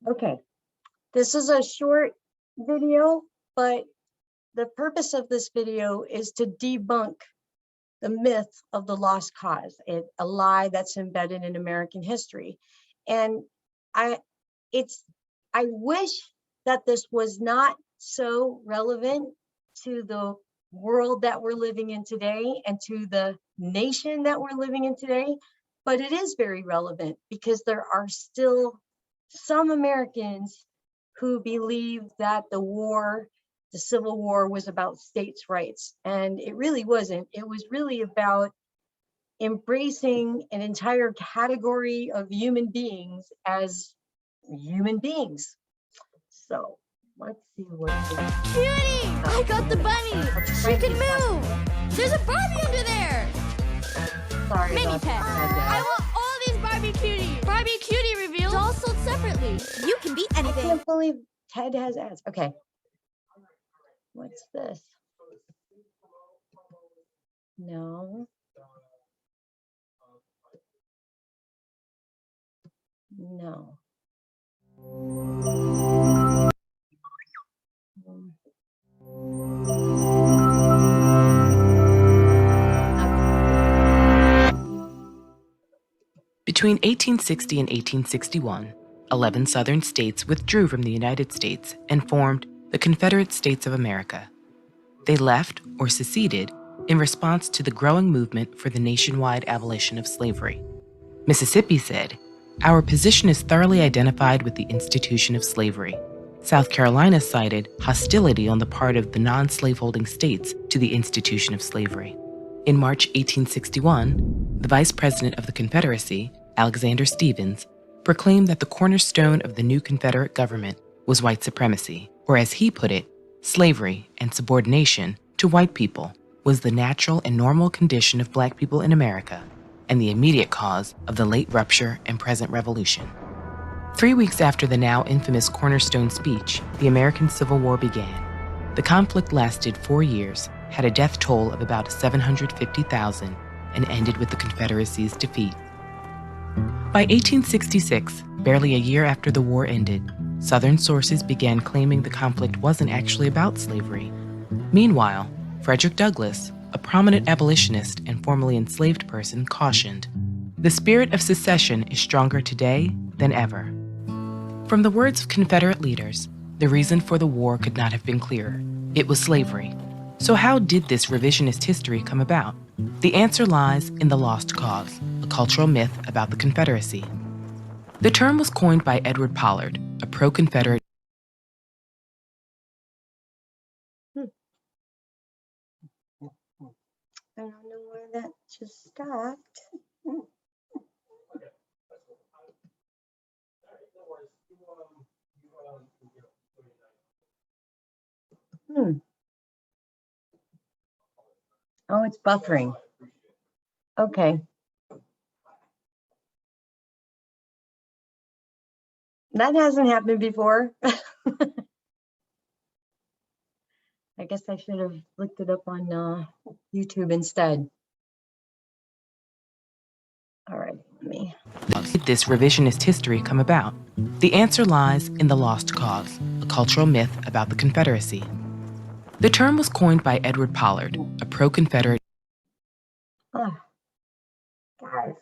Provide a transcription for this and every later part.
Okay, this is a short video, but the purpose of this video is to debunk the myth of the lost cause, a lie that's embedded in American history. And I wish that this was not so relevant to the world that we're living in today and to the nation that we're living in today, but it is very relevant because there are still some Americans who believe that the Civil War was about states' rights. And it really wasn't. It was really about embracing an entire category of human beings as human beings. So let's see what. Cutie! I got the bunny! She can move! There's a Barbie under there! Sorry Mini about pet. I that. want all these Barbie Cutie! Barbie Cutie reveals all sold separately. You can be I anything. can't believe Ted has ads. Okay. What's this? No. No. Between 1860 and 1861, 11 Southern states withdrew from the United States and formed the Confederate States of America. They left or seceded in response to the growing movement for the nationwide abolition of slavery. Mississippi said, "Our position is thoroughly identified with the institution of slavery." South Carolina cited hostility on the part of the non-slaveholding states to the institution of slavery. In March 1861, the Vice President of the Confederacy, Alexander Stephens, proclaimed that the cornerstone of the new Confederate government was white supremacy, or as he put it, slavery and subordination to white people was the natural and normal condition of Black people in America and the immediate cause of the late rupture and present revolution. 3 weeks after the now infamous Cornerstone speech, the American Civil War began. The conflict lasted 4 years, had a death toll of about 750,000, and ended with the Confederacy's defeat. By 1866, barely a year after the war ended, Southern sources began claiming the conflict wasn't actually about slavery. Meanwhile, Frederick Douglass, a prominent abolitionist and formerly enslaved person, cautioned, "The spirit of secession is stronger today than ever." From the words of Confederate leaders, the reason for the war could not have been clearer. It was slavery. So how did this revisionist history come about? The answer lies in the lost cause, a cultural myth about the Confederacy. The term was coined by Edward Pollard, a pro-Confederate. I don't know where that just stopped. Oh, it's buffering. Okay. That hasn't happened before. I guess I should have looked it up on YouTube instead. All right, let me. How did this revisionist history come about? The answer lies in the lost cause, a cultural myth about the Confederacy. The term was coined by Edward Pollard, a pro-Confederate. Guys,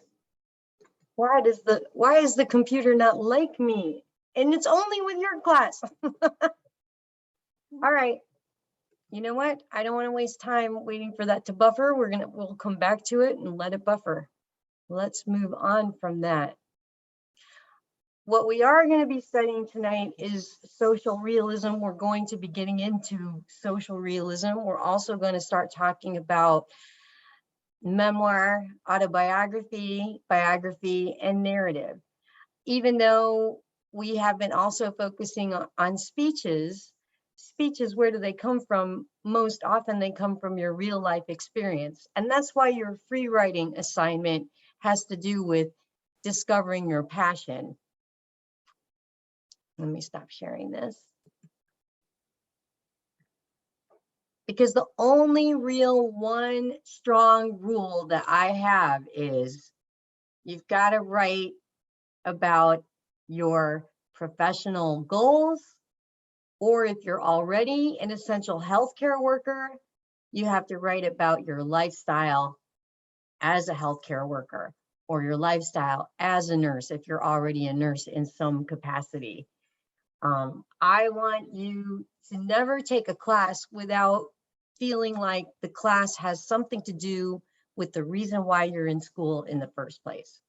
why is the computer not like me? And it's only with your class. All right. You know what? I don't want to waste time waiting for that to buffer. We'll come back to it and let it buffer. Let's move on from that. What we are going to be studying tonight is social realism. We're going to be getting into social realism. We're also going to start talking about memoir, autobiography, biography, and narrative. Even though we have been also focusing on speeches, where do they come from? Most often they come from your real life experience. And that's why your free writing assignment has to do with discovering your passion. Let me stop sharing this. Because the only real one strong rule that I have is you've got to write about your professional goals, or if you're already an essential healthcare worker, you have to write about your lifestyle as a healthcare worker, or your lifestyle as a nurse if you're already a nurse in some capacity. I want you to never take a class without feeling like the class has something to do with the reason why you're in school in the first place.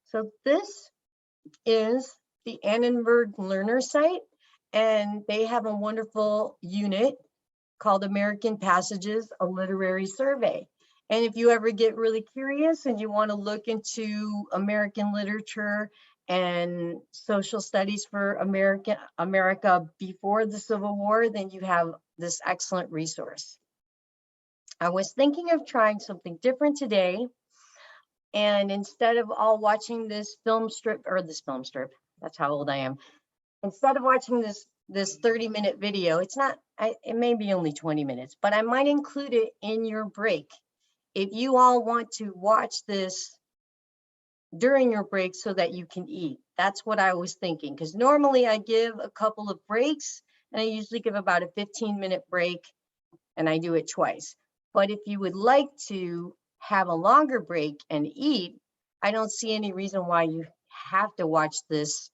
So this is the Annenberg Learner site, and they have a wonderful unit called American Passages, a Literary Survey. And if you ever get really curious and you want to look into American literature and social studies for America before the Civil War, then you have this excellent resource. I was thinking of trying something different today. And instead of all watching this film strip, that's how old I am. Instead of watching this 30-minute video, it may be only 20 minutes, but I might include it in your break. If you all want to watch this during your break so that you can eat, that's what I was thinking. Because normally I give a couple of breaks, and I usually give about a 15-minute break, and I do it twice. But if you would like to have a longer break and eat, I don't see any reason why you have to watch this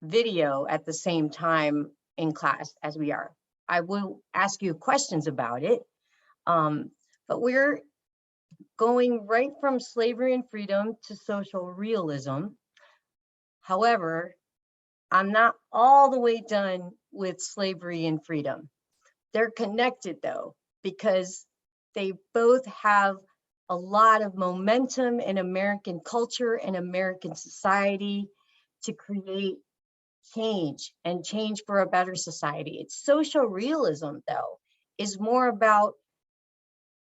video at the same time in class as we are. I will ask you questions about it, but we're going right from slavery and freedom to social realism. However, I'm not all the way done with slavery and freedom. They're connected though, because they both have a lot of momentum in American culture and American society to create change and change for a better society. It's social realism though, is more about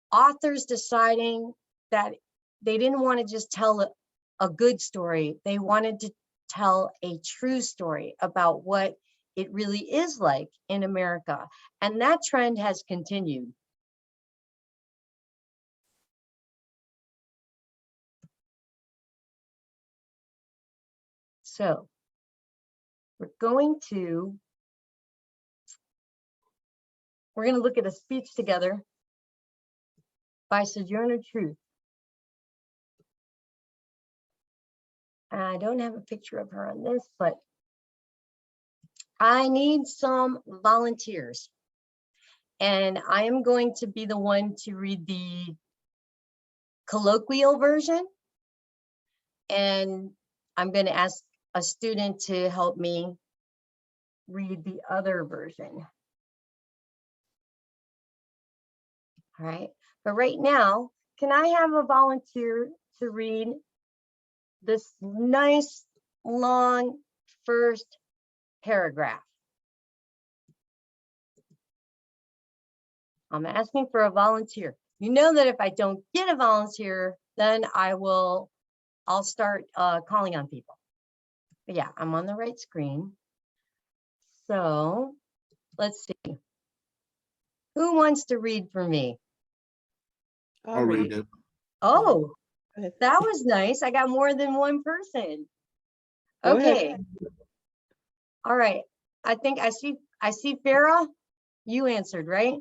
authors deciding that they didn't want to just tell a good story. They wanted to tell a true story about what it really is like in America. And that trend has continued. So we're going to look at a speech together by Sojourner Truth. I don't have a picture of her on this, but I need some volunteers. And I am going to be the one to read the colloquial version. And I'm going to ask a student to help me read the other version. All right, but right now, can I have a volunteer to read this nice long first paragraph? I'm asking for a volunteer. You know that if I don't get a volunteer, then I'll start calling on people. But yeah, I'm on the right screen. So let's see. Who wants to read for me? I'll read it. Oh, that was nice. I got more than one person. Go Okay. ahead. All right. I think I see Farah. You answered, right?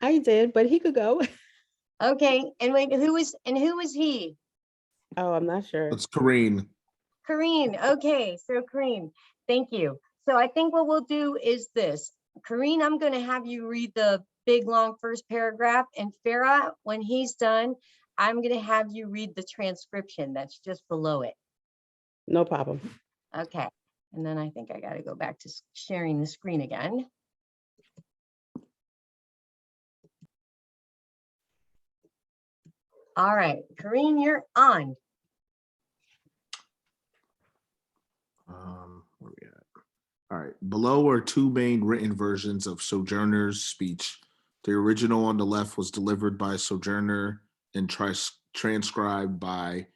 I did, but he could go. Okay. And wait, who is he? Oh, I'm not sure. It's Kareen. Kareen. Okay. So Kareen, thank you. So I think what we'll do is this. Kareen, I'm going to have you read the big long first paragraph, and Farah, when he's done, I'm going to have you read the transcription that's just below it. No problem. Okay. And then I think I got to go back to sharing the screen again. All right, Kareen, you're on. Where we at? All right. Below are two main written versions of Sojourner's speech. The original on the left was delivered by Sojourner and transcribed by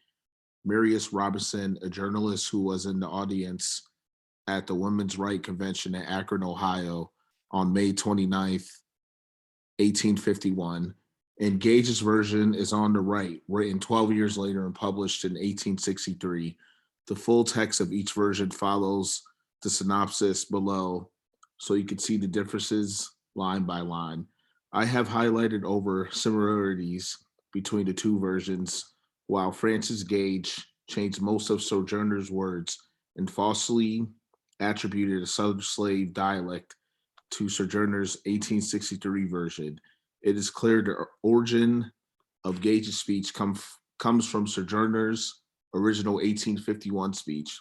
Marius Robinson, a journalist who was in the audience at the Women's Rights Convention in Akron, Ohio on May 29th, 1851. And Gage's version is on the right, written 12 years later and published in 1863. The full text of each version follows the synopsis below, so you can see the differences line by line. I have highlighted over similarities between the two versions, while Francis Gage changed most of Sojourner's words and falsely attributed a Southern slave dialect to Sojourner's 1863 version. It is clear the origin of Gage's speech comes from Sojourner's original 1851 speech.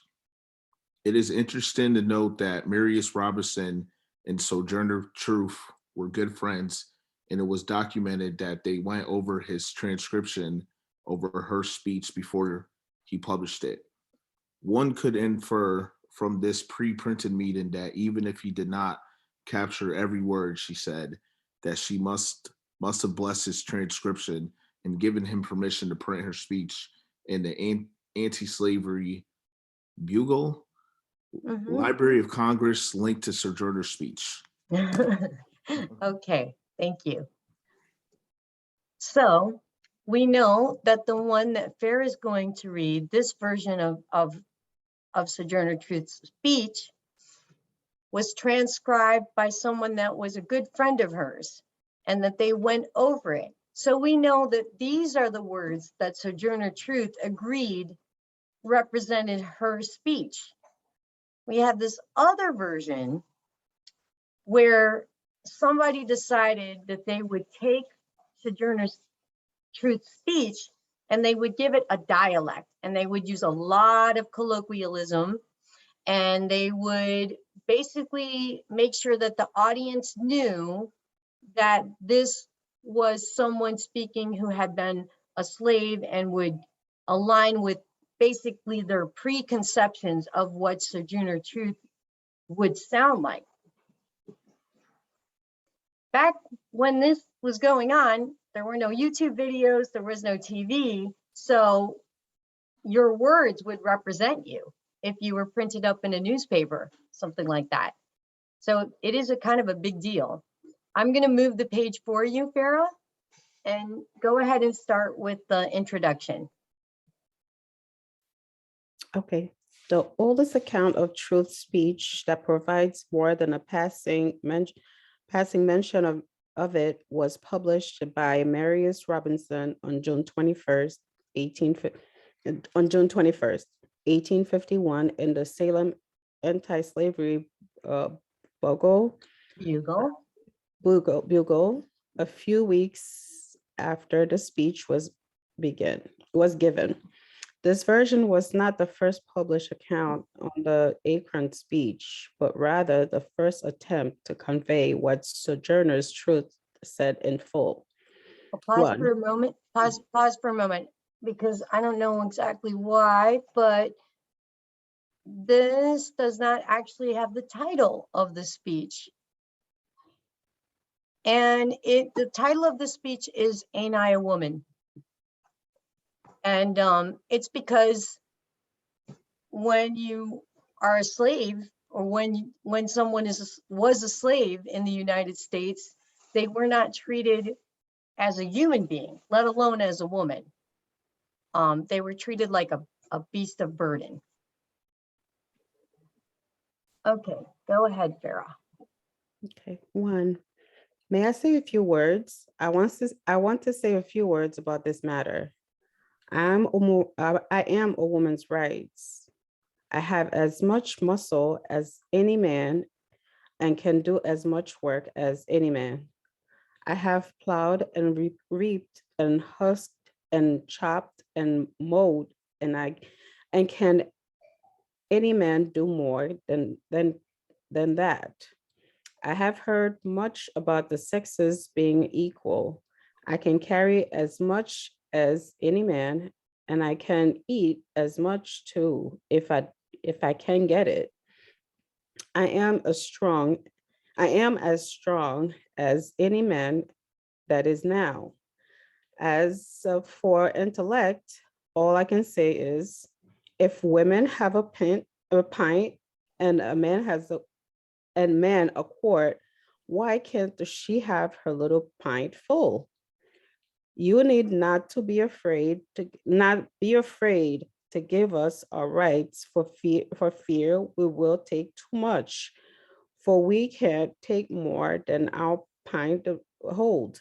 It is interesting to note that Marius Robinson and Sojourner Truth were good friends, and it was documented that they went over his transcription over her speech before he published it. One could infer from this pre-printed meeting that even if he did not capture every word she said, that she must have blessed his transcription and given him permission to print her speech in the anti-slavery Bugle, Library of Congress, linked to Sojourner's speech. Okay, thank you. So we know that the one that Fair is going to read, this version of Sojourner Truth's speech, was transcribed by someone that was a good friend of hers, and that they went over it. So we know that these are the words that Sojourner Truth agreed represented her speech. We have this other version where somebody decided that they would take Sojourner Truth's speech and they would give it a dialect, and they would use a lot of colloquialism, and they would basically make sure that the audience knew that this was someone speaking who had been a slave and would align with basically their preconceptions of what Sojourner Truth would sound like. Back when this was going on, there were no YouTube videos, there was no TV, so your words would represent you if you were printed up in a newspaper, something like that. So it is a kind of a big deal. I'm going to move the page for you, Farah, and go ahead and start with the introduction. Okay. The oldest account of Truth's speech that provides more than a passing mention of it was published by Marius Robinson on June 21st, 1851 in the Salem Anti-Slavery Bugle, a few weeks after the speech was given. This version was not the first published account on the Akron speech, but rather the first attempt to convey what Sojourner's Truth said in full. Pause for a moment, pause for a moment, because I don't know exactly why, but this does not actually have the title of the speech. And the title of the speech is Ain't I a Woman? And it's because when you are a slave, or when someone was a slave in the United States, they were not treated as a human being, let alone as a woman. They were treated like a beast of burden. Okay, go ahead, Farah. Okay, 1. May I say a few words? I want to say a few words about this matter. I am a woman's rights. I have as much muscle as any man and can do as much work as any man. I have plowed and reaped and husked and chopped and mowed, and can any man do more than that? I have heard much about the sexes being equal. I can carry as much as any man, and I can eat as much too if I can get it. I am I am as strong as any man that is now. As for intellect, all I can say is if women have a pint and a man has and man a quart, why can't she have her little pint full? You need not be afraid to give us our rights for fear we will take too much, for we can't take more than our pint to hold.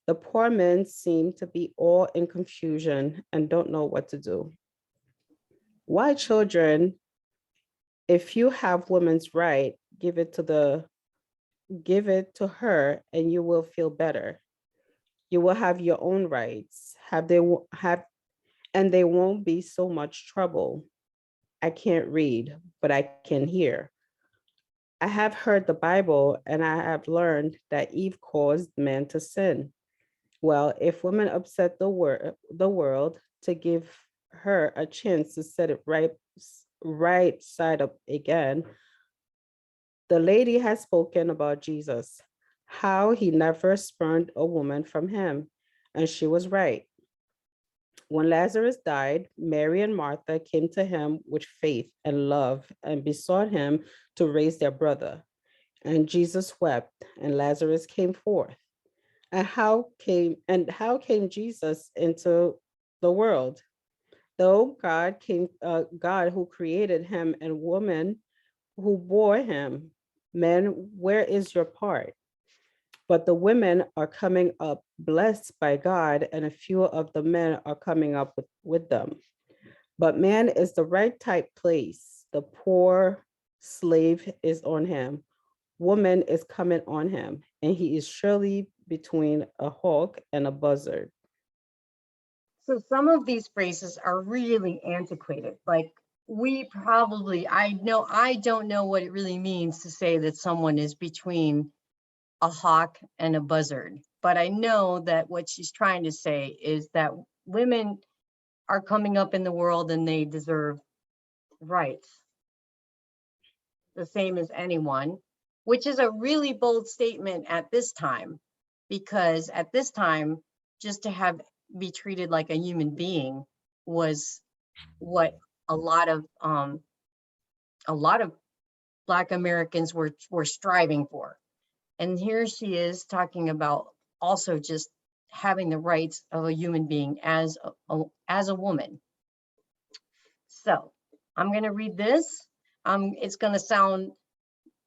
The poor men seem to be all in confusion and don't know what to do. Why, children, if you have women's right, give it to her and you will feel better. You will have your own rights. And they won't be so much trouble. I can't read, but I can hear. I have heard the Bible and I have learned that Eve caused men to sin. Well, if women upset the world to give her a chance to set it right side up again, the lady has spoken about Jesus, how he never spurned a woman from him, and she was right. When Lazarus died, Mary and Martha came to him with faith and love and besought him to raise their brother. And Jesus wept, and Lazarus came forth. How came Jesus into the world? Though God who created him and woman who bore him. Men, where is your part? But the women are coming up blessed by God, and a few of the men are coming up with them. But man is the right type place. The poor slave is on him. Woman is coming on him, and he is surely between a hawk and a buzzard. So some of these phrases are really antiquated. Like I don't know what it really means to say that someone is between a hawk and a buzzard, but I know that what she's trying to say is that women are coming up in the world and they deserve rights, the same as anyone, which is a really bold statement at this time, because at this time, just to be treated like a human being was what a lot of Black Americans were striving for. And here she is talking about also just having the rights of a human being as a woman. So I'm going to read this. It's going to sound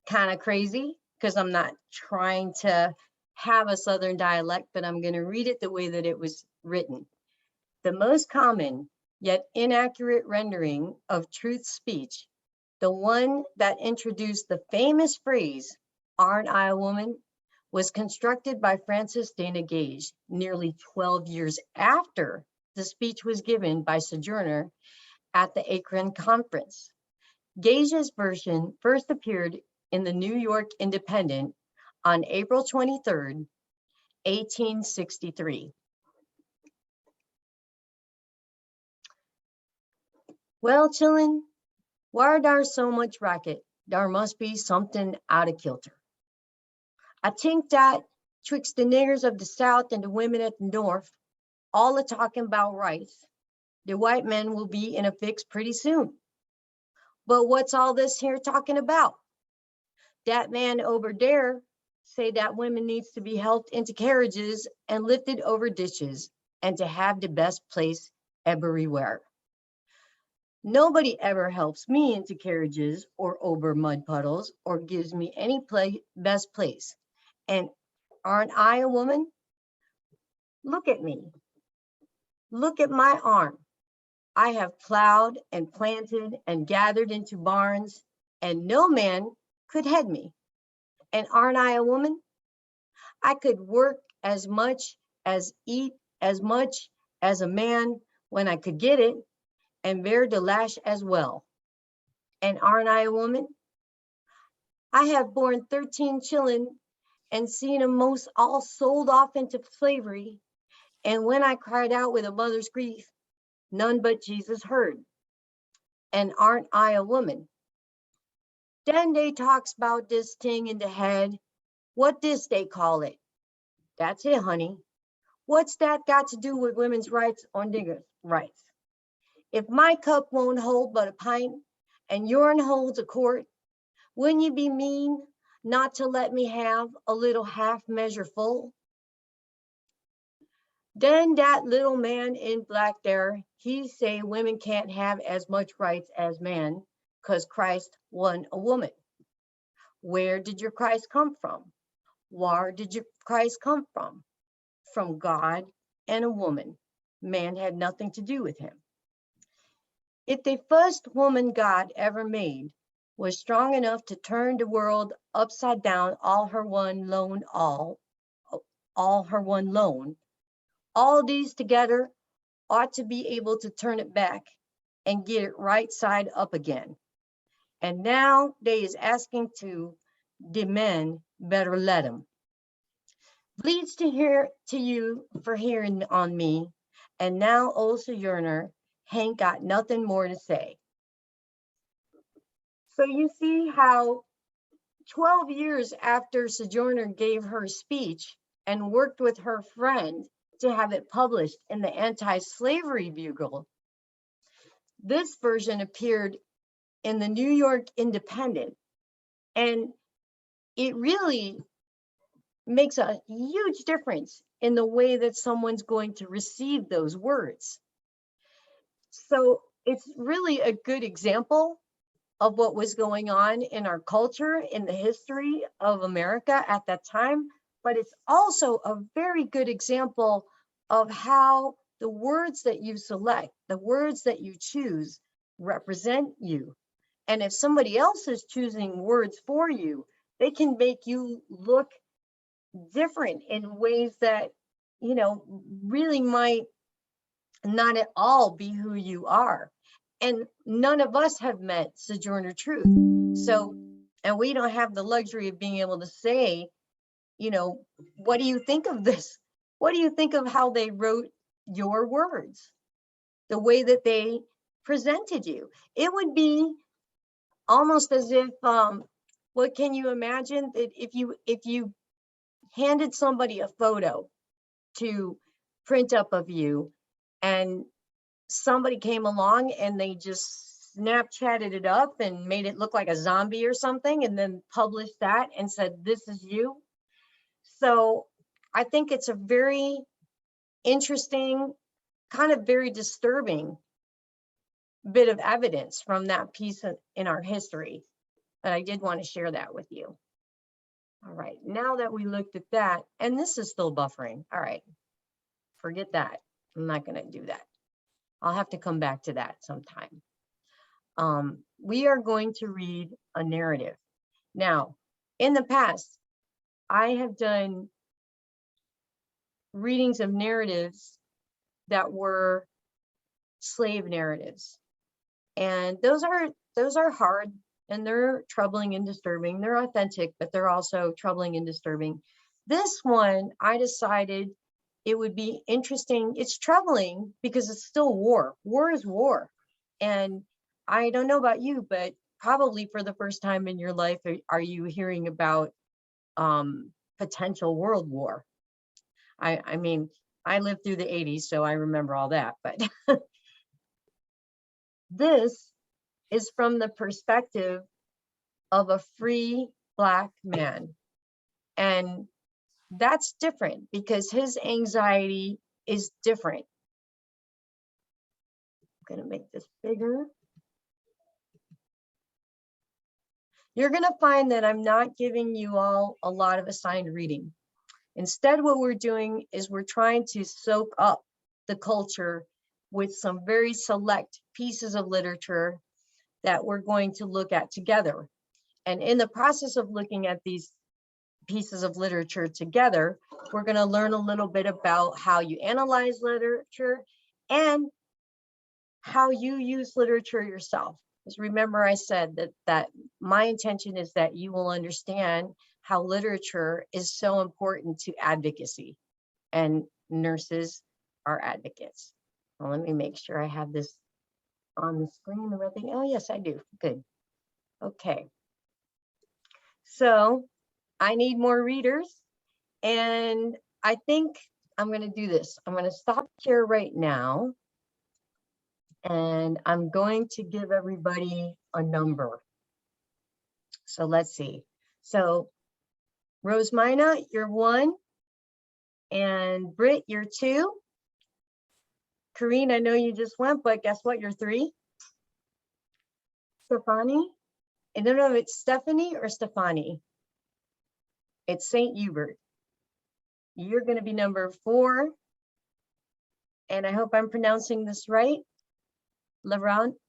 kind of crazy because I'm not trying to have a Southern dialect, but I'm going to read it the way that it was written. The most common yet inaccurate rendering of truth speech, the one that introduced the famous phrase, "Aren't I a woman?" was constructed by Francis Dana Gage nearly 12 years after the speech was given by Sojourner at the Akron Conference. Gage's version first appeared in the New York Independent on April 23rd, 1863. Well, chillin', why dar so much racket? Dar must be something out of kilter. I think that twixt the niggers of the South and the women at the North, all a talking about rights, the white men will be in a fix pretty soon. But what's all this here talking about? That man over there say that women needs to be helped into carriages and lifted over ditches and to have the best place everywhere. Nobody ever helps me into carriages or over mud puddles or gives me any best place. And aren't I a woman? Look at me. Look at my arm. I have plowed and planted and gathered into barns, and no man could head me. And aren't I a woman? I could work as much as eat as much as a man when I could get it, and bear the lash as well. And aren't I a woman? I have borne 13 children and seen them most all sold off into slavery. And when I cried out with a mother's grief, none but Jesus heard. And aren't I a woman? Then they talks about this thing in the head. What this they call it? That's it, honey. What's that got to do with women's rights or niggers' rights? If my cup won't hold but a pint and yourn holds a quart, wouldn't you be mean not to let me have a little half measure full? Then that little man in black there, he say women can't have as much rights as men because Christ won a woman. Where did your Christ come from? Where did your Christ come from? From God and a woman. Man had nothing to do with him. If the first woman God ever made was strong enough to turn the world upside down, all her one loan, all these together ought to be able to turn it back and get it right side up again. And now they is asking to the men better let them. Bleeds to you for hearing on me, and now old Sojourner ain't got nothing more to say. So you see how 12 years after Sojourner gave her speech and worked with her friend to have it published in the Anti-Slavery Bugle, this version appeared in the New York Independent, and it really makes a huge difference in the way that someone's going to receive those words. So it's really a good example of what was going on in our culture, in the history of America at that time, but it's also a very good example of how the words that you select, the words that you choose, represent you. And if somebody else is choosing words for you, they can make you look different in ways that, you know, really might not at all be who you are. And none of us have met Sojourner Truth. So, and we don't have the luxury of being able to say, you know, what do you think of this? What do you think of how they wrote your words? The way that they presented you? It would be almost as if, what can you imagine that if you handed somebody a photo to print up of you and somebody came along and they just Snapchatted it up and made it look like a zombie or something and then published that and said, this is you. So I think it's a very interesting, kind of very disturbing bit of evidence from that piece in our history. But I did want to share that with you. All right, now that we looked at that, and this is still buffering. All right, forget that. I'm not going to do that. I'll have to come back to that sometime. We are going to read a narrative. Now, in the past, I have done readings of narratives that were slave narratives. And those are hard and they're troubling and disturbing. They're authentic, but they're also troubling and disturbing. This one, I decided it would be interesting. It's troubling because it's still war. War is war. And I don't know about you, but probably for the first time in your life, are you hearing about potential world war? I mean, I lived through the 80s, so I remember all that, but this is from the perspective of a free Black man. And that's different because his anxiety is different. I'm gonna make this bigger. You're gonna find that I'm not giving you all a lot of assigned reading. Instead, what we're doing is we're trying to soak up the culture with some very select pieces of literature that we're going to look at together. And in the process of looking at these pieces of literature together, we're going to learn a little bit about how you analyze literature and how you use literature yourself. Because remember, I said that my intention is that you will understand how literature is so important to advocacy, and nurses are advocates. Well, let me make sure I have this on the screen, the red thing. Oh, yes, I do. Good. Okay. So I need more readers. And I think I'm going to do this. I'm going to stop here right now. And I'm going to give everybody a number. So let's see. So Rosemina, you're 1. And Britt, you're 2. Karine, I know you just went, but guess what? You're 3. Stefani, I don't know if it's Stephanie or Stefani. It's St. Hubert. You're going to be number 4. And I hope I'm pronouncing this right. Laronel,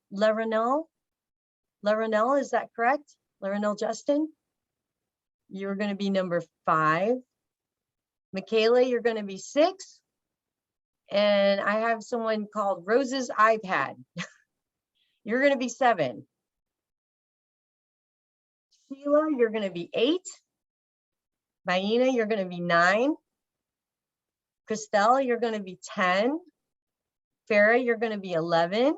is that correct? Laronel Justin, you're going to be number 5. Michaela, you're going to be 6. And I have someone called Rose's iPad. You're going to be 7. Sheila, you're going to be 8. Baina, you're going to be 9. Christelle, you're going to be 10. Farah, you're going to be 11.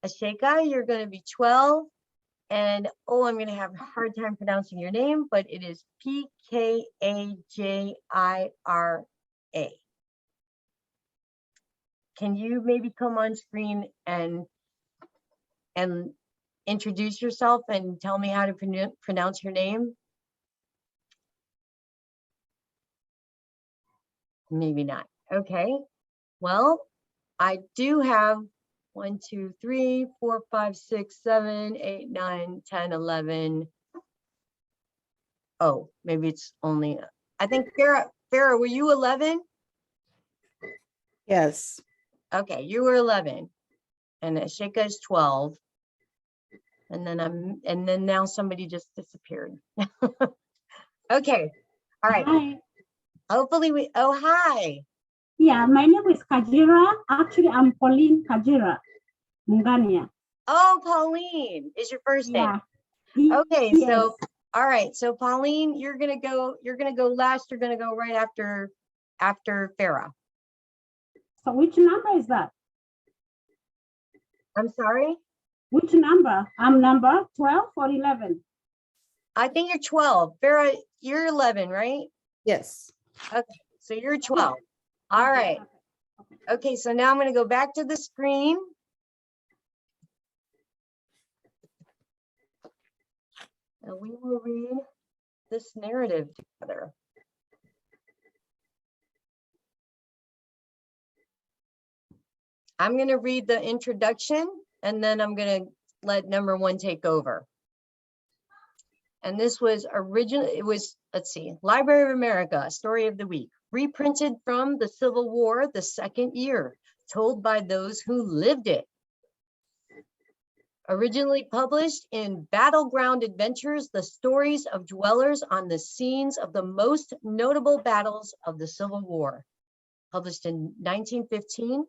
Asheka, you're going to be 12. And oh, I'm going to have a hard time pronouncing your name, but it is P-K-A-J-I-R-A. Can you maybe come on screen and introduce yourself and tell me how to pronounce your name? Maybe not. Okay. Well, I do have 1, 2, 3, 4, 5, 6, 7, 8, 9, 10, 11. Oh, maybe it's only, I think Farah, were you 11? Yes. Okay, you were 11. And Ashika is 12. And then now somebody just disappeared. Okay. All right. Hi. Hopefully oh, hi. Yeah, my name is Kajira. Actually, I'm Pauline Kajira Mungania. Oh, Pauline is your first name. Yeah. Okay, Yes. so all right. So Pauline, you're gonna go last. You're gonna go right after Farah. So which number is that? I'm sorry. Which number? I'm number 12 or 11. I think you're 12. Farah, you're 11, right? Yes. So you're 12. All right. Okay, so now I'm going to go back to the screen. And we will read this narrative together. I'm going to read the introduction and then I'm going to let number 1 take over. And this was let's see, Library of America, Story of the Week, reprinted from the Civil War, the 2nd year, told by those who lived it. Originally published in Battleground Adventures, the stories of dwellers on the scenes of the most notable battles of the Civil War. Published in 1915.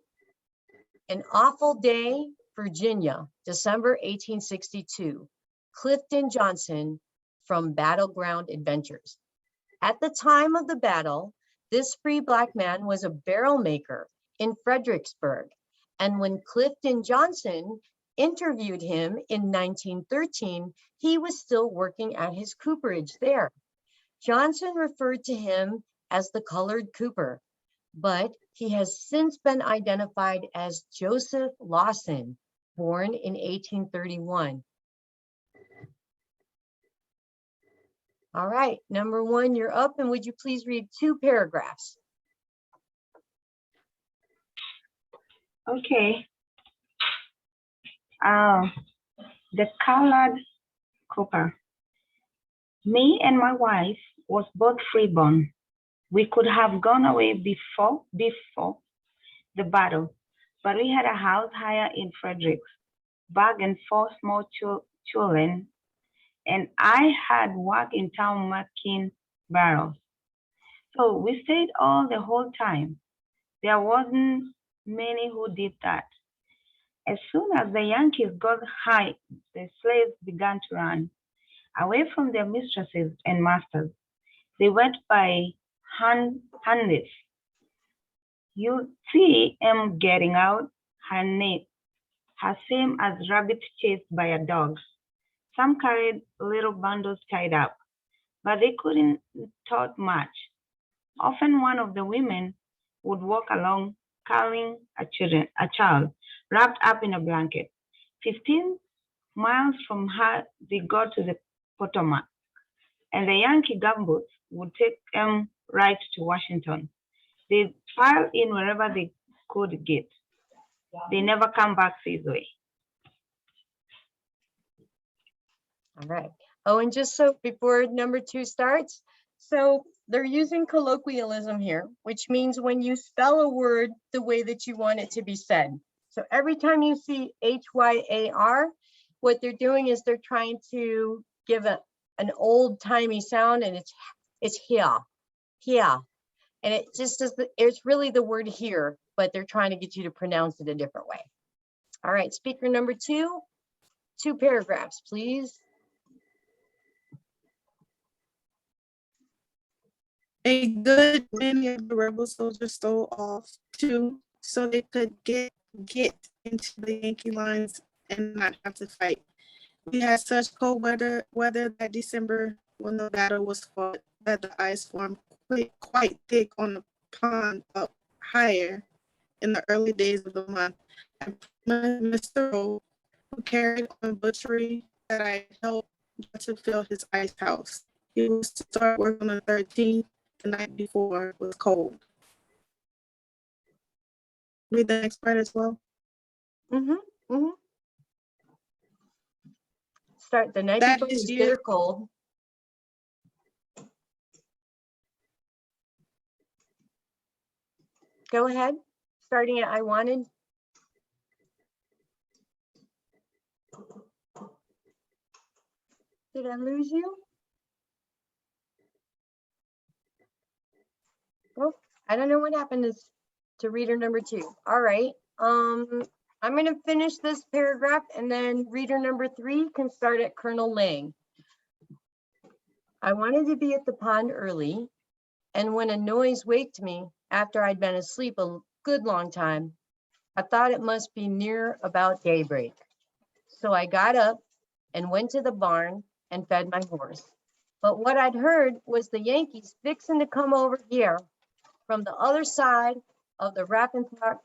An Awful Day, Virginia, December 1862. Clifton Johnson from Battleground Adventures. At the time of the battle, this free Black man was a barrel maker in Fredericksburg. And when Clifton Johnson interviewed him in 1913, he was still working at his cooperage there. Johnson referred to him as the Colored Cooper, but he has since been identified as Joseph Lawson, born in 1831. All right, number 1, you're up, and would you please read 2 paragraphs? Okay. The Colored Cooper. Me and my wife was both freeborn. We could have gone away before the battle, but we had a house hire in Fredericksburg and 4 small children, and I had work in town making barrels. So we stayed all the whole time. There wasn't many who did that. As soon as the Yankees got high, the slaves began to run away from their mistresses and masters. They went by hundreds. You see them getting out, her same as rabbits chased by a dog. Some carried little bundles tied up. but they couldn't talk much. Often one of the women would walk along carrying a child wrapped up in a blanket. 15 miles from her, they got to the Potomac, and the Yankee gunboats would take them right to Washington. They filed in wherever they could get. They never come back this way. All right. Oh, and just so before number 2 starts, so they're using colloquialism here, which means when you spell a word the way that you want it to be said. So every time you see HYAR, what they're doing is they're trying to give an old timey sound, and it's here. And it just is, it's really the word here, but they're trying to get you to pronounce it a different way. All right, speaker number 2, 2 paragraphs, please. A good many of the rebel soldiers stole off too, so they could get into the Yankee lines and not have to fight. We had such cold weather that December when the battle was fought that the ice formed quite thick on the pond up higher in the early days of the month. And Mr. Rowe, who carried on butchery that I helped to fill his ice house. He was to start work on the 13th. The night before was cold. Read the next part as well. Start the night That before is is you. bitter cold. Go ahead, starting at I wanted. Did I lose you? Well, I don't know what happened to reader number 2. All right. I'm going to finish this paragraph, and then reader number 3 can start at Colonel Lang. I wanted to be at the pond early, and when a noise waked me after I'd been asleep a good long time, I thought it must be near about daybreak. So I got up and went to the barn and fed my horse. But what I'd heard was the Yankees fixing to come over here from the other side of the Rappahannock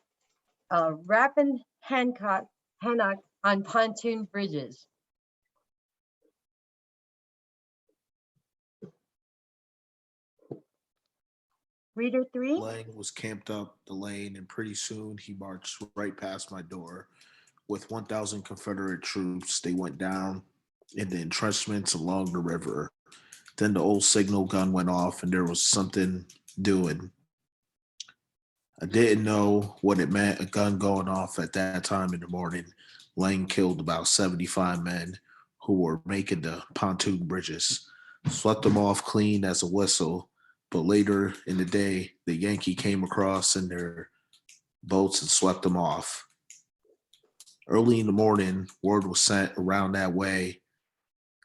on pontoon bridges. Reader 3. Lang was camped up the lane, and pretty soon he marched right past my door. With 1,000 Confederate troops, they went down in the entrenchments along the river. Then the old signal gun went off, and there was something doing. I didn't know what it meant, a gun going off at that time in the morning. Lang killed about 75 men who were making the pontoon bridges, swept them off clean as a whistle. But later in the day, the Yankee came across in their boats and swept them off. Early in the morning, word was sent around that way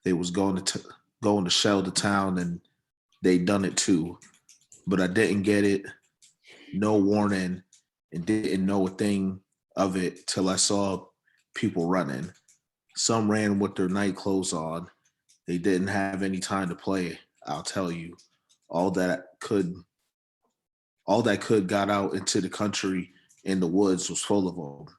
they was going to shell the town, and they done it too. But I didn't get it, no warning, and didn't know a thing of it till I saw people running. Some ran with their night clothes on. They didn't have any time to play, I'll tell you. All that could got out into the country, and the woods was full of them,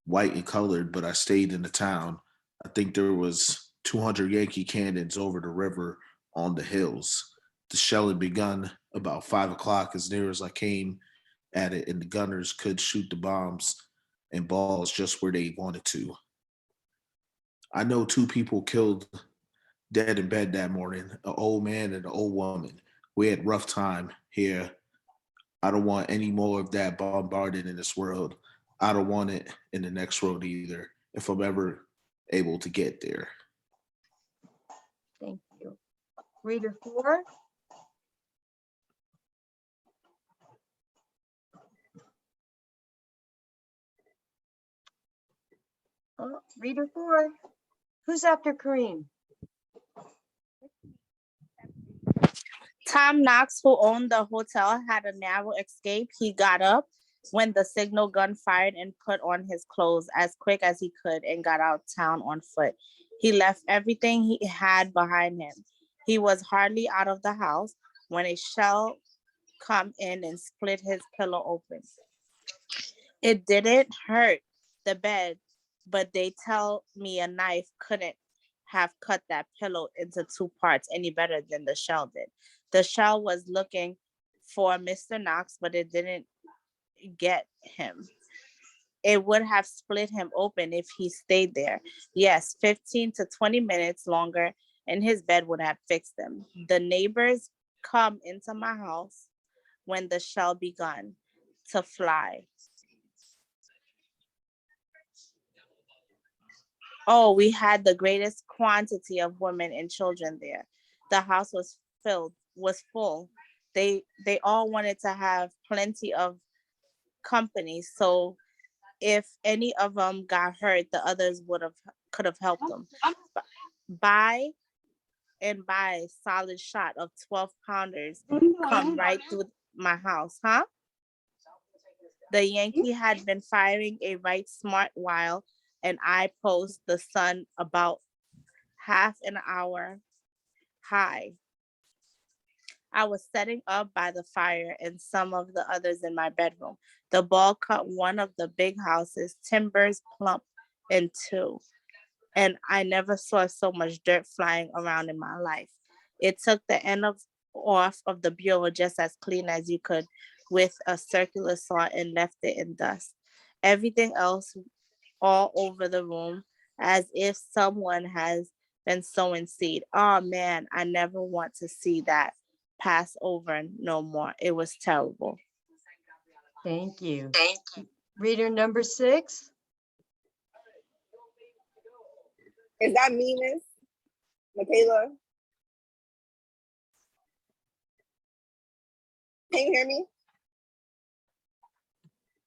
white and colored, but I stayed in the town. I think there was 200 Yankee cannons over the river on the hills. The shelling begun about 5 o'clock as near as I came at it, and the gunners could shoot the bombs and balls just where they wanted to. I know 2 people killed dead in bed that morning, an old man and an old woman. We had rough time here. I don't want any more of that bombarded in this world. I don't want it in the next world either, if I'm ever able to get there. Thank you. Reader 4. Reader 4. Who's after Kareem? Tom Knox, who owned the hotel, had a narrow escape. He got up when the signal gun fired and put on his clothes as quick as he could and got out of town on foot. He left everything he had behind him. He was hardly out of the house when a shell come in and split his pillow open. It didn't hurt the bed, but they tell me a knife couldn't have cut that pillow into 2 parts any better than the shell did. The shell was looking for Mr. Knox, but it didn't get him. It would have split him open if he stayed there. Yes, 15 to 20 minutes longer, and his bed would have fixed him. The neighbors come into my house when the shell begun to fly. Oh, we had the greatest quantity of women and children there. The house was full. They all wanted to have plenty of company. So if any of them got hurt, the others could have helped them. Buy solid shot of 12 pounders come right through my house, huh? The Yankee had been firing a right smart while, and I posed the sun about half an hour high. I was setting up by the fire and some of the others in my bedroom. The ball cut one of the big houses, timbers plump in 2. And I never saw so much dirt flying around in my life. It took the end off of the bureau just as clean as you could with a circular saw and left it in dust. Everything else all over the room as if someone has been sowing seed. Oh man, I never want to see that pass over no more. It was terrible. Thank you. Reader number 6. Is that me, Miss Michaela? Can you hear me?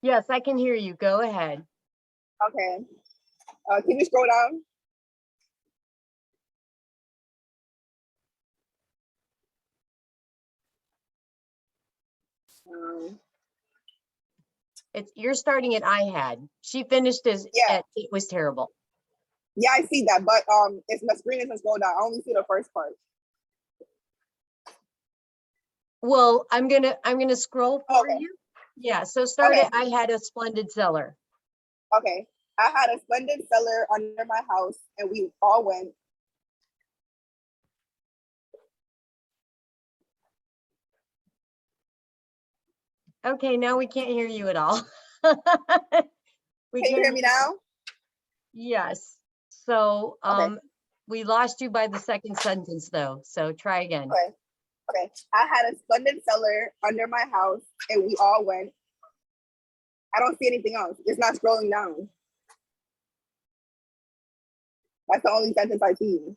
Yes, I can hear you. Go ahead. Okay. Can you scroll down? You're starting at I had. She finished Yeah. at it was terrible. Yeah, I see that, but it's my screen isn't scroll down. I only see the first part. Well, I'm gonna scroll for Okay. you. Yeah, so start Okay. it. I had a splendid cellar. Okay. I had a splendid cellar under my house, and we all went. Okay, now we can't hear you at all. We Can you hear me now? Yes. So Okay. we lost you by the second sentence though. So try again. Okay. Okay. I had a splendid cellar under my house, and we all went. I don't see anything else. It's not scrolling down. That's the only sentence I see.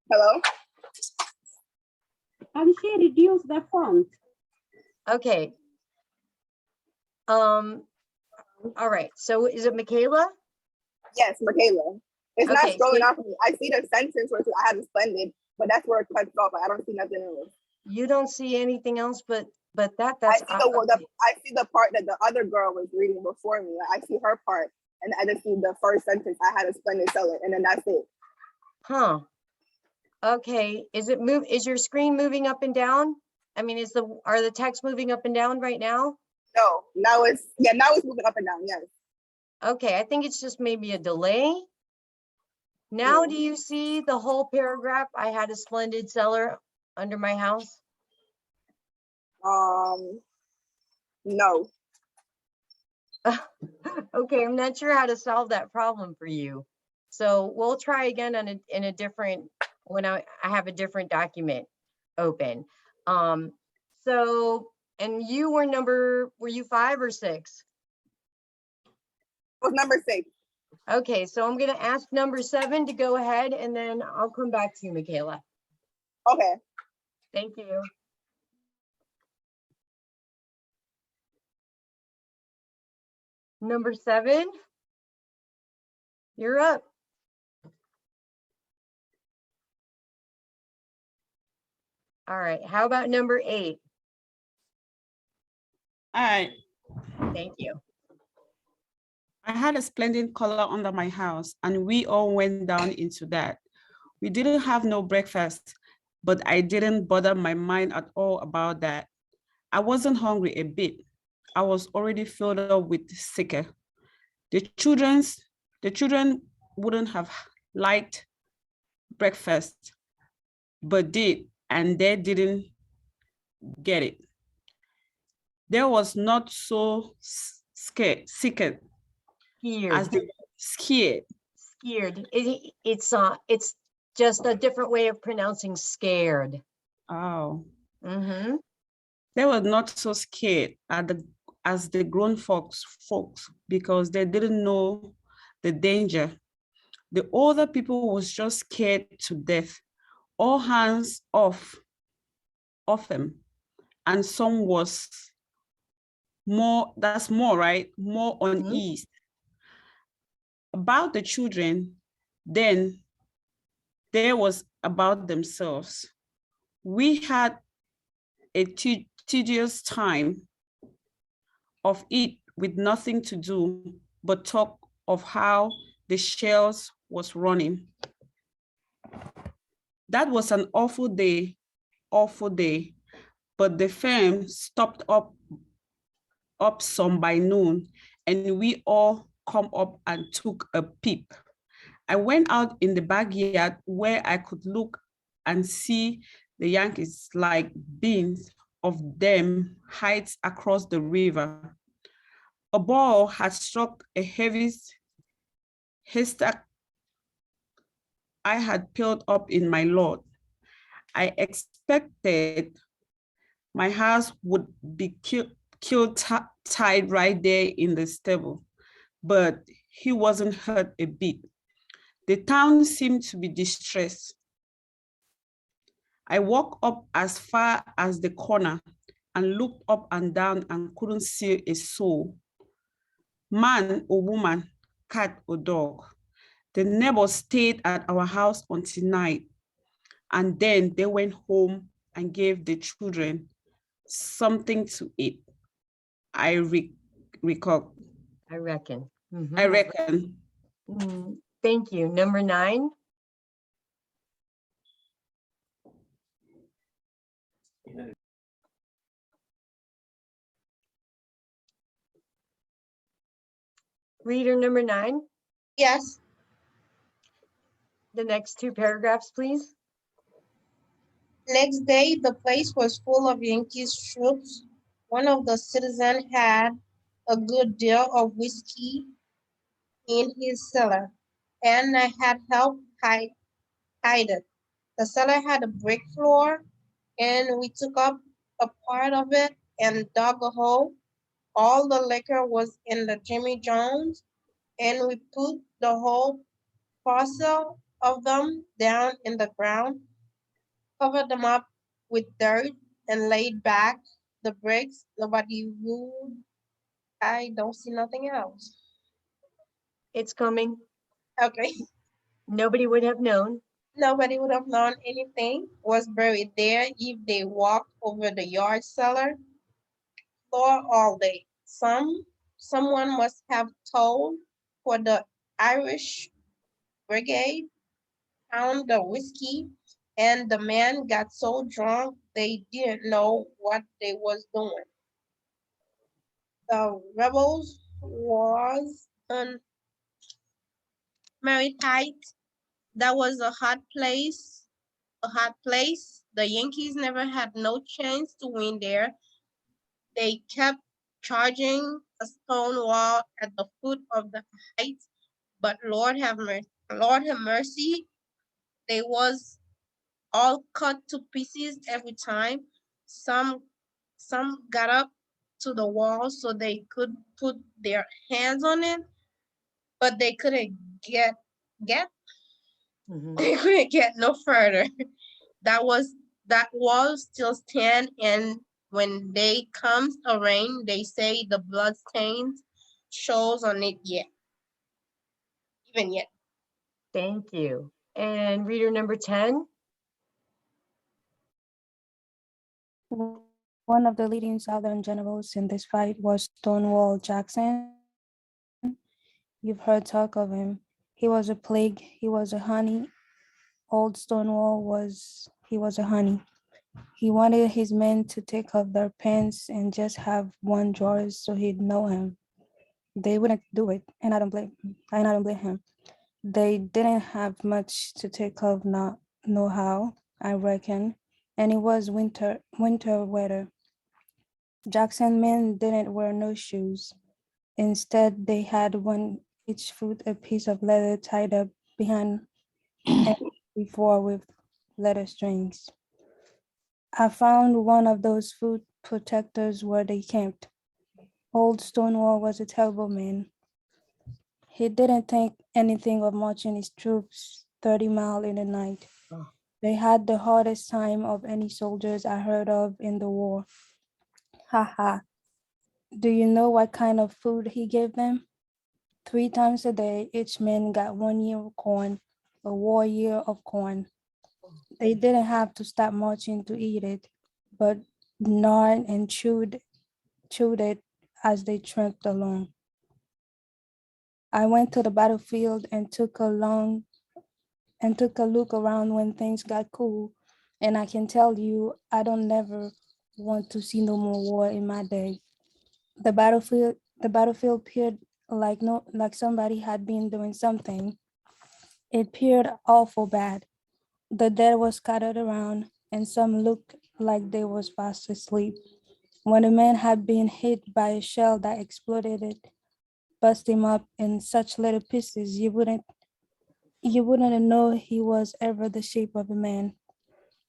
Hello? Can she reduce the font? Okay. All right. So is it Michaela? Yes, Michaela. It's not Okay, scrolling so- off for me. I see the sentence where I had a splendid, but that's where it cuts off. I don't see nothing else. You don't see anything else, but that's I see the part that the other girl was reading before me. I see her part, and I just see the first sentence. I had a splendid cellar, and then that's it. Huh. Okay. Is your screen moving up and down? I mean, are the text moving up and down right now? No, now it's moving up and down. Yes. Okay, I think it's just maybe a delay. Now, do you see the whole paragraph? I had a splendid cellar under my house. No. Okay, I'm not sure how to solve that problem for you. So we'll try again in a different, when I have a different document open. So, and you were you 5 or 6? It was number 6. Okay, so I'm gonna ask number 7 to go ahead and then I'll come back to you, Michaela. Okay. Thank you. Number 7, you're up. All right, how about number 8? All right. Thank you. I had a splendid color under my house, and we all went down into that. We didn't have no breakfast, but I didn't bother my mind at all about that. I wasn't hungry a bit. I was already filled up with sicker. The children wouldn't have liked breakfast, but did, and they didn't get it. There was not so scared as Scared. the scared. Scared. It's just a different way of pronouncing scared. Oh, Mm-hmm. they were not so scared as the grown folks because they didn't know the danger. The older people was just scared to death, all hands off them. And some was more, that's more, right? More unease. About the children, then there was about themselves. We had a tedious time of it with nothing to do but talk of how the shells was running. That was an awful day, but the firm stopped up some by noon, and we all come up and took a peep. I went out in the backyard where I could look and see the Yankees like beams of them heights across the river. A ball had struck a heavy haystack I had peeled up in my lot. I expected my house would be tied right there in the stable, but he wasn't hurt a bit. The town seemed to be distressed. I walked up as far as the corner and looked up and down and couldn't see a soul. Man or woman, cat or dog. The neighbors stayed at our house until night, and then they went home and gave the children something to eat. I reckon. Mhm. I reckon. Thank you. Number 9. Reader number 9. Yes. The next 2 paragraphs, please. Next day, the place was full of Yankees troops. One of the citizens had a good deal of whiskey in his cellar, and I had helped hide it. The cellar had a brick floor, and we took up a part of it and dug a hole. All the liquor was in the Jimmy Jones, and we put the whole parcel of them down in the ground, covered them up with dirt, and laid back the bricks. Nobody would. I don't see nothing else. It's coming. Okay. Nobody would have known. Nobody would have known anything was buried there if they walked over the yard cellar floor all day. Someone must have told for the Irish brigade found the whiskey, and the man got so drunk they didn't know what they was doing. The rebels was on Merritt Heights. That was a hot place. The Yankees never had no chance to win there. They kept charging a stone wall at the foot of the heights, but Lord have mercy, they was all cut to pieces every time. Some got up to the wall so they could put their hands on it, but they couldn't get they couldn't get no further. That wall still stand, and when they comes a rain, they say the blood stains shows on it even yet. Thank you. And reader number 10. One of the leading Southern generals in this fight was Stonewall Jackson. You've heard talk of him. He was a plague, he was a honey. Old Stonewall he was a honey. He wanted his men to take off their pants and just have one drawers so he'd know him. They wouldn't do it, and I don't blame him. They didn't have much to take off, not know how, I reckon, and it was winter weather. Jackson men didn't wear no shoes. Instead, they had one each foot a piece of leather tied up behind and before with leather strings. I found one of those foot protectors where they camped. Old Stonewall was a terrible man. He didn't think anything of marching his troops 30 miles in the night. They had the hardest time of any soldiers I heard of in the war. Ha ha. Do you know what kind of food he gave them? 3 times a day, each man got 1 year of corn, a war year of corn. They didn't have to stop marching to eat it, but gnawed and chewed it as they tramped along. I went to the battlefield and took a look around when things got cool, and I can tell you, I don't never want to see no more war in my day. The battlefield appeared like somebody had been doing something. It appeared awful bad. The dead was scattered around, and some looked like they was fast asleep. When a man had been hit by a shell that exploded, it bust him up in such little pieces you wouldn't know he was ever the shape of a man.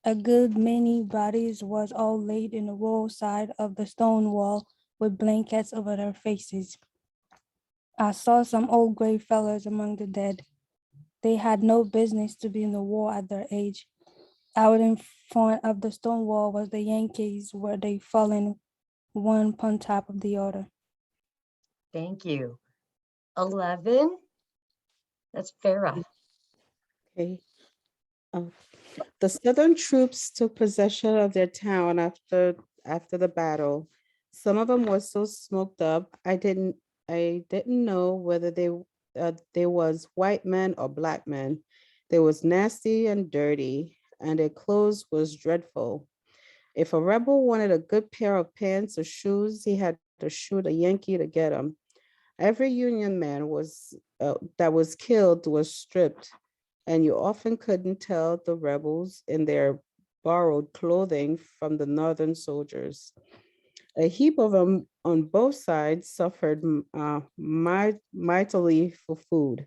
A good many bodies was all laid in the wall side of the stone wall with blankets over their faces. I saw some old gray fellows among the dead. They had no business to be in the war at their age. Out in front of the stone wall was the Yankees, where they fallen one upon top of the other. Thank you. 11, that's Farah. Okay. The Southern troops took possession of their town after the battle. Some of them were so smoked up, I didn't know whether they was white men or black men. They was nasty and dirty, and their clothes was dreadful. If a rebel wanted a good pair of pants or shoes, he had to shoot a Yankee to get them. Every Union man that was killed was stripped, and you often couldn't tell the rebels in their borrowed clothing from the Northern soldiers. A heap of them on both sides suffered mightily for food.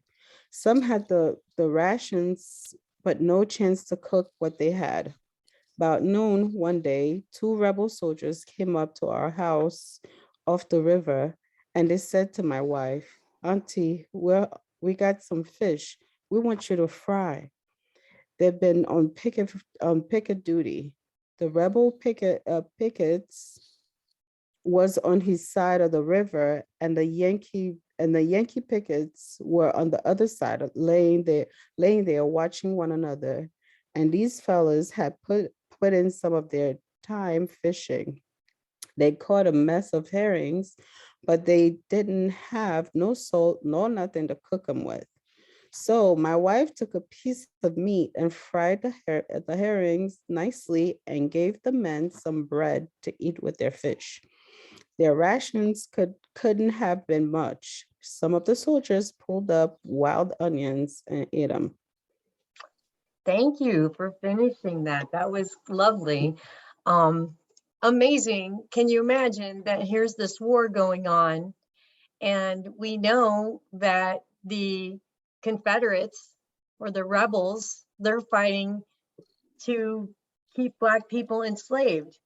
Some had the rations, but no chance to cook what they had. About noon one day, 2 rebel soldiers came up to our house off the river, and they said to my wife, "Auntie, we got some fish. We want you to fry." They've been on picket duty. The rebel pickets was on his side of the river, and the Yankee pickets were on the other side, laying there watching one another. And these fellas had put in some of their time fishing. They caught a mess of herrings, but they didn't have no salt nor nothing to cook them with. So my wife took a piece of meat and fried the herrings nicely and gave the men some bread to eat with their fish. Their rations couldn't have been much. Some of the soldiers pulled up wild onions and ate them. Thank you for finishing that. That was lovely. Amazing. Can you imagine that here's this war going on, and we know that the Confederates or the rebels, they're fighting to keep Black people enslaved.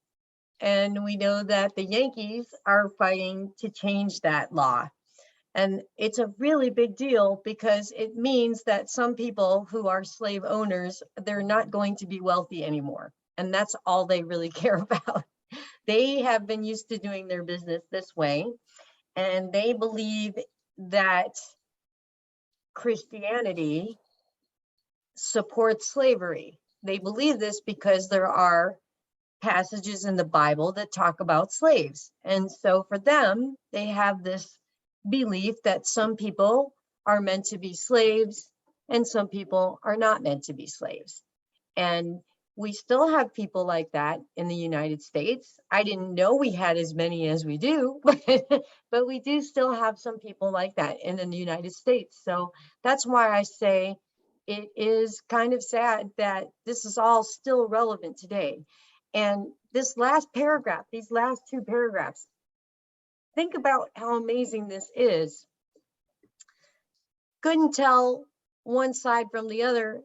And we know that the Yankees are fighting to change that law. And it's a really big deal because it means that some people who are slave owners, they're not going to be wealthy anymore. And that's all they really care about. They have been used to doing their business this way, and they believe that Christianity supports slavery. They believe this because there are passages in the Bible that talk about slaves. And so for them, they have this belief that some people are meant to be slaves and some people are not meant to be slaves. And we still have people like that in the United States. I didn't know we had as many as we do, but we do still have some people like that in the United States. So that's why I say it is kind of sad that this is all still relevant today. And this last paragraph, these last two paragraphs, think about how amazing this is. Couldn't tell one side from the other.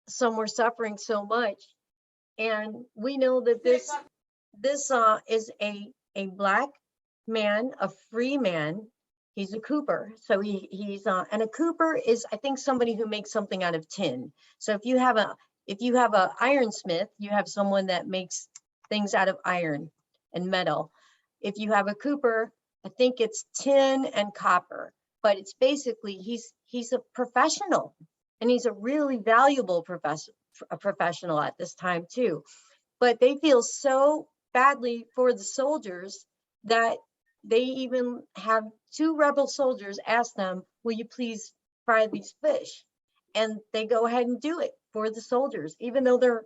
Some were suffering so much. And we know that this is a Black man, a free man. He's a cooper. So he's and a cooper is, I think, somebody who makes something out of tin. So if you have a ironsmith, you have someone that makes things out of iron and metal. If you have a cooper, I think it's tin and copper. But it's basically he's a professional, and he's a really valuable professional at this time too. But they feel so badly for the soldiers that they even have two rebel soldiers ask them, will you please fry these fish? And they go ahead and do it for the soldiers, even though they're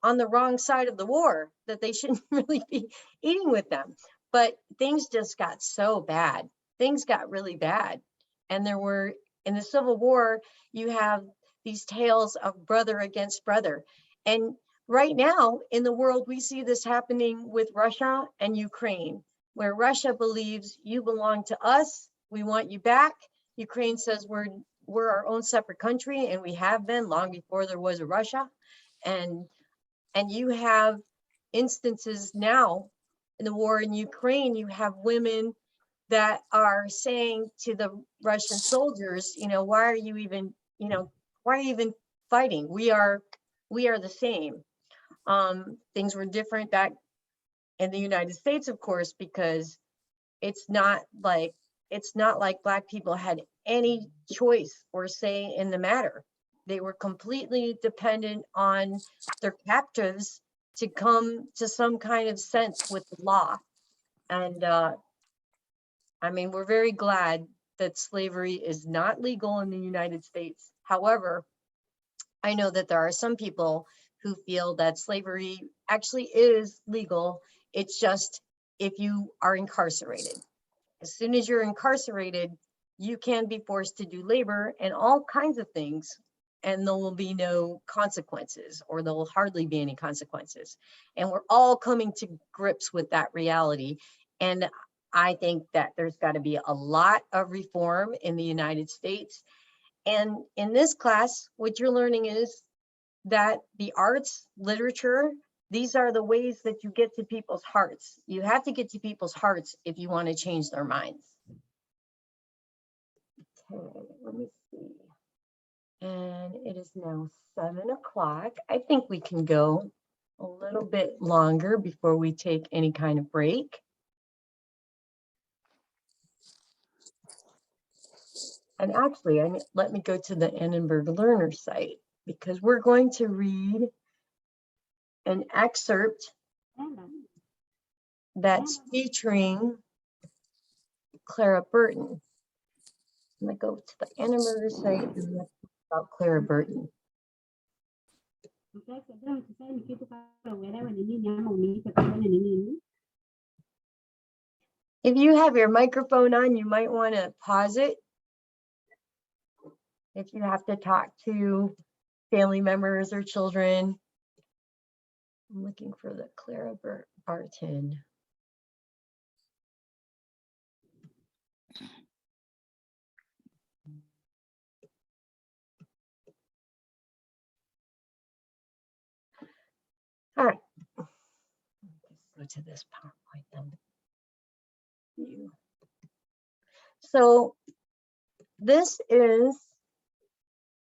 on the wrong side of the war, that they shouldn't really be eating with them. But things just got so bad. Things got really bad. And in the Civil War, you have these tales of brother against brother. And right now in the world, we see this happening with Russia and Ukraine, where Russia believes you belong to us, we want you back. Ukraine says we're our own separate country, and we have been long before there was a Russia. And you have instances now in the war in Ukraine, you have women that are saying to the Russian soldiers, why are you even fighting? We are the same. Things were different back in the United States, of course, because it's not like Black people had any choice or say in the matter. They were completely dependent on their captives to come to some kind of sense with the law. And I mean, we're very glad that slavery is not legal in the United States. However, I know that there are some people who feel that slavery actually is legal. It's just if you are incarcerated. As soon as you're incarcerated, you can be forced to do labor and all kinds of things, and there will be no consequences, or there will hardly be any consequences. And we're all coming to grips with that reality. And I think that there's got to be a lot of reform in the United States. And in this class, what you're learning is that the arts, literature, these are the ways that you get to people's hearts. You have to get to people's hearts if you want to change their minds. Okay, let me see. And it is now 7 o'clock. I think we can go a little bit longer before we take any kind of break. And actually, let me go to the Annenberg Learner site, because we're going to read an excerpt that's featuring Clara Burton. I'm going to go to the Annenberg site and let's talk about Clara Burton. If you have your microphone on, you might want to pause it. If you have to talk to family members or children. I'm looking for the Clara Barton. All right, let's go to this PowerPoint then. So this is,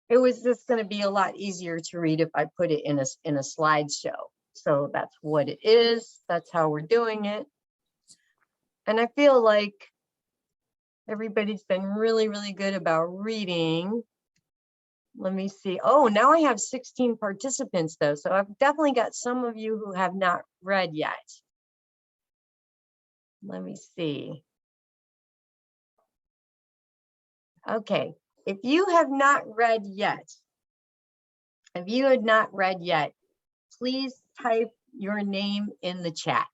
it was just going to be a lot easier to read if I put it in a slideshow. So that's what it is. That's how we're doing it. And I feel like everybody's been really, really good about reading Let me see. Oh, now I have 16 participants though. So I've definitely got some of you who have not read yet. Let me see. Okay, if you have not read yet, please type your name in the chat.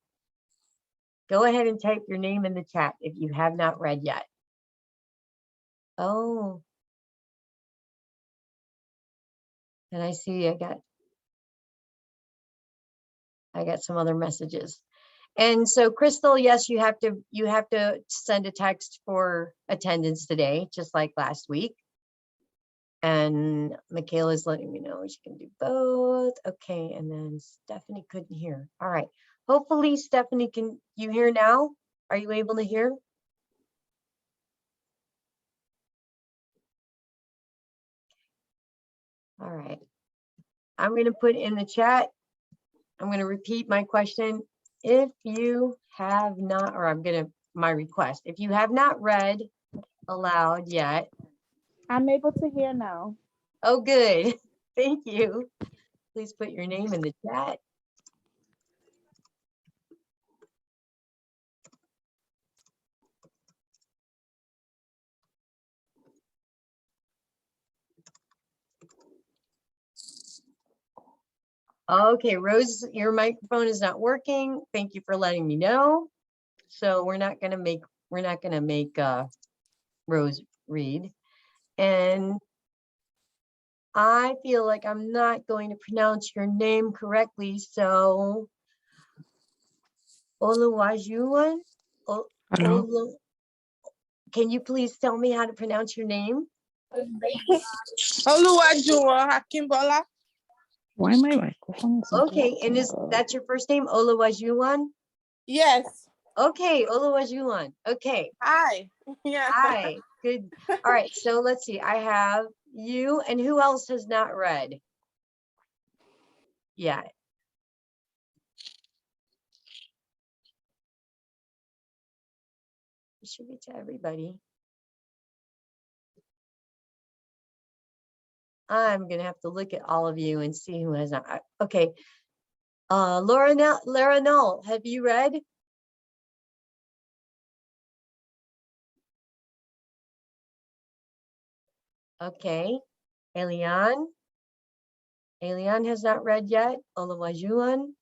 Go ahead and type your name in the chat if you have not read yet. Oh. And I see I got some other messages. And so Crystal, yes, you have to send a text for attendance today, just like last week. And Michaela's letting me know she can do both. Okay, and then Stephanie couldn't hear. All right. Hopefully, Stephanie, can you hear now? Are you able to hear? All right. I'm going to put in the chat. I'm going to repeat my question. If you have not, or my request, if you have not read aloud yet. I'm able to hear now. Oh, good. Thank you. Please put your name in the chat. Okay, Rose, your microphone is not working. Thank you for letting me know. So we're not gonna make Rose read. And I feel like I'm not going to pronounce your name correctly. So Oluwajuwon, can you please tell me how to pronounce your name? Oluwajuwon Akimbola. Why my microphone is not Okay, and working? that's your first name, Oluwajuwon? Yes. Okay, Oluwajuwon. Okay. Hi. Yeah. Hi. Good. All right. So let's see. I have you, and who else has not read? Yeah. It should be to everybody. I'm gonna have to look at all of you and see who has not. Okay. Laura Null, have you read? Okay. Elian has not read yet. Oluwajuwon.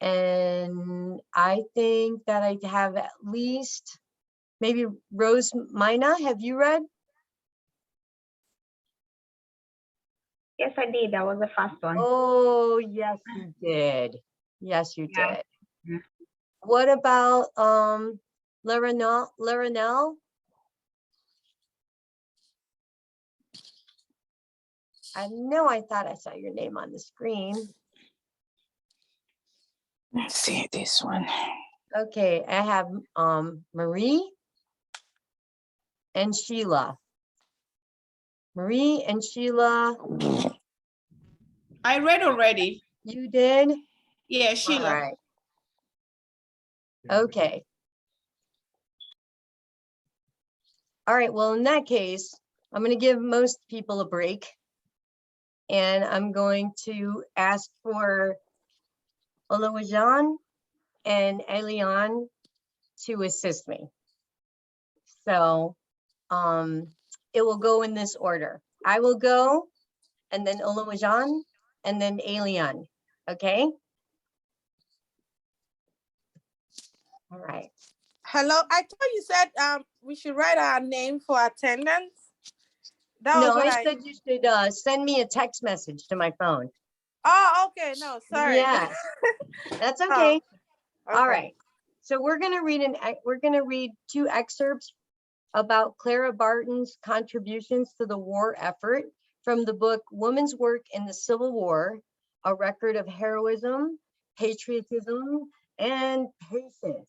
And I think that I have at least maybe Rose Mina. Have you read? Yes, I did. That was the first one. Oh, yes, you did. Yes, you Yeah. did. Yeah. What about Laranel? I know I thought I saw your name on the screen. Let's see this one. Okay, I have Marie and Sheila. Marie and Sheila. I read already. You did? Yeah, Sheila. All right. Okay. All right, well, in that case, I'm going to give most people a break. And I'm going to ask for Oluwajuwon and Elian to assist me. So it will go in this order. I will go, and then Oluwajuwon, and then Elian. Okay? All right. Hello. I thought you said we should write our name for attendance. That No, was what I said you should send me a text message to my phone. Oh, okay. No, sorry. Yeah, that's Oh, okay. All okay. right. So we're gonna read two excerpts about Clara Barton's contributions to the war effort from the book Women's Work in the Civil War, A Record of Heroism, Patriotism, and Patience.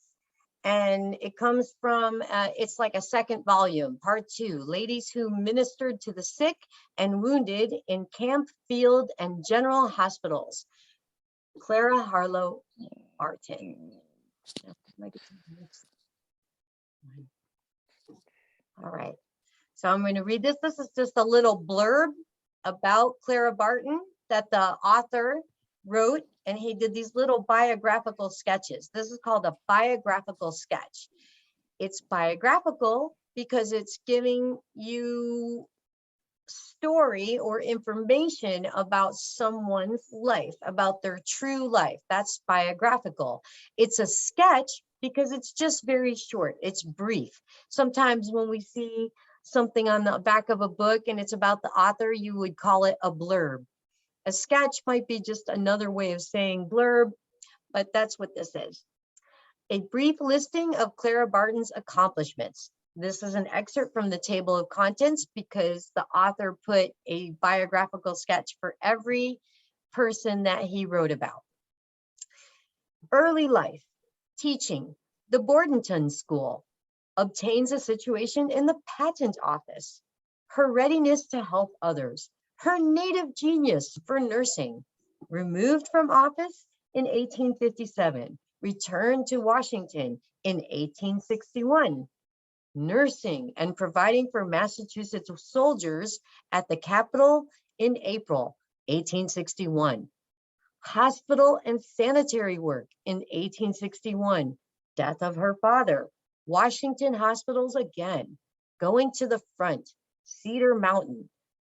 And it comes from, it's like a second volume, part 2, Ladies Who Ministered to the Sick and Wounded in Camp, Field, and General Hospitals. Clara Harlow Barton. All right, so I'm going to read this. This is just a little blurb about Clara Barton that the author wrote, and he did these little biographical sketches. This is called a biographical sketch. It's biographical because it's giving you story or information about someone's life, about their true life. That's biographical. It's a sketch because it's just very short. It's brief. Sometimes when we see something on the back of a book and it's about the author, you would call it a blurb. A sketch might be just another way of saying blurb, but that's what this is. A brief listing of Clara Barton's accomplishments. This is an excerpt from the table of contents because the author put a biographical sketch for every person that he wrote about. Early life, teaching, the Bordentown School, obtains a situation in the patent office, her readiness to help others, her native genius for nursing, removed from office in 1857, returned to Washington in 1861, nursing and providing for Massachusetts soldiers at the Capitol in April 1861, hospital and sanitary work in 1861, death of her father, Washington hospitals again, going to the front, Cedar Mountain,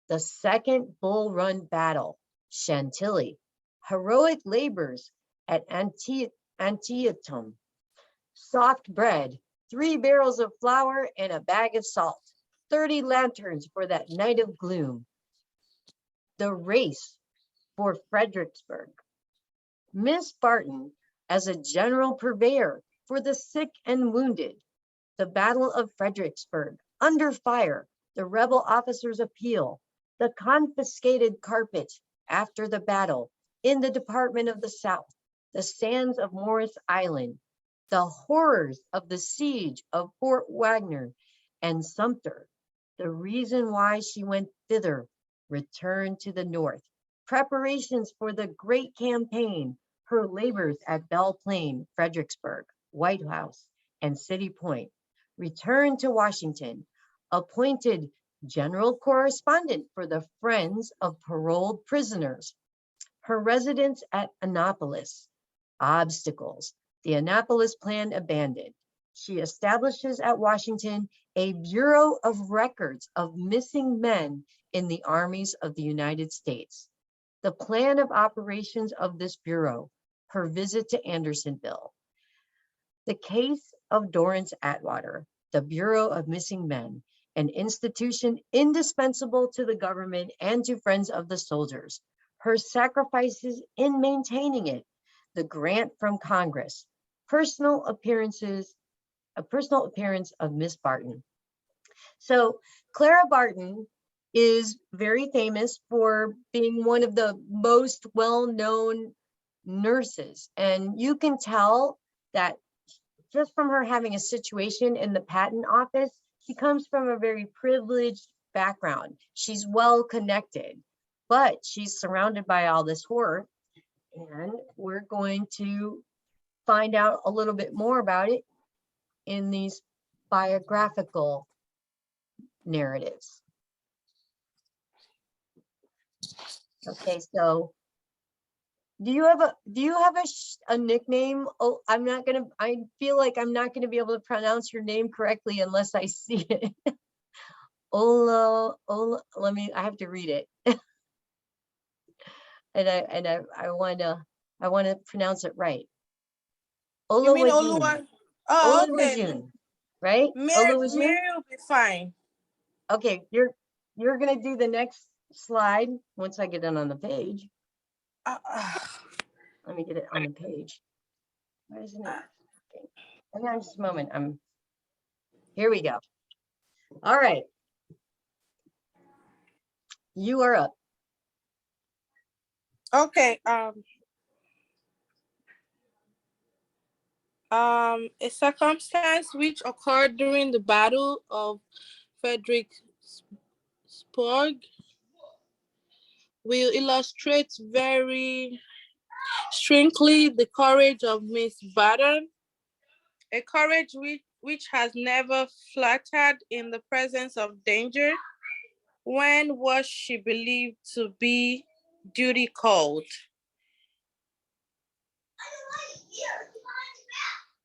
the Second Bull Run Battle, Chantilly, heroic labors at Antietam, soft bread, 3 barrels of flour and a bag of salt, 30 lanterns for that night of gloom, the race for Fredericksburg, Miss Barton as a general purveyor for the sick and wounded, the Battle of Fredericksburg, under fire, the rebel officers' appeal, the confiscated carpet after the battle in the Department of the South, the sands of Morris Island, the horrors of the siege of Fort Wagner and Sumter, the reason why she went thither, return to the North, preparations for the great campaign, her labors at Belle Plaine, Fredericksburg, White House, and City Point, return to Washington, appointed general correspondent for the Friends of Paroled Prisoners, her residence at Annapolis, obstacles, the Annapolis Plan abandoned. She establishes at Washington a Bureau of Records of missing men in the armies of the United States. The plan of operations of this Bureau, her visit to Andersonville. The case of Dorrance Atwater, the Bureau of Missing Men, an institution indispensable to the government and to Friends of the Soldiers. Her sacrifices in maintaining it, the grant from Congress, a personal appearance of Miss Barton. So Clara Barton is very famous for being one of the most well-known nurses. And you can tell that just from her having a situation in the patent office, she comes from a very privileged background. She's well connected, but she's surrounded by all this horror. And we're going to find out a little bit more about it in these biographical narratives. Okay, so do you have a nickname? Oh, I feel like I'm not gonna be able to pronounce your name correctly unless I see it. Ola, I have to read it. and I wanna pronounce it right. You mean Oluwajun. Oluwa? Oh, okay. Oluwajun, right? Mary Oluwajun? will be fine. Okay, you're gonna do the next slide once I get it on the page. Let me get it on the page. Why isn't it? Hang on just a moment. Here we go. All right. You are up. Okay. A circumstance which occurred during the Battle of Fredericksburg will illustrate very strongly the courage of Miss Barton, a courage which has never fluttered in the presence of danger, When was she believed to be duty called?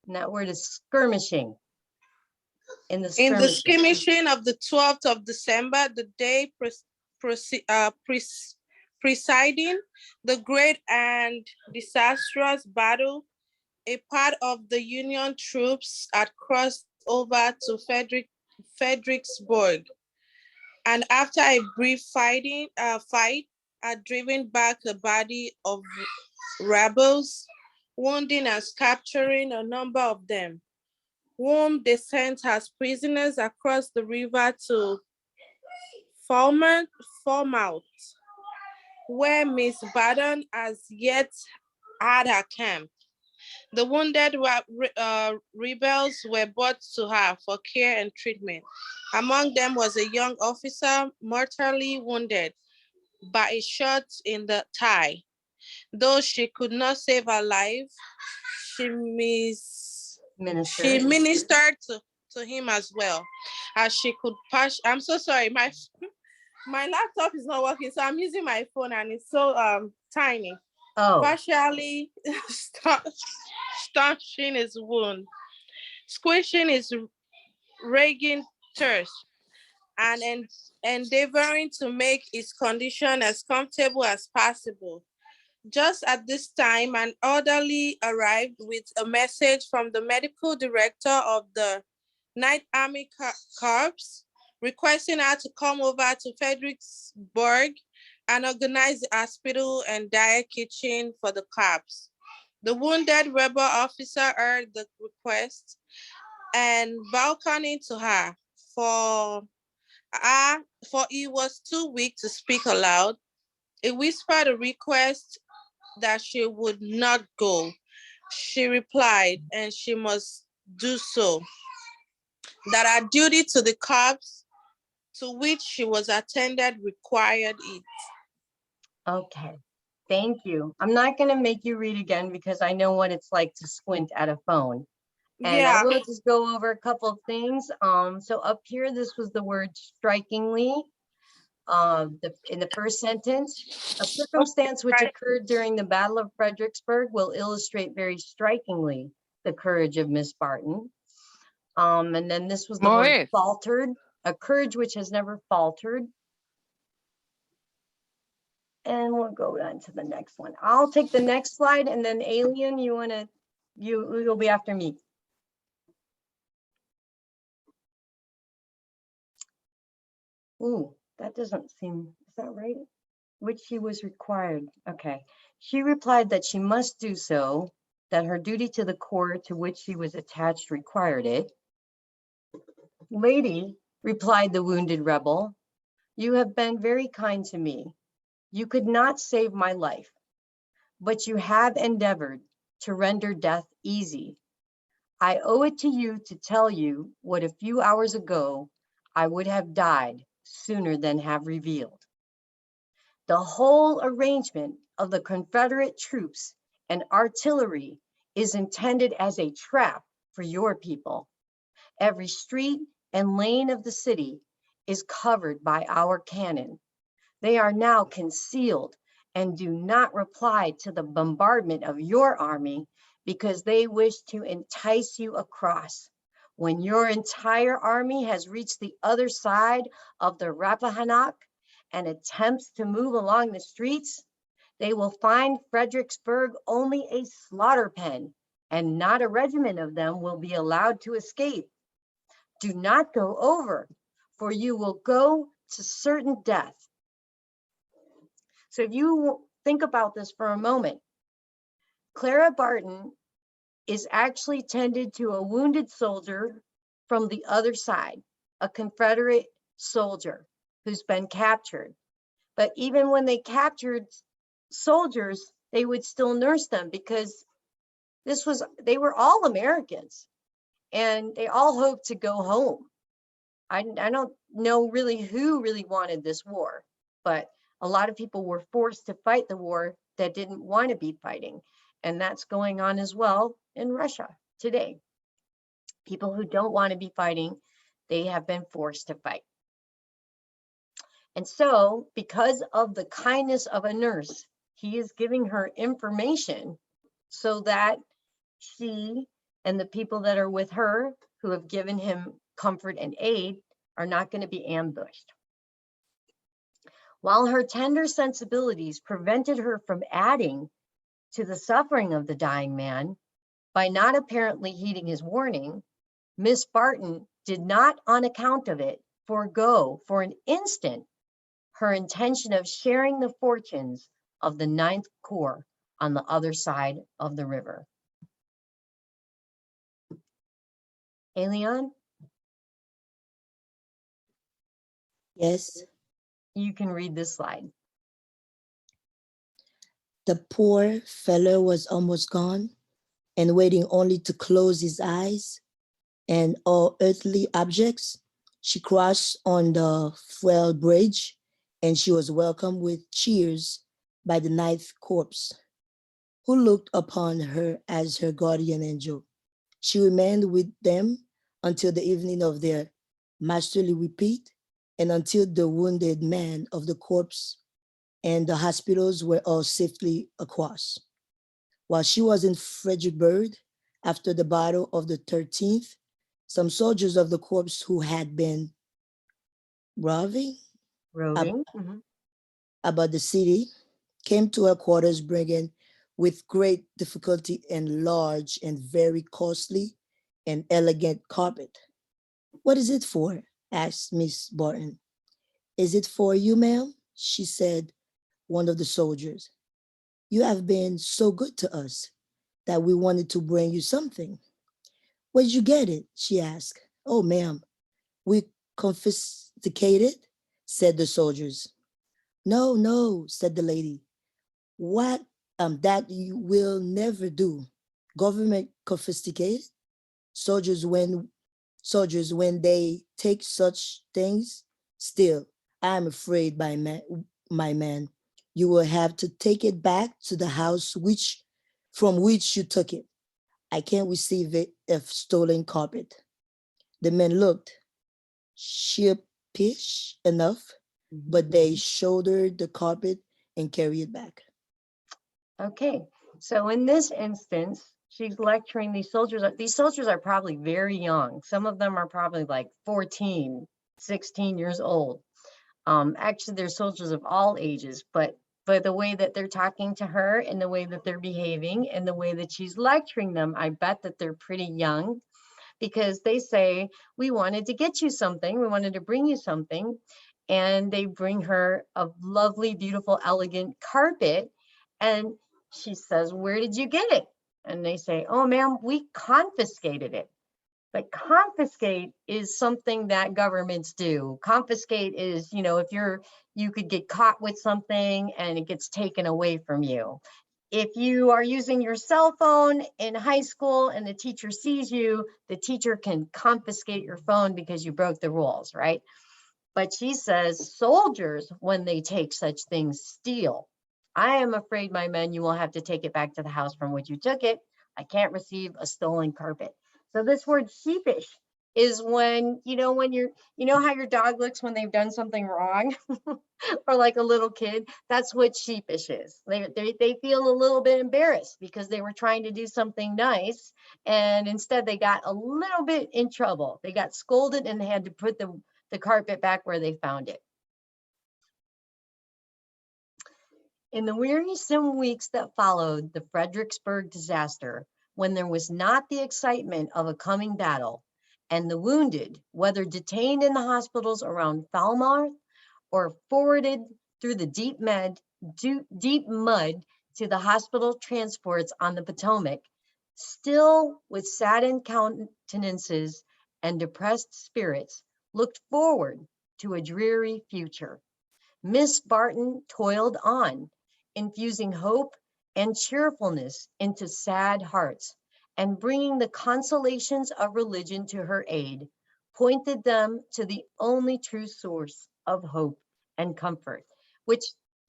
And that word is skirmishing. In the In the skirmishing. skirmishing of the 12th of December, the day presiding the great and disastrous battle, a part of the Union troops had crossed over to Fredericksburg, and after a brief fight, had driven back a body of rebels, wounding and capturing a number of them, whom they sent as prisoners across the river to Falmouth, where Miss Baden as yet had her camp. The wounded rebels were brought to her for care and treatment. Among them was a young officer mortally wounded by a shot in the thigh. Though she could not save her life, she ministered to him as well as she could pass. I'm so sorry, my laptop is not working, so I'm using my phone and it's so tiny. Partially staunching his wound, squishing his raging thirst, and endeavoring to make his condition as comfortable as possible. Just at this time, an orderly arrived with a message from the medical director of the 9th Army Corps, requesting her to come over to Fredericksburg and organize the hospital and diet kitchen for the corps. The wounded rebel officer heard the request and beckoning to her, for he was too weak to speak aloud. He whispered a request that she would not go. She replied, and she must do so, that her duty to the corps to which she was attended required it. Okay, thank you. I'm not going to make you read again because I know what it's like to squint at a phone. And I will just go over a couple of things. So up here, this was the word strikingly. In the first sentence, a circumstance which occurred during the Battle of Fredericksburg will illustrate very strikingly the courage of Miss Barton. And then this was the word faltered, a courage which has never faltered. And we'll go on to the next one. I'll take the next slide, and then Alien, you'll be after me. Ooh, that doesn't seem, is that right? Which she was required. Okay. She replied that she must do so, that her duty to the corps to which she was attached required it. Lady, replied the wounded rebel, you have been very kind to me. You could not save my life, but you have endeavored to render death easy. I owe it to you to tell you what a few hours ago I would have died sooner than have revealed. The whole arrangement of the Confederate troops and artillery is intended as a trap for your people. Every street and lane of the city is covered by our cannon. They are now concealed and do not reply to the bombardment of your army because they wish to entice you across. When your entire army has reached the other side of the Rappahannock and attempts to move along the streets, they will find Fredericksburg only a slaughter pen, and not a regiment of them will be allowed to escape. Do not go over, for you will go to certain death. So if you think about this for a moment, Clara Barton is actually tended to a wounded soldier from the other side, a Confederate soldier who's been captured. But even when they captured soldiers, they would still nurse them because they were all Americans and they all hoped to go home. I don't know really who really wanted this war, but a lot of people were forced to fight the war that didn't want to be fighting. And that's going on as well in Russia today. People who don't want to be fighting, they have been forced to fight. And so, because of the kindness of a nurse, he is giving her information so that she and the people that are with her who have given him comfort and aid are not going to be ambushed. While her tender sensibilities prevented her from adding to the suffering of the dying man by not apparently heeding his warning, Miss Barton did not, on account of it, forego for an instant her intention of sharing the fortunes of the Ninth Corps on the other side of the river. Elian, Yes, you can read this slide. the poor fellow was almost gone and waiting only to close his eyes and all earthly objects. She crossed on the frail bridge and she was welcomed with cheers by the Ninth Corps, who looked upon her as her guardian angel. She remained with them until the evening of their masterly repeat and until the wounded men of the corps and the hospitals were all safely across. While she was in Fredericksburg after the Battle of the 13th, some soldiers of the corps who had been roving about the city came to her quarters bringing with great difficulty and large and very costly and elegant carpet. "What is it for?" asked Miss Barton. "Is it for you, ma'am?" she said, one of the soldiers. "You have been so good to us that we wanted to bring you something." "Where'd you get it?" she asked. "Oh, ma'am, we confiscated," said the soldiers. "No, no," said the lady. "What that you will never do. Government confiscate soldiers when they take such things. Still, I am afraid, my man, you will have to take it back to the house from which you took it. I can't receive it if stolen carpet." The men looked sheepish enough, but they shouldered the carpet and carried it back. Okay, so in this instance, she's lecturing these soldiers. These soldiers are probably very young. Some of them are probably like 14, 16 years old. Actually, they're soldiers of all ages, but the way that they're talking to her and the way that they're behaving and the way that she's lecturing them, I bet that they're pretty young, because they say, "We wanted to get you something. We wanted to bring you something." And they bring her a lovely, beautiful, elegant carpet. And she says, "Where did you get it?" And they say, "Oh, ma'am, we confiscated it." But confiscate is something that governments do. Confiscate is, if you could get caught with something and it gets taken away from you. If you are using your cell phone in high school and the teacher sees you, the teacher can confiscate your phone because you broke the rules, right? But she says soldiers, when they take such things, steal. "I am afraid, my men, you will have to take it back to the house from which you took it. I can't receive a stolen carpet." So this word sheepish is when how your dog looks when they've done something wrong or like a little kid. That's what sheepish is. They feel a little bit embarrassed because they were trying to do something nice and instead they got a little bit in trouble. They got scolded and they had to put the carpet back where they found it. In the wearisome weeks that followed the Fredericksburg disaster, when there was not the excitement of a coming battle, and the wounded, whether detained in the hospitals around Falmouth or forwarded through the deep mud to the hospital transports on the Potomac, still with saddened countenances and depressed spirits, looked forward to a dreary future. Miss Barton toiled on, infusing hope and cheerfulness into sad hearts, and bringing the consolations of religion to her aid, pointed them to the only true source of hope and comfort. Which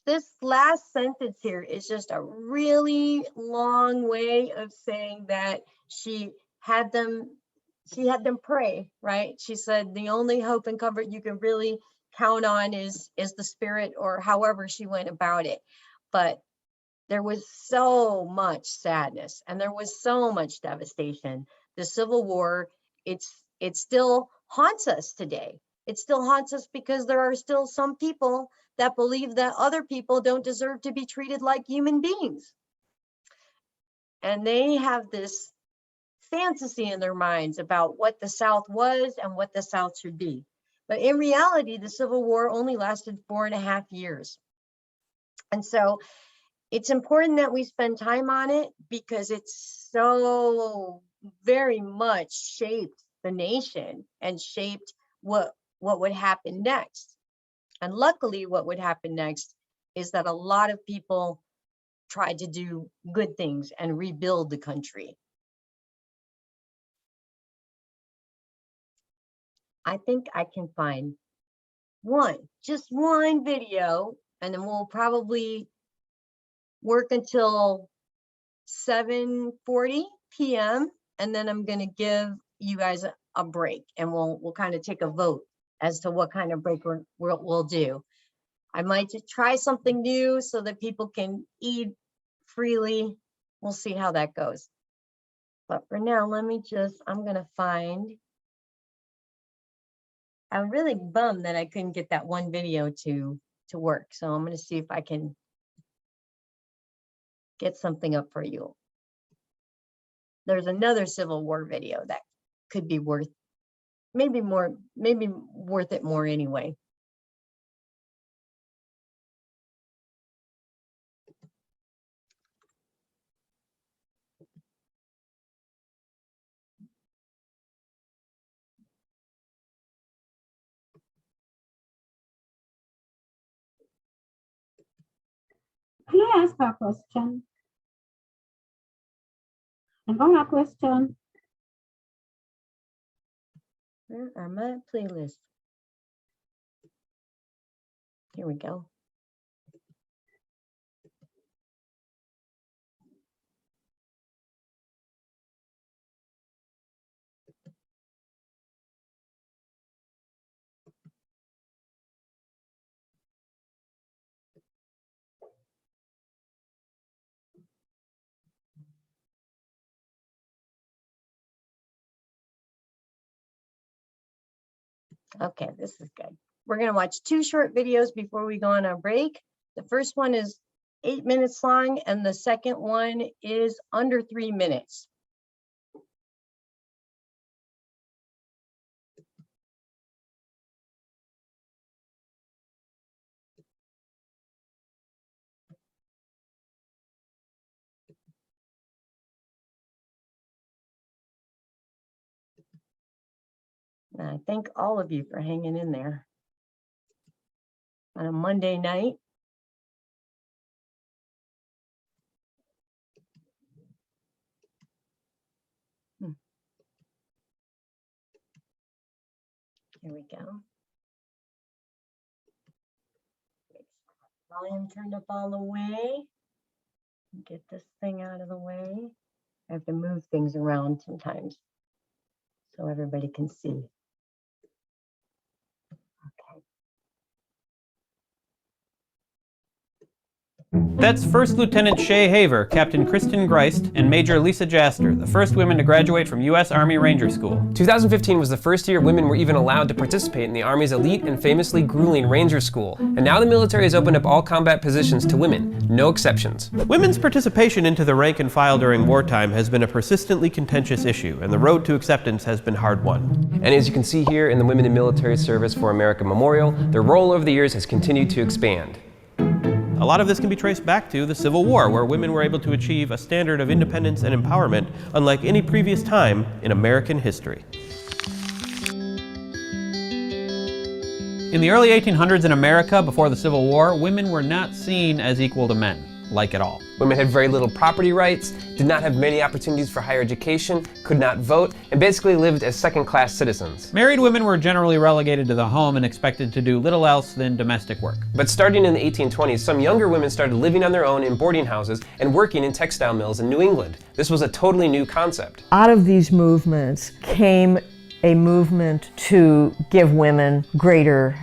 this last sentence here is just a really long way of saying that she had them pray, right? She said the only hope and comfort you can really count on is the spirit, or however she went about it. But there was so much sadness and there was so much devastation. The Civil War, it still haunts us today. It still haunts us because there are still some people that believe that other people don't deserve to be treated like human beings. And they have this fantasy in their minds about what the South was and what the South should be. But in reality, the Civil War only lasted 4.5 years. And so it's important that we spend time on it because it's so very much shaped the nation and shaped what would happen next. And luckily, what would happen next is that a lot of people tried to do good things and rebuild the country. I think I can find just one video, and then we'll probably work until 7:40 p.m. and then I'm going to give you guys a break, and we'll kind of take a vote as to what kind of break we'll do. I might just try something new so that people can eat freely. We'll see how that goes. But for now, I'm going to find. I'm really bummed that I couldn't get that one video to work. So I'm going to see if I can get something up for you. There's another Civil War video that could be maybe worth it more anyway. Can I ask a question? I got a question. Where are my playlists? Here we go. Okay, this is good. We're going to watch 2 short videos before we go on our break. The first one is 8 minutes long, and the second one is under 3 minutes. And I thank all of you for hanging in there on a Monday night. Here we go. Volume turned up all the way. Get this thing out of the way. I have to move things around sometimes so everybody can see. That's First Lieutenant Shay Haver, Captain Kristen Greist, and Major Lisa Jaster, the first women to graduate from U.S. Army Ranger School. 2015 was the first year women were even allowed to participate in the Army's elite and famously grueling Ranger School. And now the military has opened up all combat positions to women, no exceptions. Women's participation into the rank and file during wartime has been a persistently contentious issue, and the road to acceptance has been hard won. And as you can see here in the Women in Military Service for America Memorial, their role over the years has continued to expand. A lot of this can be traced back to the Civil War, where women were able to achieve a standard of independence and empowerment unlike any previous time in American history. In the early 1800s in America, before the Civil War, women were not seen as equal to men, like at all. Women had very little property rights, did not have many opportunities for higher education, could not vote, and basically lived as second-class citizens. Married women were generally relegated to the home and expected to do little else than domestic work. But starting in the 1820s, some younger women started living on their own in boarding houses and working in textile mills in New England. This was a totally new concept. Out of these movements came a movement to give women greater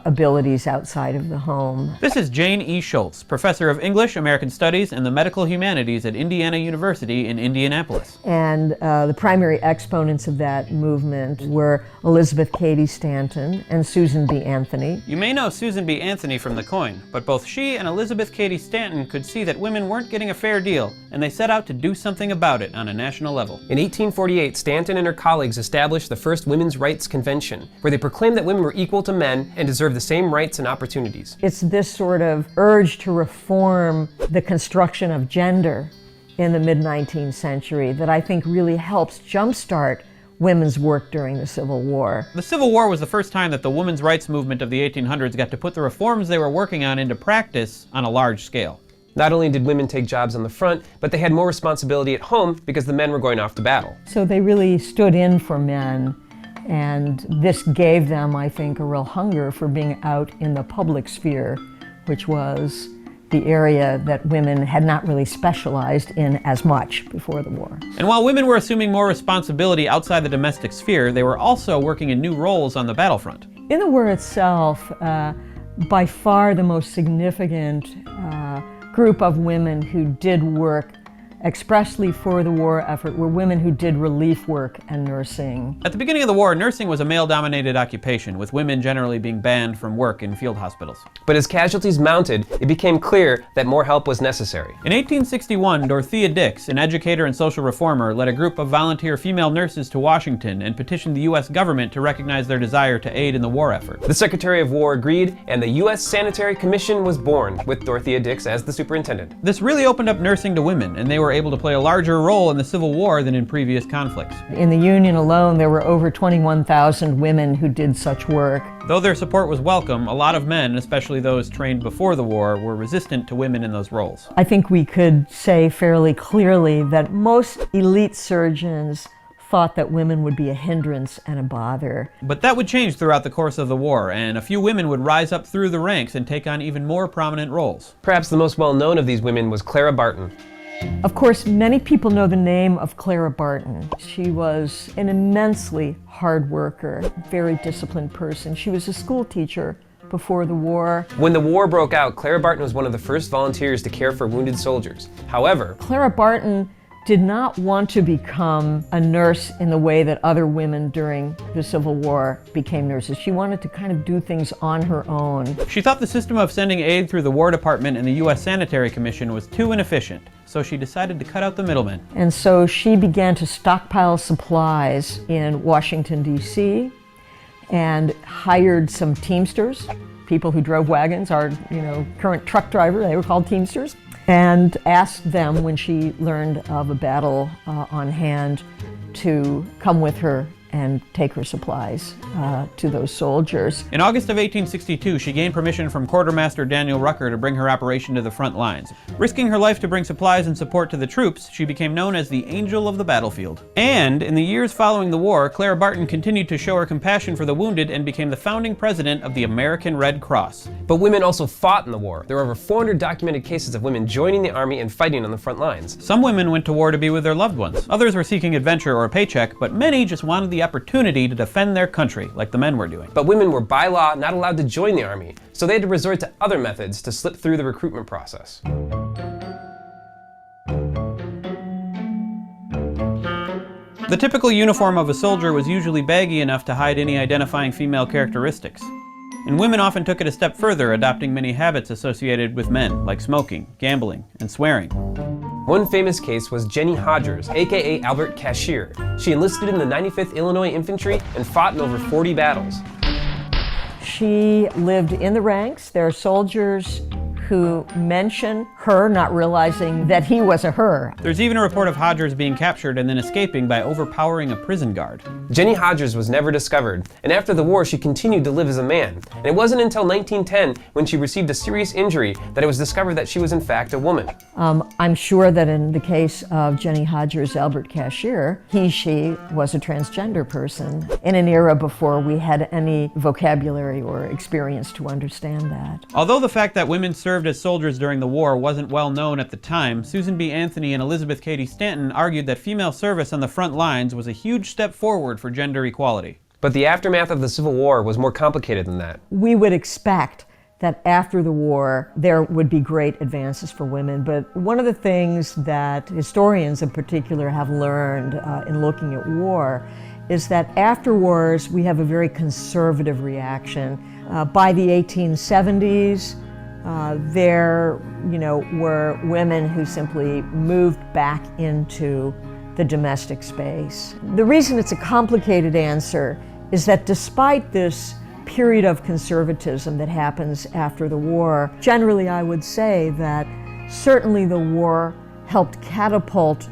abilities outside of the home. This is Jane E. Schultz, professor of English, American Studies, and the Medical Humanities at Indiana University in Indianapolis. And the primary exponents of that movement were Elizabeth Cady Stanton and Susan B. Anthony. You may know Susan B. Anthony from The Coin, but both she and Elizabeth Cady Stanton could see that women weren't getting a fair deal, and they set out to do something about it on a national level. In 1848, Stanton and her colleagues established the first Women's Rights Convention, where they proclaimed that women were equal to men and deserved the same rights and opportunities. It's this sort of urge to reform the construction of gender in the mid-19th century that I think really helps jumpstart women's work during the Civil War. The Civil War was the first time that the women's rights movement of the 1800s got to put the reforms they were working on into practice on a large scale. Not only did women take jobs on the front, but they had more responsibility at home because the men were going off to battle. So they really stood in for men, and this gave them, I think, a real hunger for being out in the public sphere, which was the area that women had not really specialized in as much before the war. And while women were assuming more responsibility outside the domestic sphere, they were also working in new roles on the battlefront. In the war itself, by far the most significant group of women who did work expressly for the war effort were women who did relief work and nursing. At the beginning of the war, nursing was a male-dominated occupation, with women generally being banned from work in field hospitals. But as casualties mounted, it became clear that more help was necessary. In 1861, Dorothea Dix, an educator and social reformer, led a group of volunteer female nurses to Washington and petitioned the U.S. government to recognize their desire to aid in the war effort. The Secretary of War agreed, and the U.S. Sanitary Commission was born, with Dorothea Dix as the superintendent. This really opened up nursing to women, and they were able to play a larger role in the Civil War than in previous conflicts. In the Union alone, there were over 21,000 women who did such work. Though their support was welcome, a lot of men, especially those trained before the war, were resistant to women in those roles. I think we could say fairly clearly that most elite surgeons thought that women would be a hindrance and a bother. But that would change throughout the course of the war, and a few women would rise up through the ranks and take on even more prominent roles. Perhaps the most well-known of these women was Clara Barton. Of course, many people know the name of Clara Barton. She was an immensely hard worker, very disciplined person. She was a school teacher before the war. When the war broke out, Clara Barton was one of the first volunteers to care for wounded soldiers. However, Clara Barton did not want to become a nurse in the way that other women during the Civil War became nurses. She wanted to kind of do things on her own. She thought the system of sending aid through the War Department and the U.S. Sanitary Commission was too inefficient, so she decided to cut out the middlemen. And so she began to stockpile supplies in Washington, D.C., and hired some Teamsters, people who drove wagons, our current truck driver, they were called Teamsters, and asked them, when she learned of a battle on hand, to come with her and take her supplies to those soldiers. In August of 1862, she gained permission from Quartermaster Daniel Rucker to bring her operation to the front lines. Risking her life to bring supplies and support to the troops, she became known as the Angel of the Battlefield. And in the years following the war, Clara Barton continued to show her compassion for the wounded and became the founding president of the American Red Cross. But women also fought in the war. There were over 400 documented cases of women joining the army and fighting on the front lines. Some women went to war to be with their loved ones. Others were seeking adventure or a paycheck, but many just wanted the opportunity to defend their country, like the men were doing. But women were by law not allowed to join the army, so they had to resort to other methods to slip through the recruitment process. The typical uniform of a soldier was usually baggy enough to hide any identifying female characteristics. And women often took it a step further, adopting many habits associated with men, like smoking, gambling, and swearing. One famous case was Jenny Hodgers, aka Albert Cashier. She enlisted in the 95th Illinois Infantry and fought in over 40 battles. She lived in the ranks. There are soldiers who mention her, not realizing that he was a her. There's even a report of Hodgers being captured and then escaping by overpowering a prison guard. Jenny Hodgers was never discovered, and after the war she continued to live as a man. And it wasn't until 1910, when she received a serious injury, that it was discovered that she was in fact a woman. I'm sure that in the case of Jenny Hodgers, Albert Cashier, she was a transgender person in an era before we had any vocabulary or experience to understand that. Although the fact that women served as soldiers during the war wasn't well known at the time, Susan B. Anthony and Elizabeth Cady Stanton argued that female service on the front lines was a huge step forward for gender equality. But the aftermath of the Civil War was more complicated than that. We would expect that after the war, there would be great advances for women. But one of the things that historians in particular have learned in looking at war is that after wars, we have a very conservative reaction. By the 1870s, there were women who simply moved back into the domestic space. The reason it's a complicated answer is that despite this period of conservatism that happens after the war, generally I would say that certainly the war helped catapult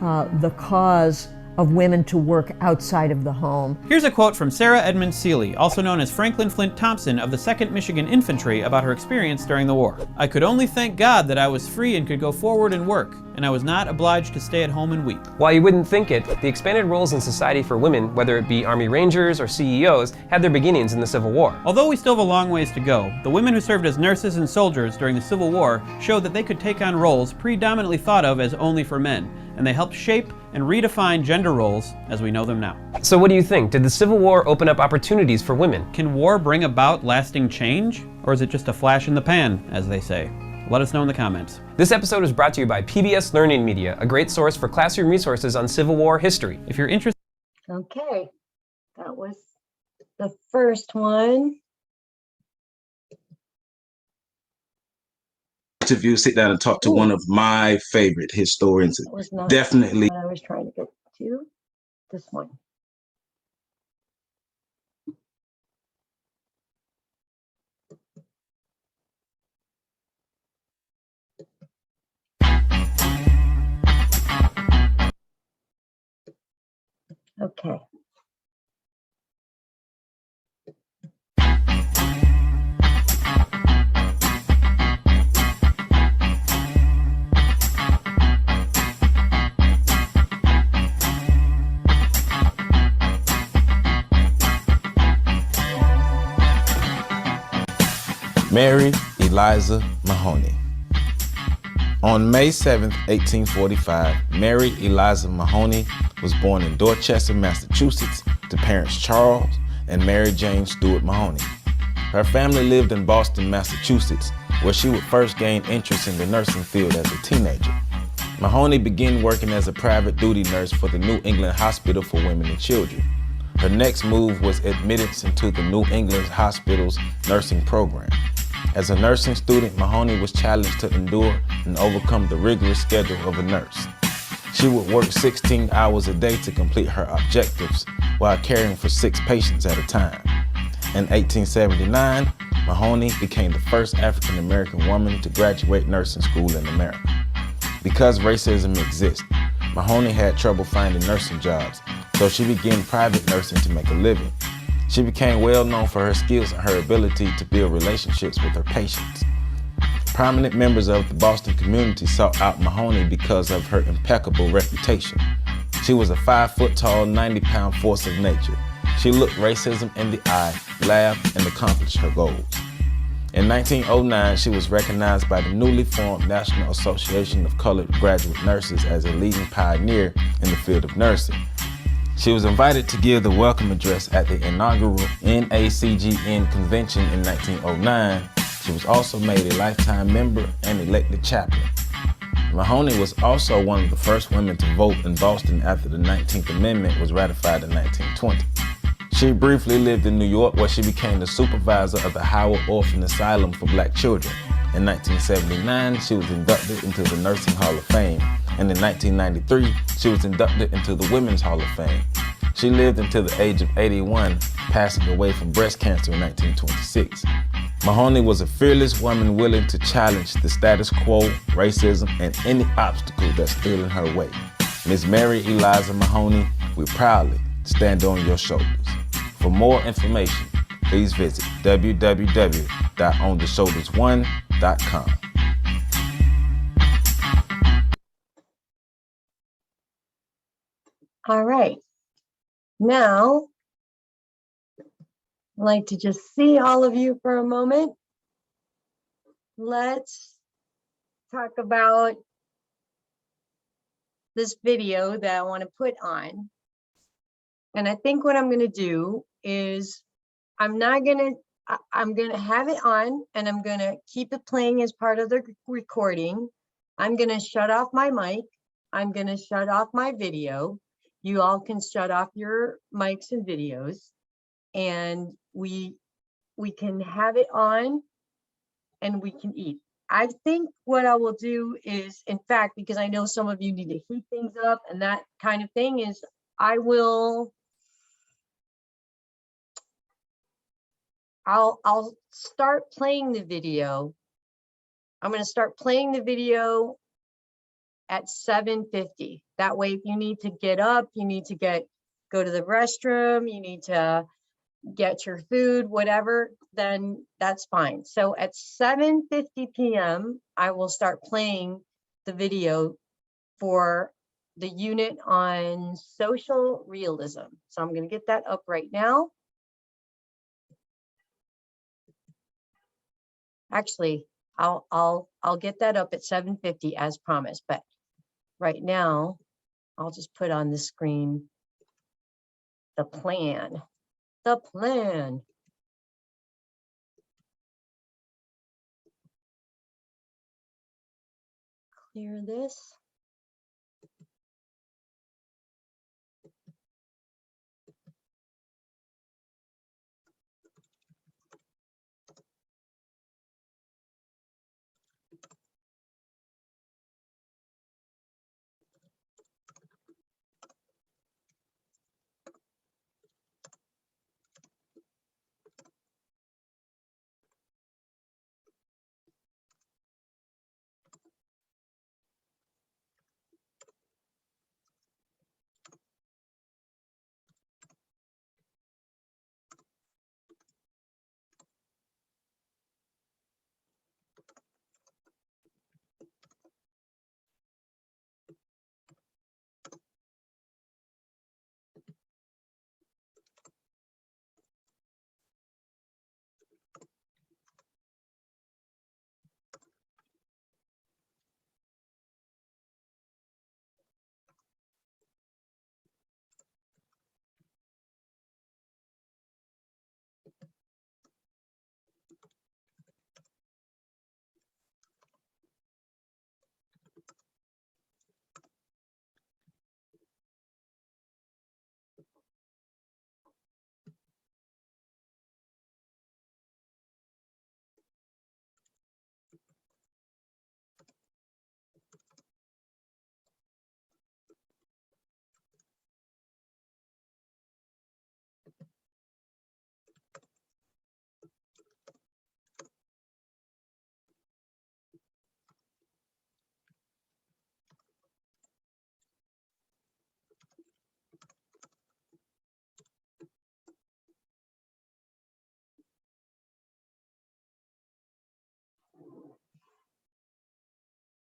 the cause of women to work outside of the home. Here's a quote from Sarah Edmund Seeley, also known as Franklin Flint Thompson of the 2nd Michigan Infantry, about her experience during the war. "I could only thank God that I was free and could go forward and work, and I was not obliged to stay at home and weep." While you wouldn't think it, the expanded roles in society for women, whether it be Army Rangers or CEOs, had their beginnings in the Civil War. Although we still have a long ways to go, the women who served as nurses and soldiers during the Civil War showed that they could take on roles predominantly thought of as only for men, and they helped shape and redefine gender roles as we know them now. So what do you think? Did the Civil War open up opportunities for women? Can war bring about lasting change? Or is it just a flash in the pan, as they say? Let us know in the comments. This episode is brought to you by PBS Learning Media, a great source for classroom resources on Civil War history. If you're interested... Okay, that was the first one. Interview, sit down and talk to one of my favorite historians. That was not Definitely. what I was trying to get to. This one. Okay. Mary Eliza Mahoney. On May 7, 1845, Mary Eliza Mahoney was born in Dorchester, Massachusetts, to parents Charles and Mary Jane Stewart Mahoney. Her family lived in Boston, Massachusetts, where she would first gain interest in the nursing field as a teenager. Mahoney began working as a private duty nurse for the New England Hospital for Women and Children. Her next move was admittance into the New England Hospital's nursing program. As a nursing student, Mahoney was challenged to endure and overcome the rigorous schedule of a nurse. She would work 16 hours a day to complete her objectives while caring for 6 patients at a time. In 1879, Mahoney became the first African-American woman to graduate nursing school in America. Because racism exists, Mahoney had trouble finding nursing jobs, so she began private nursing to make a living. She became well known for her skills and her ability to build relationships with her patients. Prominent members of the Boston community sought out Mahoney because of her impeccable reputation. She was a 5-foot-tall, 90-pound force of nature. She looked racism in the eye, laughed, and accomplished her goals. In 1909, she was recognized by the newly formed National Association of Colored Graduate Nurses as a leading pioneer in the field of nursing. She was invited to give the welcome address at the inaugural NACGN convention in 1909. She was also made a lifetime member and elected chaplain. Mahoney was also one of the first women to vote in Boston after the 19th Amendment was ratified in 1920. She briefly lived in New York, where she became the supervisor of the Howard Orphan Asylum for Black children. In 1979, she was inducted into the Nursing Hall of Fame, and in 1993, she was inducted into the Women's Hall of Fame. She lived until the age of 81, passing away from breast cancer in 1926. Mahoney was a fearless woman willing to challenge the status quo, racism, and any obstacle that stood in her way. Ms. Mary Eliza Mahoney, we proudly stand on your shoulders. For more information, please visit www.ontheshoulders1.com. All right. Now, I'd like to just see all of you for a moment. Let's talk about this video that I want to put on. And I think what I'm gonna do is I'm not gonna, I'm gonna have it on and I'm gonna keep it playing as part of the recording. I'm gonna shut off my mic. I'm gonna shut off my video. You all can shut off your mics and videos. And we can have it on and we can eat. I think what I will do is, in fact, because I know some of you need to heat things up and that kind of thing, is I'll start playing the video. I'm going to start playing the video at 7:50. That way, if you need to get up, you need to go to the restroom, you need to get your food, whatever, then that's fine. So at 7:50 p.m., I will start playing the video for the unit on social realism. So I'm going to get that up right now. Actually, I'll get that up at 7:50 as promised, but right now I'll just put on the screen the plan. The plan. Clear this.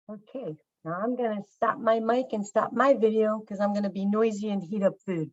Okay, now I'm gonna stop my mic and stop my video because I'm gonna be noisy and heat up food.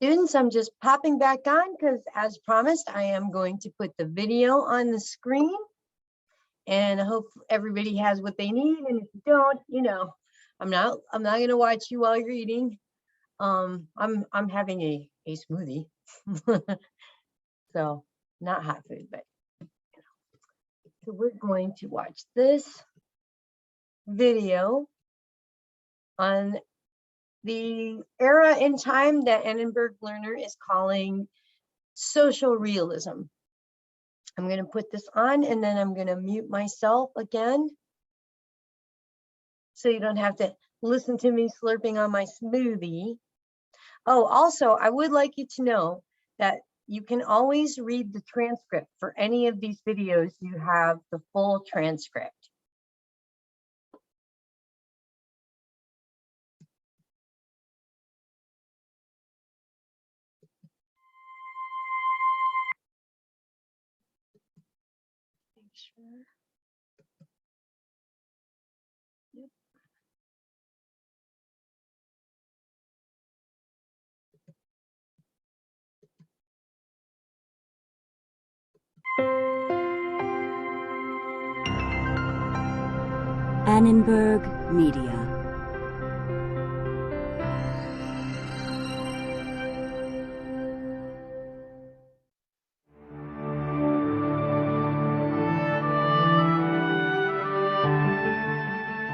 Students, I'm just popping back on because as promised, I am going to put the video on the screen. And I hope everybody has what they need. And if you don't, you know, I'm not gonna watch you while you're eating. I'm having a smoothie. So not hot food, but you know. So we're going to watch this video on the era in time that Annenberg Lerner is calling social realism. I'm going to put this on and then I'm going to mute myself again so you don't have to listen to me slurping on my smoothie. Oh, also, I would like you to know that you can always read the transcript for any of these videos. You have the full transcript. Sure. Yep. Annenberg Media.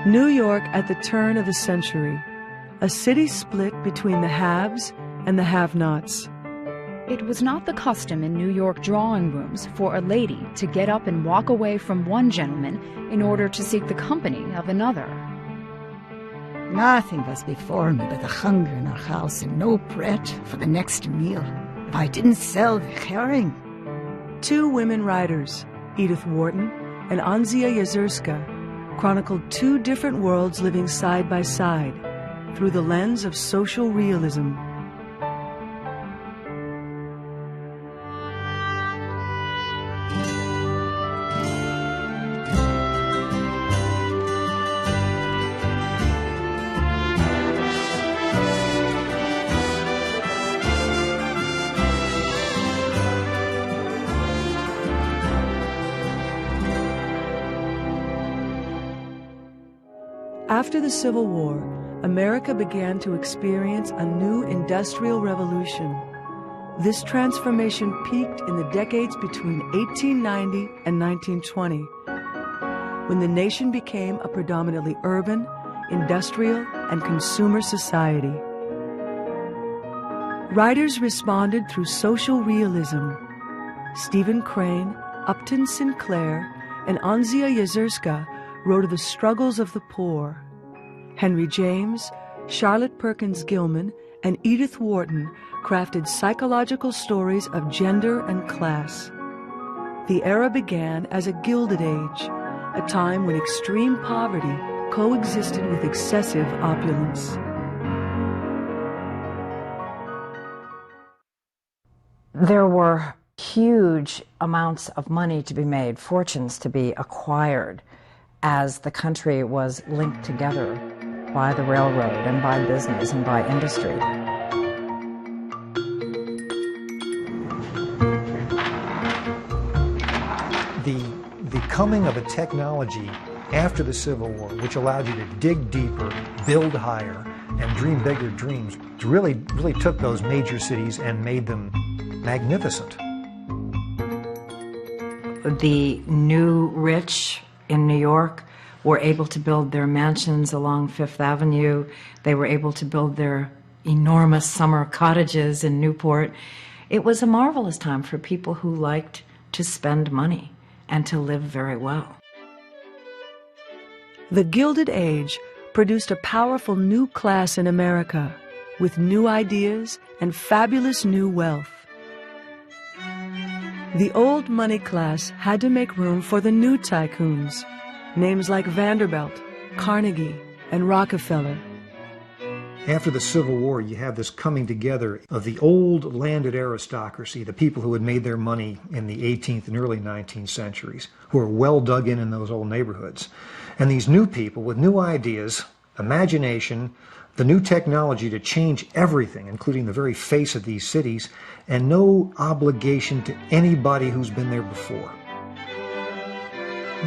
New York at the turn of the century, a city split between the haves and the have-nots. It was not the custom in New York drawing rooms for a lady to get up and walk away from one gentleman in order to seek the company of another. Nothing was before me but the hunger in our house and no bread for the next meal if I didn't sell the herring. Two women writers, Edith Wharton and Anzia Yezierska, chronicled two different worlds living side by side through the lens of social realism. After the Civil War, America began to experience a new industrial revolution. This transformation peaked in the decades between 1890 and 1920, when the nation became a predominantly urban, industrial, and consumer society. Writers responded through social realism. Stephen Crane, Upton Sinclair, and Anzia Yezierska wrote of the struggles of the poor. Henry James, Charlotte Perkins Gilman, and Edith Wharton crafted psychological stories of gender and class. The era began as a Gilded Age, a time when extreme poverty coexisted with excessive opulence. There were huge amounts of money to be made, fortunes to be acquired, as the country was linked together by the railroad and by business and by industry. The coming of a technology after the Civil War, which allowed you to dig deeper, build higher, and dream bigger dreams, really took those major cities and made them magnificent. The new rich in New York were able to build their mansions along Fifth Avenue. They were able to build their enormous summer cottages in Newport. It was a marvelous time for people who liked to spend money and to live very well. The Gilded Age produced a powerful new class in America with new ideas and fabulous new wealth. The old money class had to make room for the new tycoons, names like Vanderbilt, Carnegie, and Rockefeller. After the Civil War, you have this coming together of the old landed aristocracy, the people who had made their money in the 18th and early 19th centuries, who are well dug in those old neighborhoods. And these new people with new ideas, imagination, the new technology to change everything, including the very face of these cities, and no obligation to anybody who's been there before.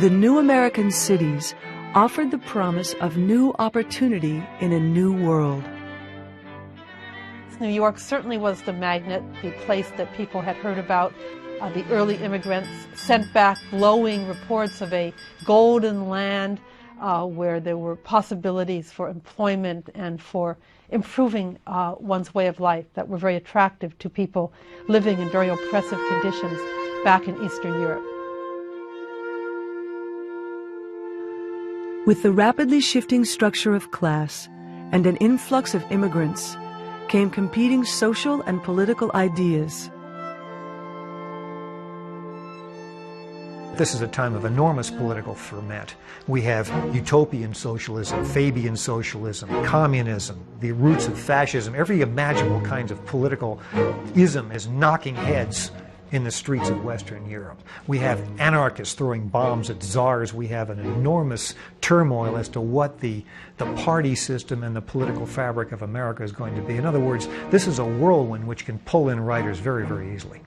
The new American cities offered the promise of new opportunity in a new world. New York certainly was the magnet, the place that people had heard about. The early immigrants sent back glowing reports of a golden land where there were possibilities for employment and for improving one's way of life that were very attractive to people living in very oppressive conditions back in Eastern Europe. With the rapidly shifting structure of class and an influx of immigrants came competing social and political ideas. This is a time of enormous political ferment. We have utopian socialism, Fabian socialism, communism, the roots of fascism. Every imaginable kind of political ism is knocking heads in the streets of Western Europe. We have anarchists throwing bombs at czars. We have an enormous turmoil as to what the party system and the political fabric of America is going to be. In other words, this is a whirlwind which can pull in writers very, very easily.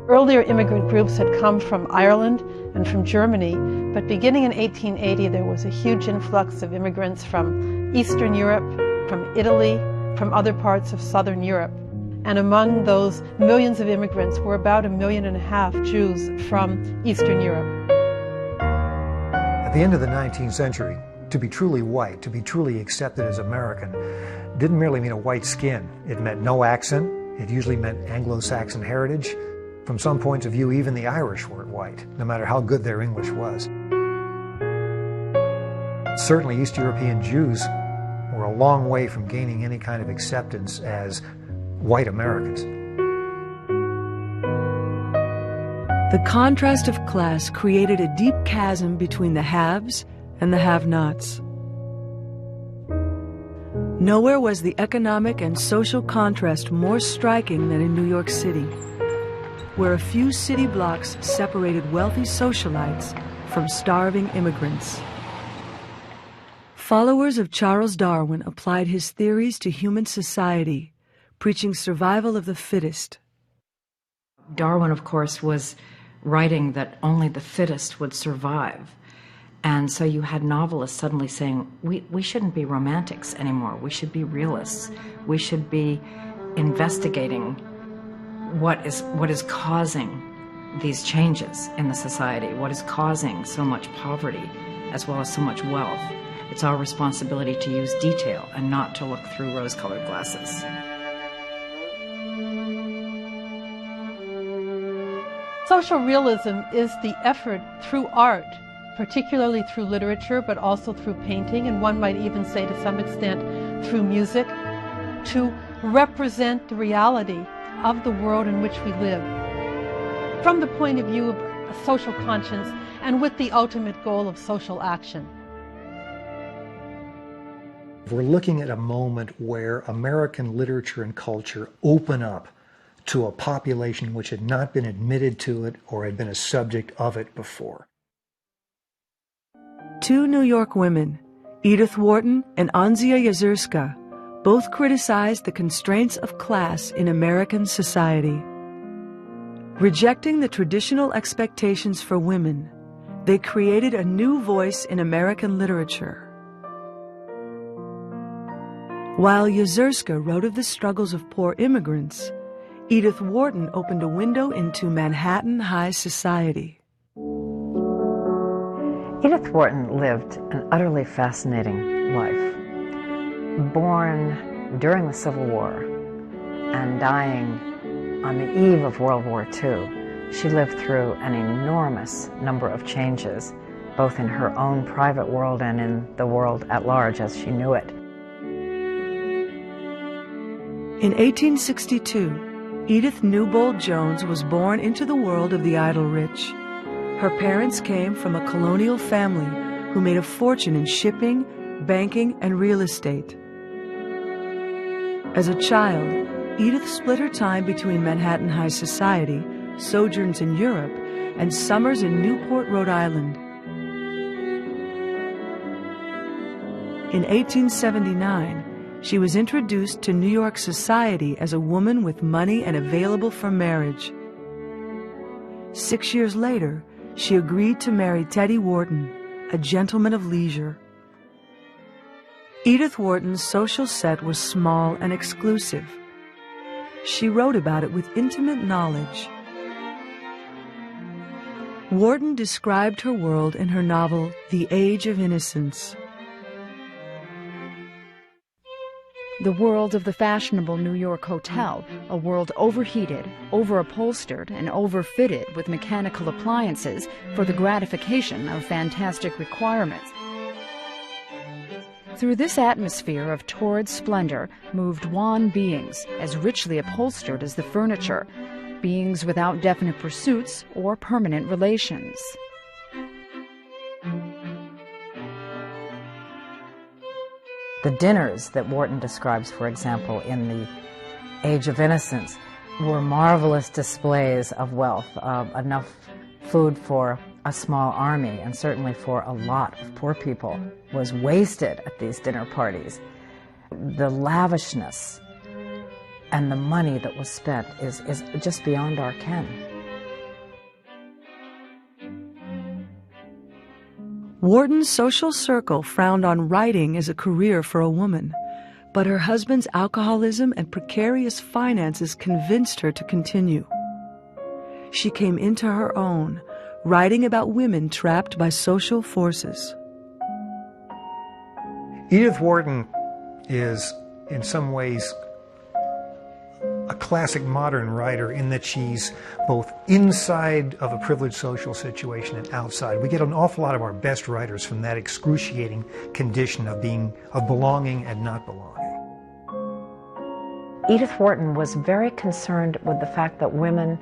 Earlier immigrant groups had come from Ireland and from Germany, but beginning in 1880 there was a huge influx of immigrants from Eastern Europe, from Italy, from other parts of Southern Europe. And among those millions of immigrants were about 1.5 million Jews from Eastern Europe. At the end of the 19th century, to be truly white, to be truly accepted as American, didn't merely mean a white skin. It meant no accent. It usually meant Anglo-Saxon heritage. From some points of view, even the Irish weren't white, no matter how good their English was. Certainly, East European Jews were a long way from gaining any kind of acceptance as white Americans. The contrast of class created a deep chasm between the haves and the have-nots. Nowhere was the economic and social contrast more striking than in New York City, where a few city blocks separated wealthy socialites from starving immigrants. Followers of Charles Darwin applied his theories to human society, preaching survival of the fittest. Darwin, of course, was writing that only the fittest would survive. And so you had novelists suddenly saying, we shouldn't be romantics anymore. We should be realists. We should be investigating what is causing these changes in the society, what is causing so much poverty as well as so much wealth. It's our responsibility to use detail and not to look through rose-colored glasses. Social realism is the effort through art, particularly through literature, but also through painting, and one might even say to some extent through music, to represent the reality of the world in which we live from the point of view of a social conscience and with the ultimate goal of social action. We're looking at a moment where American literature and culture open up to a population which had not been admitted to it or had been a subject of it before. Two New York women, Edith Wharton and Anzia Yezierska, both criticized the constraints of class in American society. Rejecting the traditional expectations for women, they created a new voice in American literature. While Yezierska wrote of the struggles of poor immigrants, Edith Wharton opened a window into Manhattan high society. Edith Wharton lived an utterly fascinating life. Born during the Civil War and dying on the eve of World War II, she lived through an enormous number of changes, both in her own private world and in the world at large as she knew it. In 1862, Edith Newbold Jones was born into the world of the idle rich. Her parents came from a colonial family who made a fortune in shipping, banking, and real estate. As a child, Edith split her time between Manhattan high society, sojourns in Europe, and summers in Newport, Rhode Island. In 1879, she was introduced to New York society as a woman with money and available for marriage. 6 years later, she agreed to marry Teddy Wharton, a gentleman of leisure. Edith Wharton's social set was small and exclusive. She wrote about it with intimate knowledge. Wharton described her world in her novel, The Age of Innocence. The world of the fashionable New York hotel, a world overheated, overupholstered, and overfitted with mechanical appliances for the gratification of fantastic requirements. Through this atmosphere of torrid splendor moved wan beings, as richly upholstered as the furniture, beings without definite pursuits or permanent relations. The dinners that Wharton describes, for example, in The Age of Innocence, were marvelous displays of wealth, enough food for a small army, and certainly for a lot of poor people, was wasted at these dinner parties. The lavishness and the money that was spent is just beyond our ken. Wharton's social circle frowned on writing as a career for a woman, but her husband's alcoholism and precarious finances convinced her to continue. She came into her own, writing about women trapped by social forces. Edith Wharton is, in some ways, a classic modern writer in that she's both inside of a privileged social situation and outside. We get an awful lot of our best writers from that excruciating condition of belonging and not belonging. Edith Wharton was very concerned with the fact that women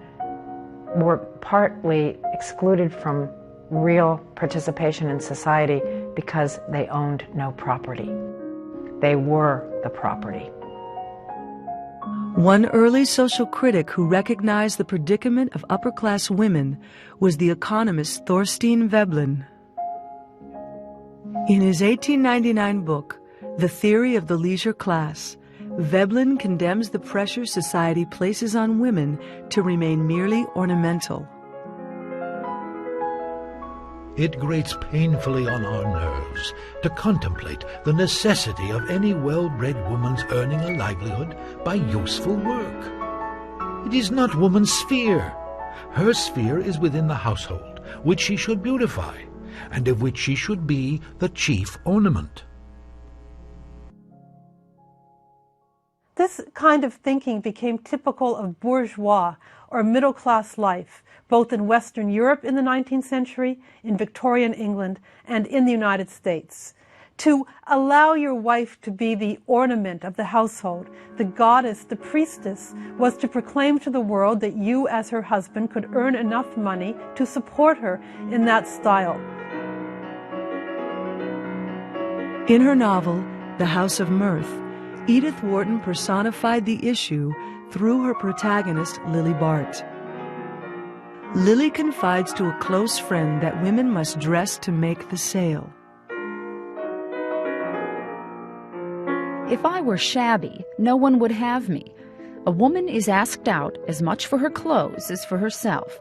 were partly excluded from real participation in society because they owned no property. They were the property. One early social critic who recognized the predicament of upper-class women was the economist Thorstein Veblen. In his 1899 book, The Theory of the Leisure Class, Veblen condemns the pressure society places on women to remain merely ornamental. It grates painfully on our nerves to contemplate the necessity of any well-bred woman's earning a livelihood by useful work. It is not woman's sphere. Her sphere is within the household, which she should beautify, and of which she should be the chief ornament. This kind of thinking became typical of bourgeois or middle-class life, both in Western Europe in the 19th century, in Victorian England, and in the United States. To allow your wife to be the ornament of the household, the goddess, the priestess, was to proclaim to the world that you as her husband could earn enough money to support her in that style. In her novel, The House of Mirth, Edith Wharton personified the issue through her protagonist, Lily Bart. Lily confides to a close friend that women must dress to make the sale. If I were shabby, no one would have me. A woman is asked out as much for her clothes as for herself.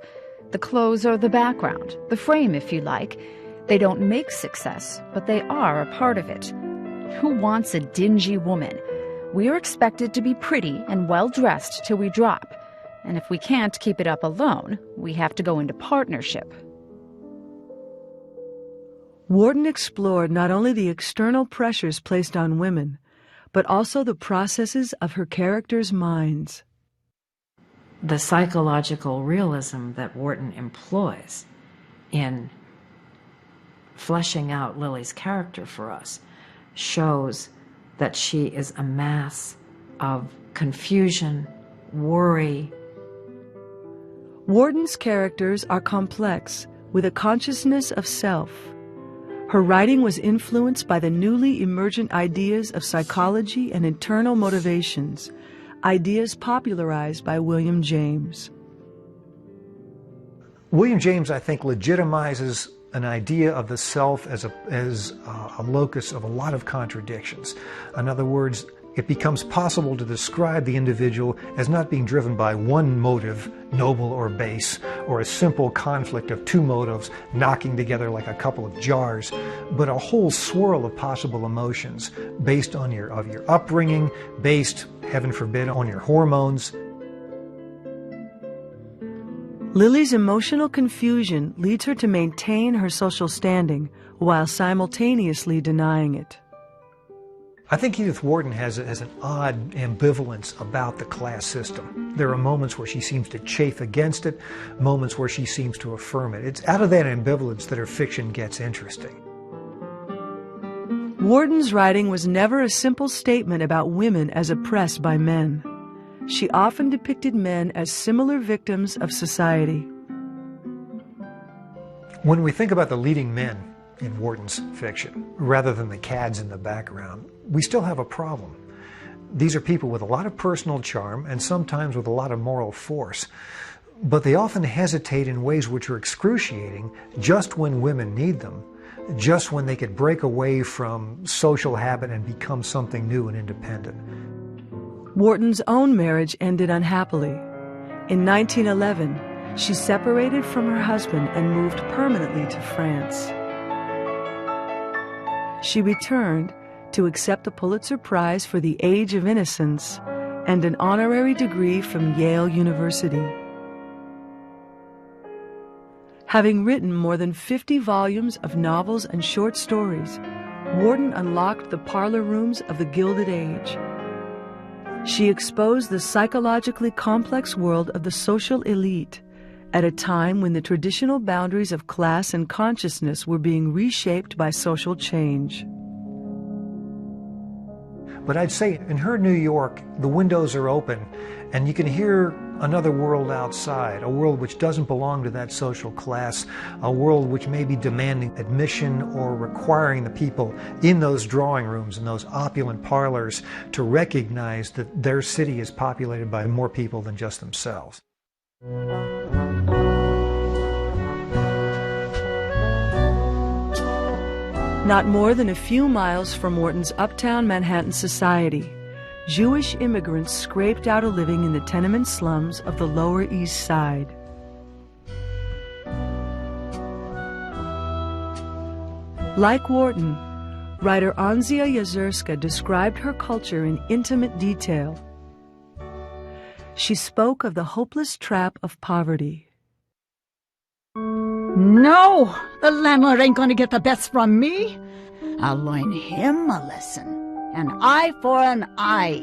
The clothes are the background, the frame, if you like. They don't make success, but they are a part of it. Who wants a dingy woman? We are expected to be pretty and well-dressed till we drop. And if we can't keep it up alone, we have to go into partnership. Wharton explored not only the external pressures placed on women, but also the processes of her characters' minds. The psychological realism that Wharton employs in fleshing out Lily's character for us shows that she is a mass of confusion, worry. Wharton's characters are complex, with a consciousness of self. Her writing was influenced by the newly emergent ideas of psychology and internal motivations, ideas popularized by William James. William James, I think, legitimizes an idea of the self as a locus of a lot of contradictions. In other words, it becomes possible to describe the individual as not being driven by one motive, noble or base, or a simple conflict of two motives knocking together like a couple of jars, but a whole swirl of possible emotions based on your upbringing, based, heaven forbid, on your hormones. Lily's emotional confusion leads her to maintain her social standing while simultaneously denying it. I think Edith Wharton has an odd ambivalence about the class system. There are moments where she seems to chafe against it, moments where she seems to affirm it. It's out of that ambivalence that her fiction gets interesting. Wharton's writing was never a simple statement about women as oppressed by men. She often depicted men as similar victims of society. When we think about the leading men in Wharton's fiction, rather than the cads in the background, we still have a problem. These are people with a lot of personal charm and sometimes with a lot of moral force, but they often hesitate in ways which are excruciating just when women need them, just when they could break away from social habit and become something new and independent. Wharton's own marriage ended unhappily. In 1911, she separated from her husband and moved permanently to France. She returned to accept a Pulitzer Prize for the Age of Innocence and an honorary degree from Yale University. Having written more than 50 volumes of novels and short stories, Wharton unlocked the parlor rooms of the Gilded Age. She exposed the psychologically complex world of the social elite at a time when the traditional boundaries of class and consciousness were being reshaped by social change. But I'd say in her New York, the windows are open and you can hear another world outside, a world which doesn't belong to that social class, a world which may be demanding admission or requiring the people in those drawing rooms and those opulent parlors to recognize that their city is populated by more people than just themselves. Not more than a few miles from Wharton's uptown Manhattan society, Jewish immigrants scraped out a living in the tenement slums of the Lower East Side. Like Wharton, writer Anzia Yazurska described her culture in intimate detail. She spoke of the hopeless trap of poverty. No, the landlord ain't gonna get the best from me. I'll learn him a lesson. An eye for an eye.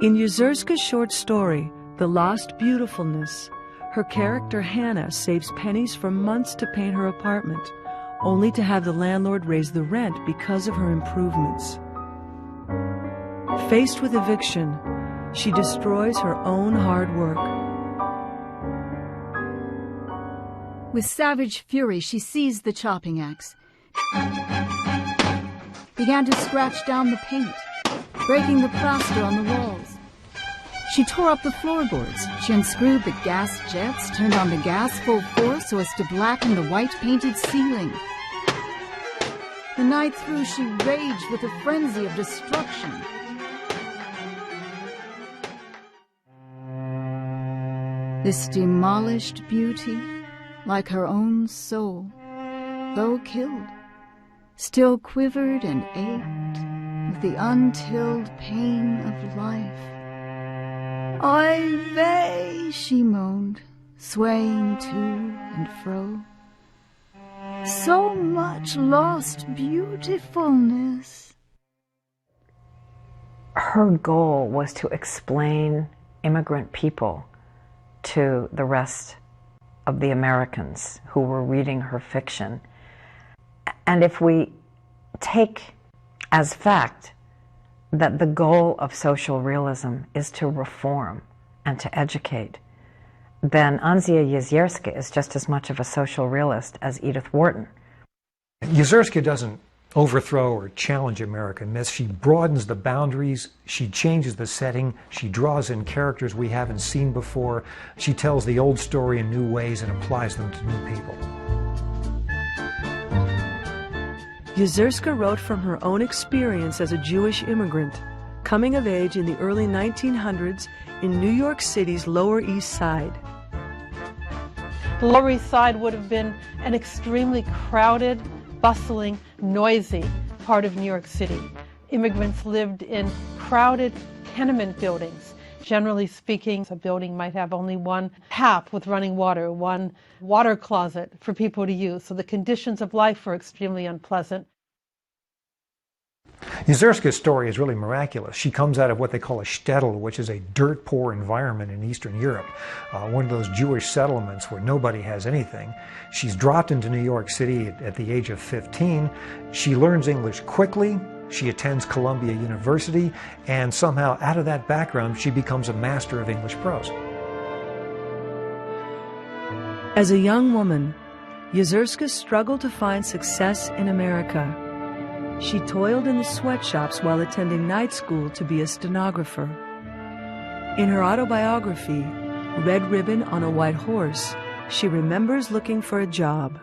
In Yazurska's short story, The Lost Beautifulness, her character Hannah saves pennies for months to paint her apartment, only to have the landlord raise the rent because of her improvements. Faced with eviction, she destroys her own hard work. With savage fury, she seized the chopping axe, began to scratch down the paint, breaking the plaster on the walls. She tore up the floorboards. She unscrewed the gas jets, turned on the gas full force so as to blacken the white-painted ceiling. The night through, she raged with a frenzy of destruction. This demolished beauty, like her own soul, though killed, still quivered and ached with the untilled pain of life. Oy vey, she moaned, swaying to and fro. So much lost beautifulness. Her goal was to explain immigrant people to the rest of the Americans who were reading her fiction. And if we take as fact that the goal of social realism is to reform and to educate, then Anzia Yazurska is just as much of a social realist as Edith Wharton. Yazurska doesn't overthrow or challenge American myths. She broadens the boundaries, she changes the setting, she draws in characters we haven't seen before, she tells the old story in new ways and applies them to new people. Yezierska wrote from her own experience as a Jewish immigrant, coming of age in the early 1900s in New York City's Lower East Side. The Lower East Side would have been an extremely crowded, bustling, noisy part of New York City. Immigrants lived in crowded tenement buildings. Generally speaking, a building might have only one tap with running water, one water closet for people to use. So the conditions of life were extremely unpleasant. Yezierska's story is really miraculous. She comes out of what they call a shtetl, which is a dirt-poor environment in Eastern Europe, one of those Jewish settlements where nobody has anything. She's dropped into New York City at the age of 15. She learns English quickly. She attends Columbia University, and somehow out of that background, she becomes a master of English prose. As a young woman, Yezierska struggled to find success in America. She toiled in the sweatshops while attending night school to be a stenographer. In her autobiography, Red Ribbon on a White Horse, she remembers looking for a job.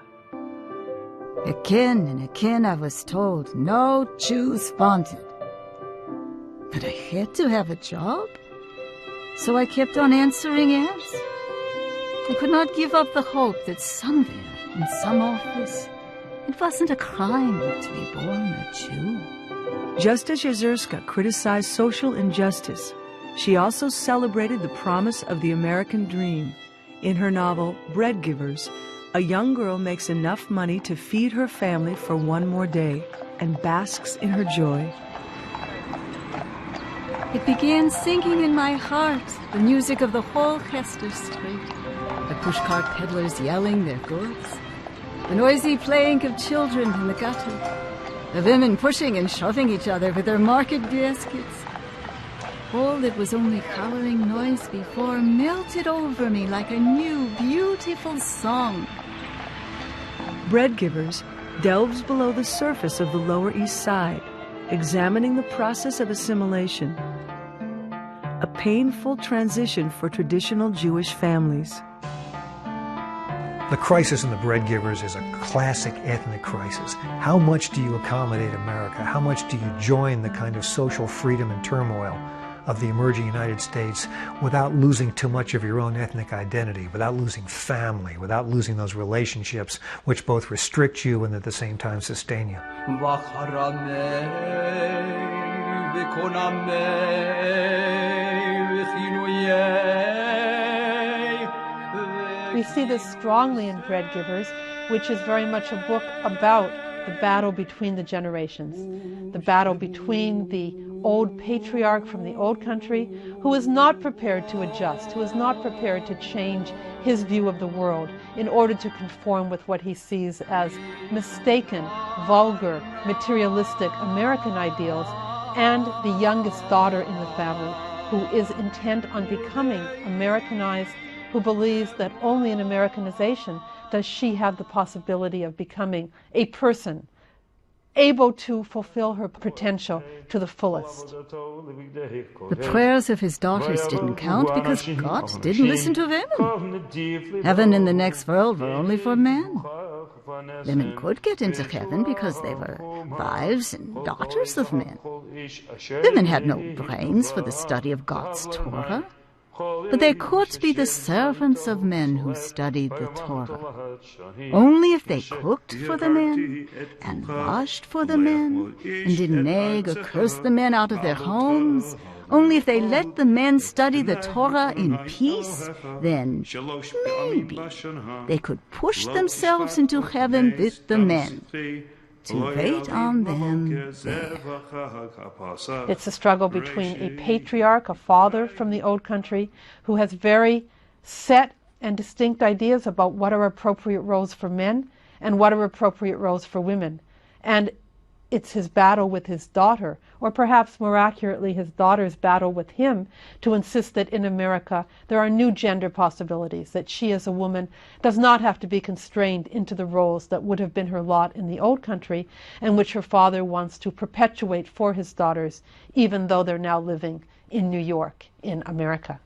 Again and again I was told, no Jews wanted. But I had to have a job, so I kept on answering ads. I could not give up the hope that somewhere, in some office, it wasn't a crime to be born a Jew. Just as Yezierska criticized social injustice, she also celebrated the promise of the American dream. In her novel, Bread Givers, a young girl makes enough money to feed her family for one more day and basks in her joy. It began singing in my heart the music of the whole Hester Street. The pushcart peddlers yelling their goods, the noisy playing of children in the gutter, the women pushing and shoving each other with their market baskets. All that was only coloring noise before melted over me like a new, beautiful song. Bread Givers delves below the surface of the Lower East Side, examining the process of assimilation, a painful transition for traditional Jewish families. The crisis in the Bread Givers is a classic ethnic crisis. How much do you accommodate America? How much do you join the kind of social freedom and turmoil of the emerging United States without losing too much of your own ethnic identity, without losing family, without losing those relationships which both restrict you and at the same time sustain you? We see this strongly in Bread Givers, which is very much a book about the battle between the generations, the battle between the old patriarch from the old country who is not prepared to adjust, who is not prepared to change his view of the world in order to conform with what he sees as mistaken, vulgar, materialistic American ideals, and the youngest daughter in the family who is intent on becoming Americanized, who believes that only in Americanization does she have the possibility of becoming a person able to fulfill her potential to the fullest. The prayers of his daughters didn't count because God didn't listen to women. Heaven and the next world were only for men. Women could get into heaven because they were wives and daughters of men. Women had no brains for the study of God's Torah. But they could be the servants of men who studied the Torah. Only if they cooked for the men, and washed for the men, and didn't nag or curse the men out of their homes, only if they let the men study the Torah in peace, then maybe they could push themselves into heaven with the men, to wait on them there. It's a struggle between a patriarch, a father from the old country, who has very set and distinct ideas about what are appropriate roles for men and what are appropriate roles for women. And it's his battle with his daughter, or perhaps more accurately, his daughter's battle with him, to insist that in America there are new gender possibilities, that she as a woman does not have to be constrained into the roles that would have been her lot in the old country, and which her father wants to perpetuate for his daughters, even though they're now living in New York, in America.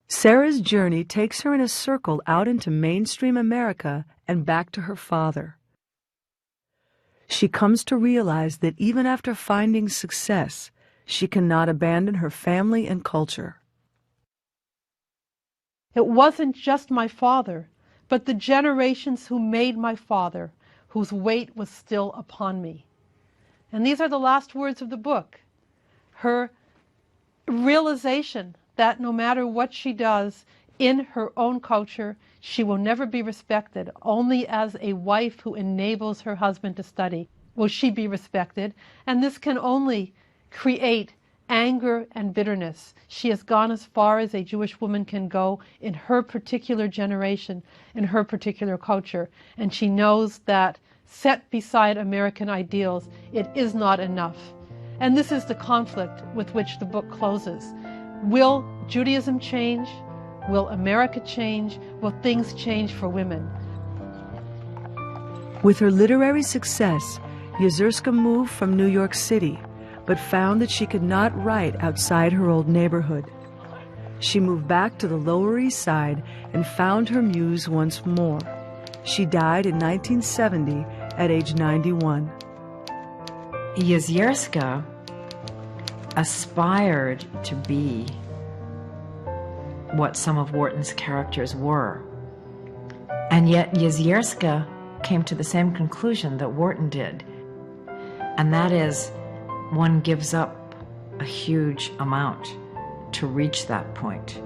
Sarah's journey takes her in a circle out into mainstream America and back to her father. She comes to realize that even after finding success, she cannot abandon her family and culture. It wasn't just my father, but the generations who made my father, whose weight was still upon me. And these are the last words of the book. Her realization that no matter what she does in her own culture, she will never be respected. Only as a wife who enables her husband to study will she be respected. And this can only create anger and bitterness. She has gone as far as a Jewish woman can go in her particular generation, in her particular culture. And she knows that set beside American ideals, it is not enough. And this is the conflict with which the book closes. Will Judaism change? Will America change? Will things change for women? With her literary success, Yezierska moved from New York City, but found that she could not write outside her old neighborhood. She moved back to the Lower East Side and found her muse once more. She died in 1970 at age 91. Yezierska aspired to be what some of Wharton's characters were. And yet Yezierska came to the same conclusion that Wharton did. And that is, one gives up a huge amount to reach that point.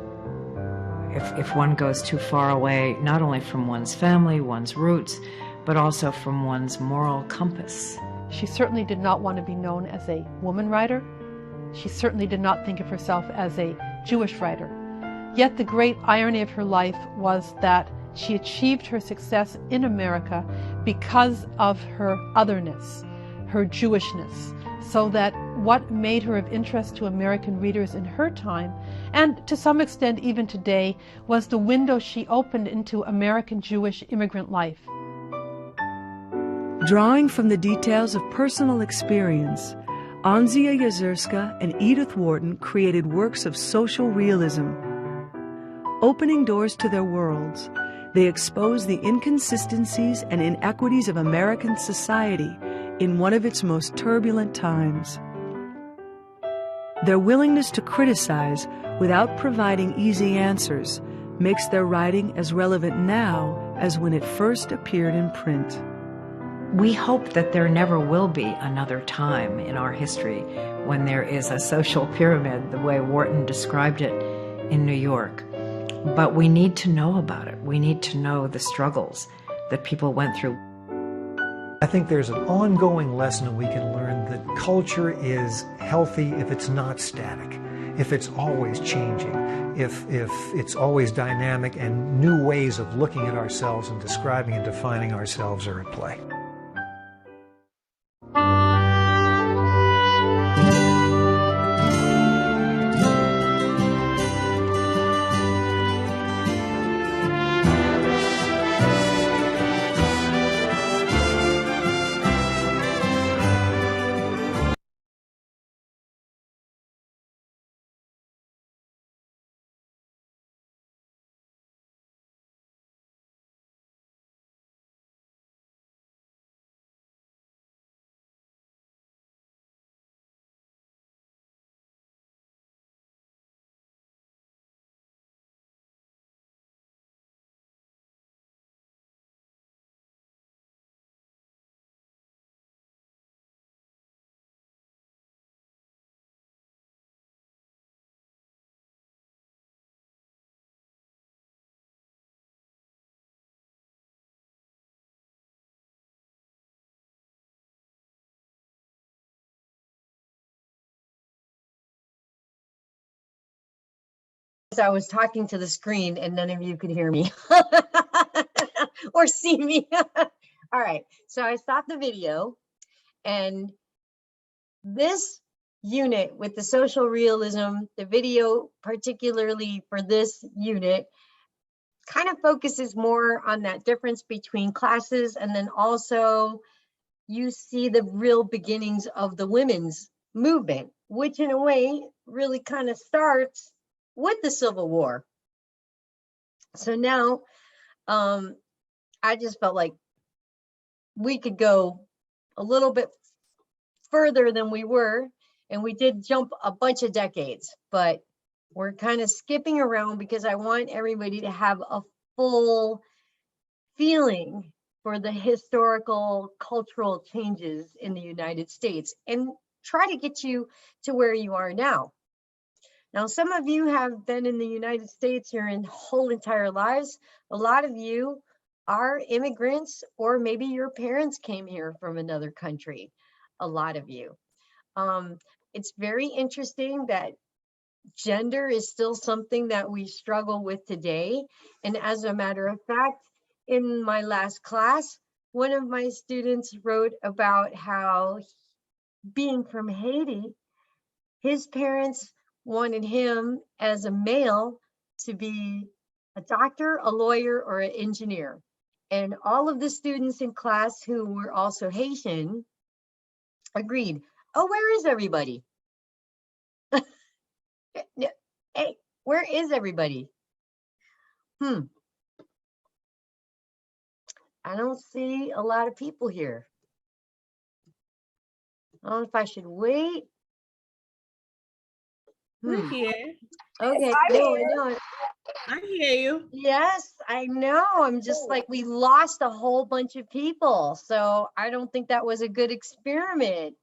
If one goes too far away, not only from one's family, one's roots, but also from one's moral compass. She certainly did not want to be known as a woman writer. She certainly did not think of herself as a Jewish writer. Yet the great irony of her life was that she achieved her success in America because of her otherness, her Jewishness, so that what made her of interest to American readers in her time, and to some extent even today, was the window she opened into American Jewish immigrant life. Drawing from the details of personal experience, Anzia Yezierska and Edith Wharton created works of social realism. Opening doors to their worlds, they expose the inconsistencies and inequities of American society in one of its most turbulent times. Their willingness to criticize without providing easy answers makes their writing as relevant now as when it first appeared in print. We hope that there never will be another time in our history when there is a social pyramid the way Wharton described it in New York. But we need to know about it. We need to know the struggles that people went through. I think there's an ongoing lesson that we can learn that culture is healthy if it's not static, if it's always changing, if it's always dynamic and new ways of looking at ourselves and describing and defining ourselves are at play. I was talking to the screen and none of you could hear me or see me. All right, so I stopped the video, and this unit with the social realism, the video particularly for this unit, kind of focuses more on that difference between classes, and then also you see the real beginnings of the women's movement, which in a way really kind of starts with the Civil War. So now I just felt like we could go a little bit further than we were, and we did jump a bunch of decades, but we're kind of skipping around because I want everybody to have a full feeling for the historical cultural changes in the United States and try to get you to where you are now. Now, some of you have been in the United States your whole entire lives. A lot of you are immigrants, or maybe your parents came here from another country. A lot of you. It's very interesting that gender is still something that we struggle with today. And as a matter of fact, in my last class, one of my students wrote about how, being from Haiti, his parents wanted him as a male to be a doctor, a lawyer, or an engineer. And all of the students in class who were also Haitian agreed. Oh, where is everybody? Hey, where is everybody? I don't see a lot of people here. I don't know if I should wait. We're here. Okay, Yes, no, I know. I hear you. Yes, I know. I'm just like, we lost a whole bunch of people. So I don't think that was a good experiment.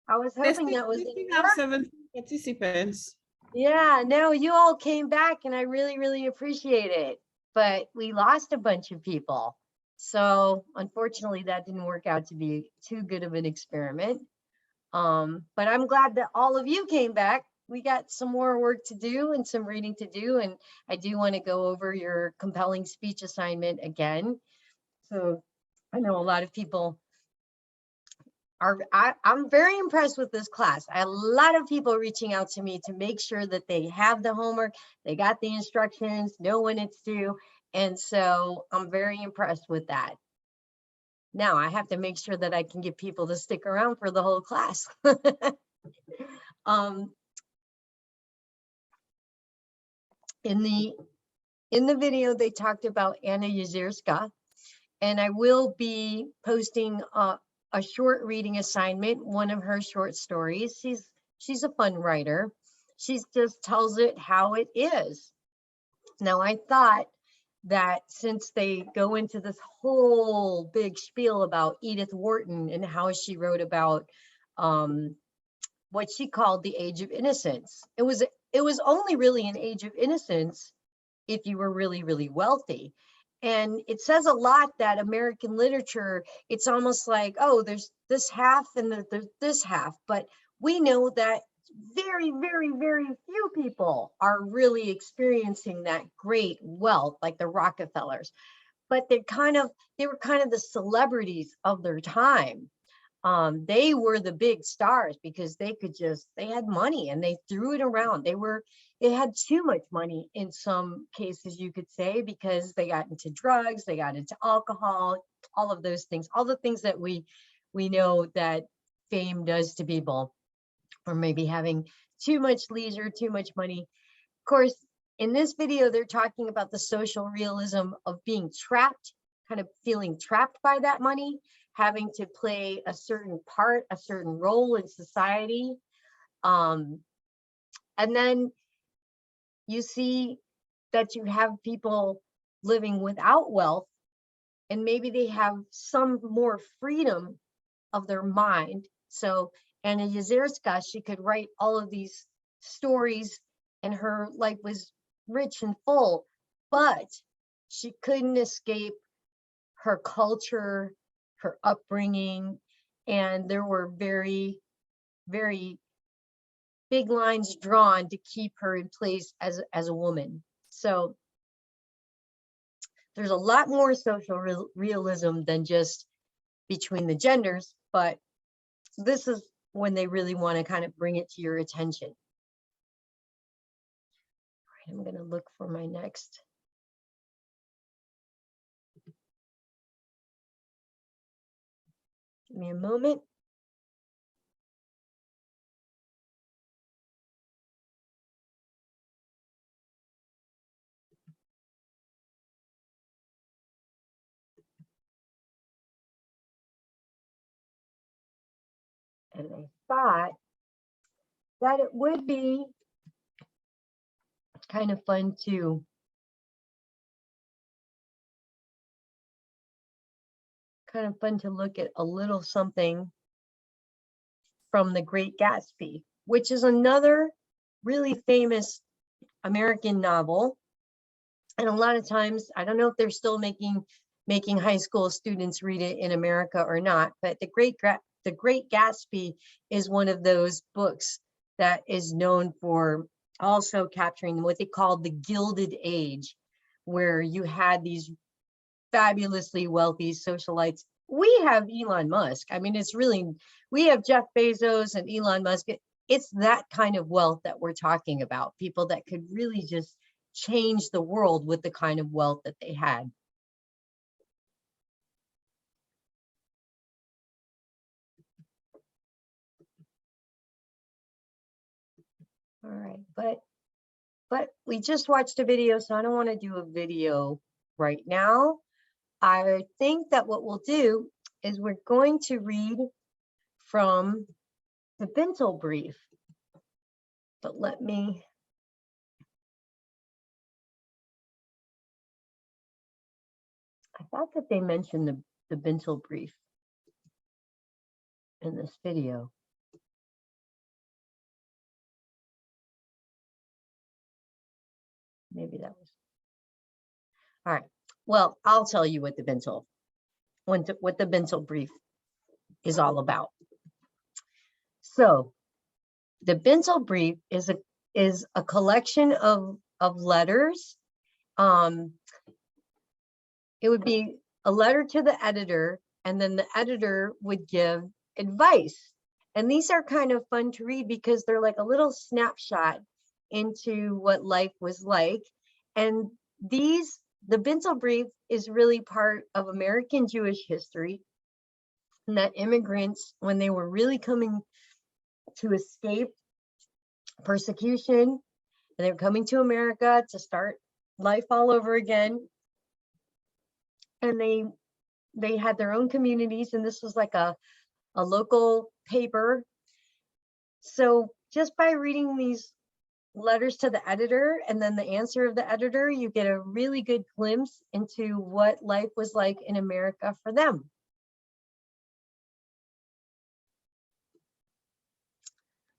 I was hoping that was. We have 7 participants. Yeah, no, you all came back and I really, really appreciate it. But we lost a bunch of people. So unfortunately, that didn't work out to be too good of an experiment. But I'm glad that all of you came back. We got some more work to do and some reading to do. And I do want to go over your compelling speech assignment again. So I know a lot of people are, I'm very impressed with this class. I had a lot of people reaching out to me to make sure that they have the homework, they got the instructions, know when it's due. And so I'm very impressed with that. Now I have to make sure that I can get people to stick around for the whole class. In the video, they talked about Anna Yezierska, and I will be posting a short reading assignment, one of her short stories. She's a fun writer. She just tells it how it is. Now, I thought that since they go into this whole big spiel about Edith Wharton and how she wrote about what she called the Age of Innocence, it was only really an age of innocence if you were really, really wealthy. And it says a lot that American literature, it's almost like, oh, there's this half and there's this half, but we know that very, very, very few people are really experiencing that great wealth like the Rockefellers, but they were kind of the celebrities of their time. They were the big stars because they had money and they threw it around. They had too much money in some cases, you could say, because they got into drugs, they got into alcohol, all of those things, all the things that we know that fame does to people, or maybe having too much leisure, too much money. Of course, in this video, they're talking about the social realism of being trapped, kind of feeling trapped by that money, having to play a certain part, a certain role in society. And then you see that you have people living without wealth, and maybe they have some more freedom of their mind. So Anna Yezierska, she could write all of these stories and her life was rich and full, but she couldn't escape her culture, her upbringing, and there were very, very big lines drawn to keep her in place as a woman. So there's a lot more social realism than just between the genders, but this is when they really want to kind of bring it to your attention. All right, I'm going to look for my next. Give me a moment. And I thought that it would be kind of fun to look at a little something from The Great Gatsby, which is another really famous American novel. And a lot of times, I don't know if they're still making high school students read it in America or not, but The Great Gatsby is one of those books that is known for also capturing what they call the Gilded Age, where you had these fabulously wealthy socialites. We have Elon Musk. I mean, we have Jeff Bezos and Elon Musk. It's that kind of wealth that we're talking about. People that could really just change the world with the kind of wealth that they had. All right, but we just watched a video, so I don't want to do a video right now. I think that what we'll do is we're going to read from the Bintel Brief. But I thought that they mentioned the Bintel Brief in this video. Maybe that was. All right. Well, I'll tell you what the Bintel Brief is all about. So, the Bintel Brief is a collection of letters. It would be a letter to the editor, and then the editor would give advice. And these are kind of fun to read because they're like a little snapshot into what life was like. And the Bintel Brief is really part of American Jewish history, and that immigrants, when they were really coming to escape persecution, and they were coming to America to start life all over again, and they had their own communities, and this was like a local paper. So just by reading these letters to the editor and then the answer of the editor, you get a really good glimpse into what life was like in America for them.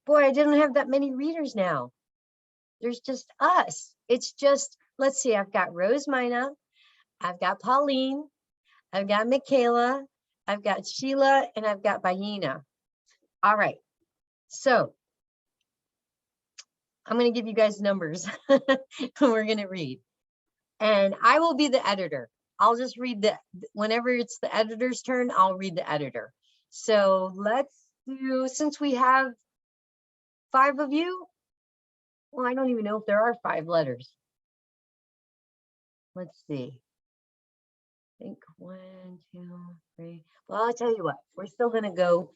Boy, I didn't have that many readers now. There's just us. It's just, let's see, I've got Rose Mina, I've got Pauline, I've got Michaela, I've got Sheila, and I've got Bahina. All right, so I'm going to give you guys numbers we're going to read. And I will be the editor. I'll just read whenever it's the editor's turn, I'll read the editor. So let's do, since we have 5 of you, well, I don't even know if there are 5 letters. Let's see. I think 1, 2, 3. Well, I'll tell you what, we're still going to go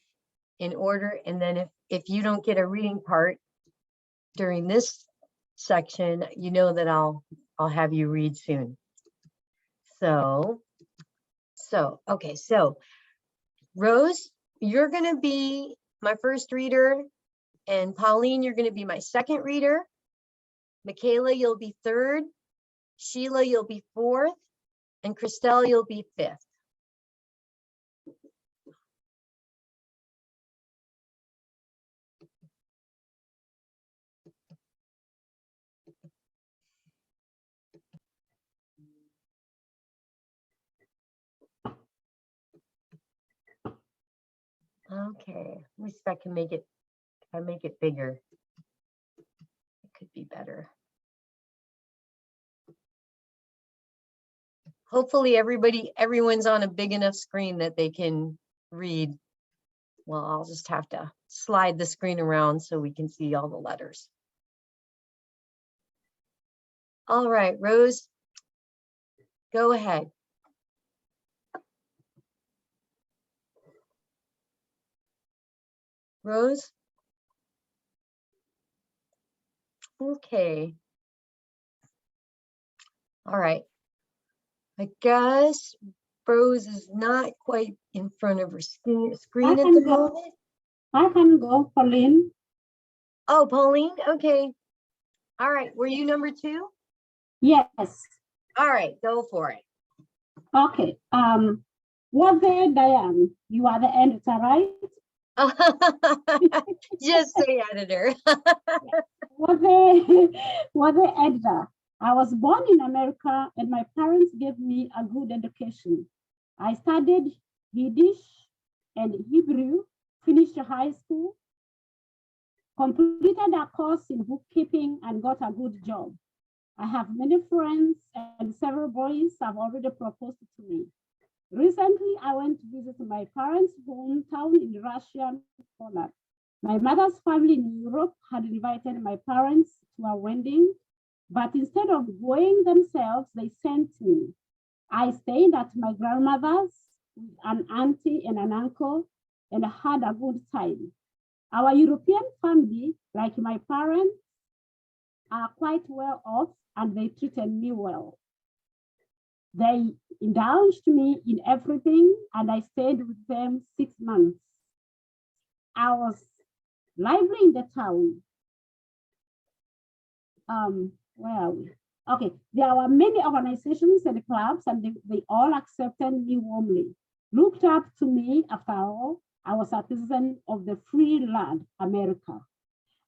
in order. And then if you don't get a reading part during this section, you know that I'll have you read soon. So okay, so Rose, you're going to be my first reader, and Pauline, you're going to be my second reader. Michaela, you'll be 3rd. Sheila, you'll be 4th, and Christelle, you'll be 5th. Okay, at least I can make it, if I make it bigger, it could be better. Hopefully everyone's on a big enough screen that they can read. Well, I'll just have to slide the screen around so we can see all the letters. All right, Rose, go ahead. Rose? Okay. All right. I guess Rose is not quite in front of her screen at the moment. I can go, Pauline. Oh, Pauline, okay. All right, were you number 2? Yes. All right, go for it. Okay. What there, Diane? You are the editor, right? Just say editor. What the editor? I was born in America and my parents gave me a good education. I studied Yiddish and Hebrew, finished high school, completed a course in bookkeeping and got a good job. I have many friends and several boys have already proposed to me. Recently, I went to visit my parents' hometown in Russian Poland. My mother's family in Europe had invited my parents to a wedding, but instead of going themselves, they sent me. I stayed at my grandmother's with an auntie and an uncle and had a good time. Our European family, like my parents, are quite well off and they treated me well. They indulged me in everything and I stayed with them 6 months. I was lively in the town. Where are we? Okay, there were many organizations and clubs and they all accepted me warmly, looked up to me. After all, I was a citizen of the free land, America.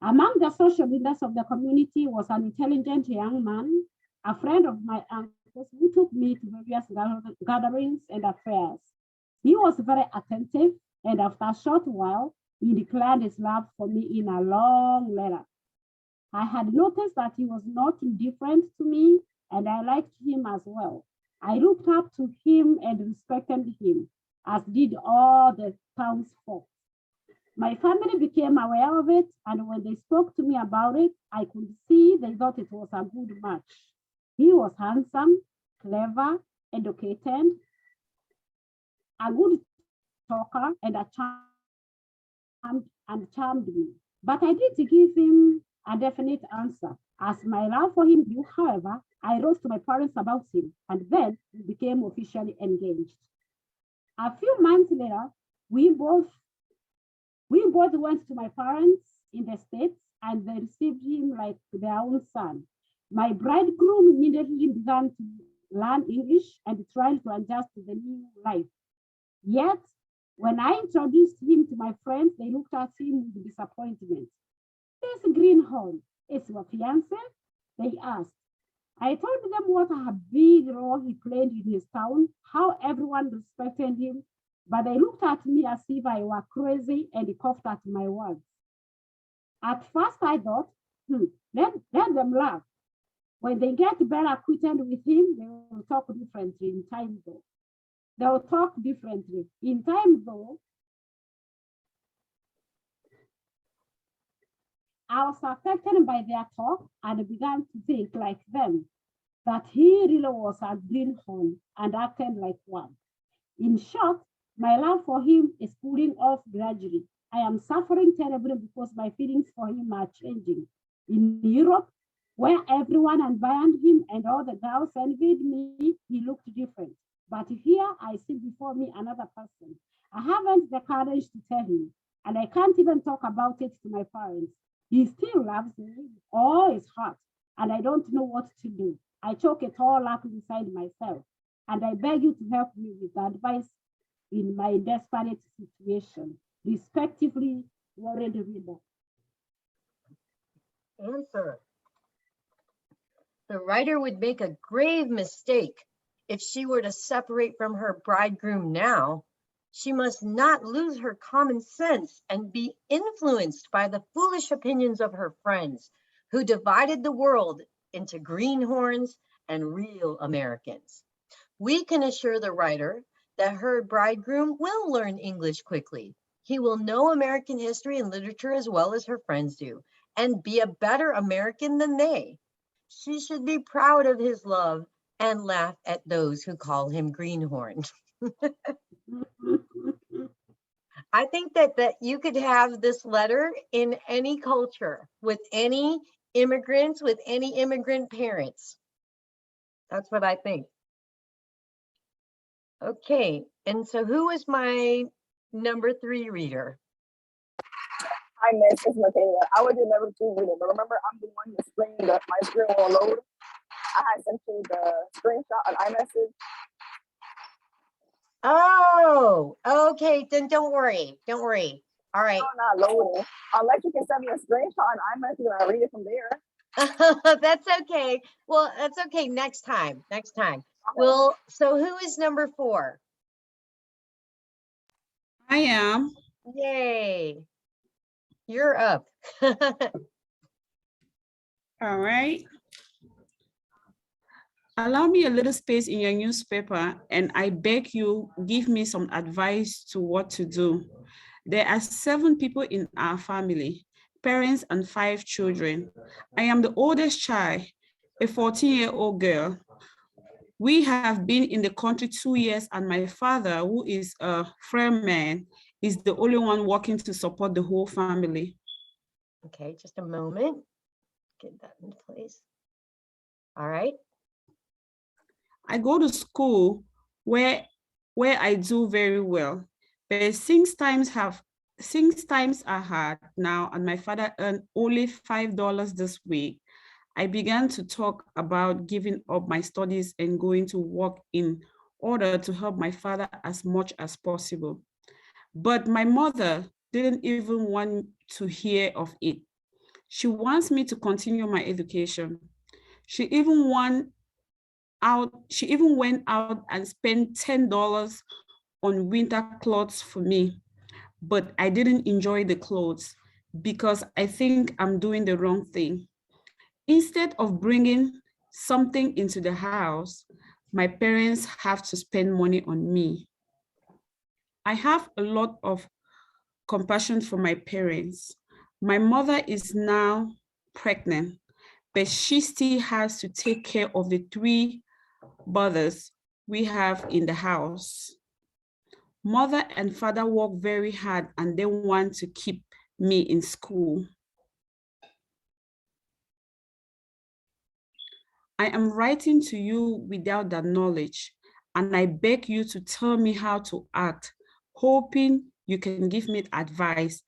Among the social leaders of the community was an intelligent young man, a friend of my uncle's, who took me to various gatherings and affairs. He was very attentive, and after a short while, he declared his love for me in a long letter. I had noticed that he was not indifferent to me, and I liked him as well. I looked up to him and respected him, as did all the townsfolk. My family became aware of it, and when they spoke to me about it, I could see they thought it was a good match. He was handsome, clever, educated, a good talker, and charmed me. But I didn't give him a definite answer. As my love for him grew, however, I wrote to my parents about him, and then we became officially engaged. A few months later, we both went to my parents in the States and they received him like their own son. My bridegroom immediately began to learn English and tried to adjust to the new life. Yet, when I introduced him to my friends, they looked at him with disappointment. "This greenhorn is your fiancé?" they asked. I told them what a big role he played in his town, how everyone respected him, but they looked at me as if I were crazy and coughed at my words. At first I thought, let them laugh. When they get better acquainted with him, they will talk differently in time though. They will talk differently. In time though, I was affected by their talk and began to think like them, that he really was a greenhorn and acted like one. In short, my love for him is cooling off gradually. I am suffering terribly because my feelings for him are changing. In Europe, where everyone admired him and all the girls envied me, he looked different. But here I see before me another person. I haven't the courage to tell him, and I can't even talk about it to my parents. He still loves me with all his heart, and I don't know what to do. I choke it all up inside myself, and I beg you to help me with advice in my desperate situation. Respectively, worried reader. Answer. The writer would make a grave mistake if she were to separate from her bridegroom now. She must not lose her common sense and be influenced by the foolish opinions of her friends, who divided the world into greenhorns and real Americans. We can assure the writer that her bridegroom will learn English quickly. He will know American history and literature as well as her friends do, and be a better American than they. She should be proud of his love and laugh at those who call him greenhorn. I think that you could have this letter in any culture, with any immigrants, with any immigrant parents. That's what I think. Okay, and so who is my number 3 reader? iMessage is Michaela. I would have never seen it, but remember, I'm the one displaying that my screen won't load. I had sent you the screenshot on iMessage. Oh, okay. Then don't worry. Don't worry. All right. I'm not loading. Unless you can send me a screenshot on iMessage and I'll read it from there. That's okay. Well, that's okay. Next time. Next time. Well, so who is number 4? I am. Yay. You're up. All right. Allow me a little space in your newspaper, and I beg you, give me some advice to what to do. There are 7 people in our family, parents and 5 children. I am the oldest child, a 14-year-old girl. We have been in the country 2 years, and my father, who is a fireman, is the only one working to support the whole family. Okay, just a moment. Get that in place. All right. I go to school where I do very well, but since times are hard now and my father earned only $5 this week, I began to talk about giving up my studies and going to work in order to help my father as much as possible. But my mother didn't even want to hear of it. She wants me to continue my education. She even went out and spent $10 on winter clothes for me, but I didn't enjoy the clothes because I think I'm doing the wrong thing. Instead of bringing something into the house, my parents have to spend money on me. I have a lot of compassion for my parents. My mother is now pregnant, but she still has to take care of the 3 brothers we have in the house. Mother and father work very hard and they want to keep me in school. I am writing to you without that knowledge, and I beg you to tell me how to act, hoping you can give me advice.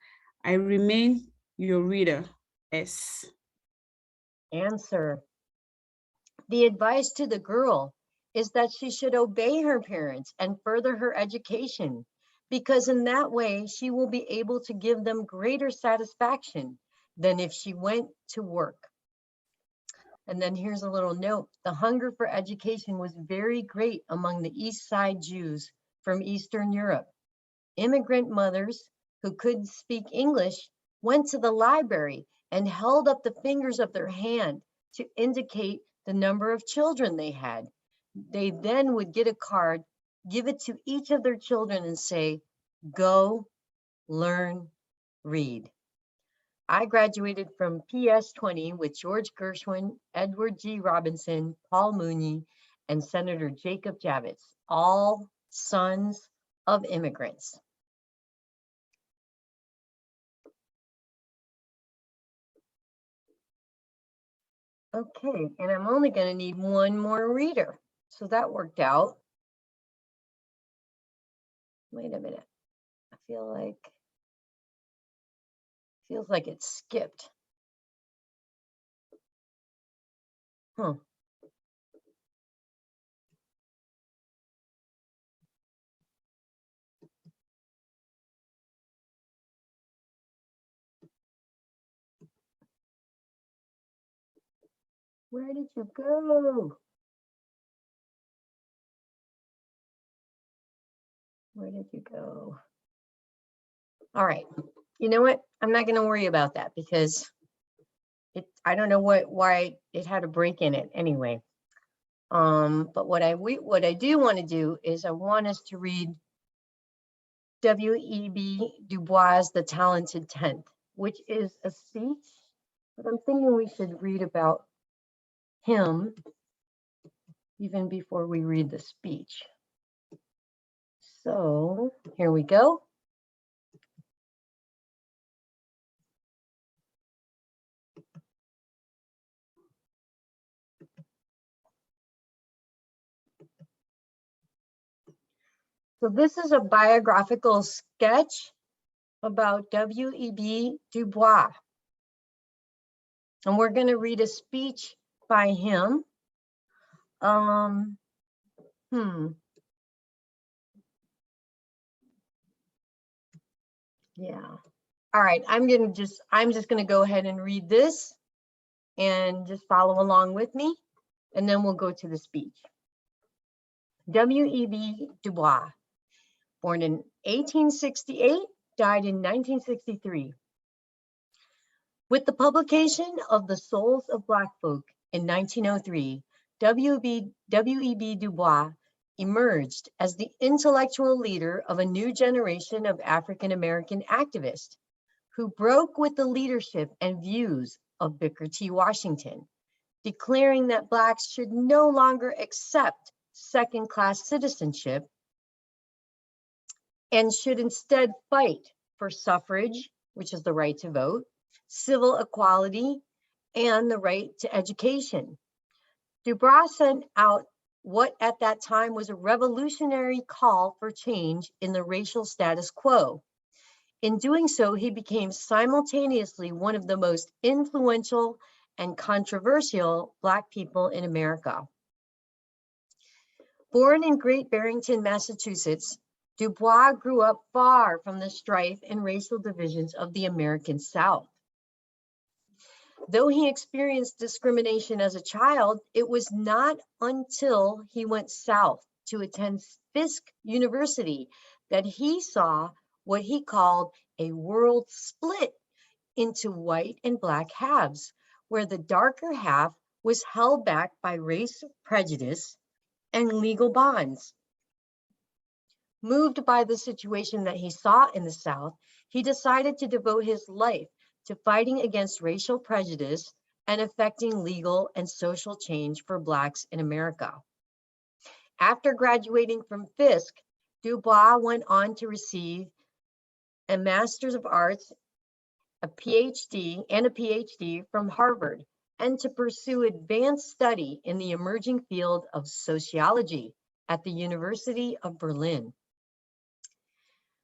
I remain your reader, S. Answer. The advice to the girl is that she should obey her parents and further her education, because in that way she will be able to give them greater satisfaction than if she went to work. And then here's a little note. The hunger for education was very great among the East Side Jews from Eastern Europe. Immigrant mothers who couldn't speak English went to the library and held up the fingers of their hand to indicate the number of children they had. They then would get a card, give it to each of their children and say, go, learn, read. I graduated from PS20 with George Gershwin, Edward G. Robinson, Paul Mooney, and Senator Jacob Javits, all sons of immigrants. Okay, and I'm only going to need 1 more reader. So that worked out. Wait a minute. I feels like it skipped. Huh. Where did you go? Where did you go? All right. You know what? I'm not going to worry about that because I don't know why it had a break in it anyway. But what I do want to do is I want us to read W.E.B. Du Bois' The Talented Tenth, which is a speech, but I'm thinking we should read about him even before we read the speech. So here we go. So this is a biographical sketch about W.E.B. Du Bois. And we're going to read a speech by him. Yeah. All right, I'm just going to go ahead and read this and just follow along with me, and then we'll go to the speech. W.E.B. Du Bois, born in 1868, died in 1963. With the publication of The Souls of Black Folk in 1903, W.E.B. Du Bois emerged as the intellectual leader of a new generation of African American activists who broke with the leadership and views of Booker T. Washington, declaring that Blacks should no longer accept second-class citizenship and should instead fight for suffrage, which is the right to vote, civil equality, and the right to education. Du Bois sent out what at that time was a revolutionary call for change in the racial status quo. In doing so, he became simultaneously one of the most influential and controversial Black people in America. Born in Great Barrington, Massachusetts, Du Bois grew up far from the strife and racial divisions of the American South. Though he experienced discrimination as a child, it was not until he went south to attend Fisk University that he saw what he called a world split into white and Black halves, where the darker half was held back by race prejudice and legal bonds. Moved by the situation that he saw in the South, he decided to devote his life to fighting against racial prejudice and effecting legal and social change for Blacks in America. After graduating from Fisk, Du Bois went on to receive a Master's of Arts, a PhD from Harvard, and to pursue advanced study in the emerging field of sociology at the University of Berlin.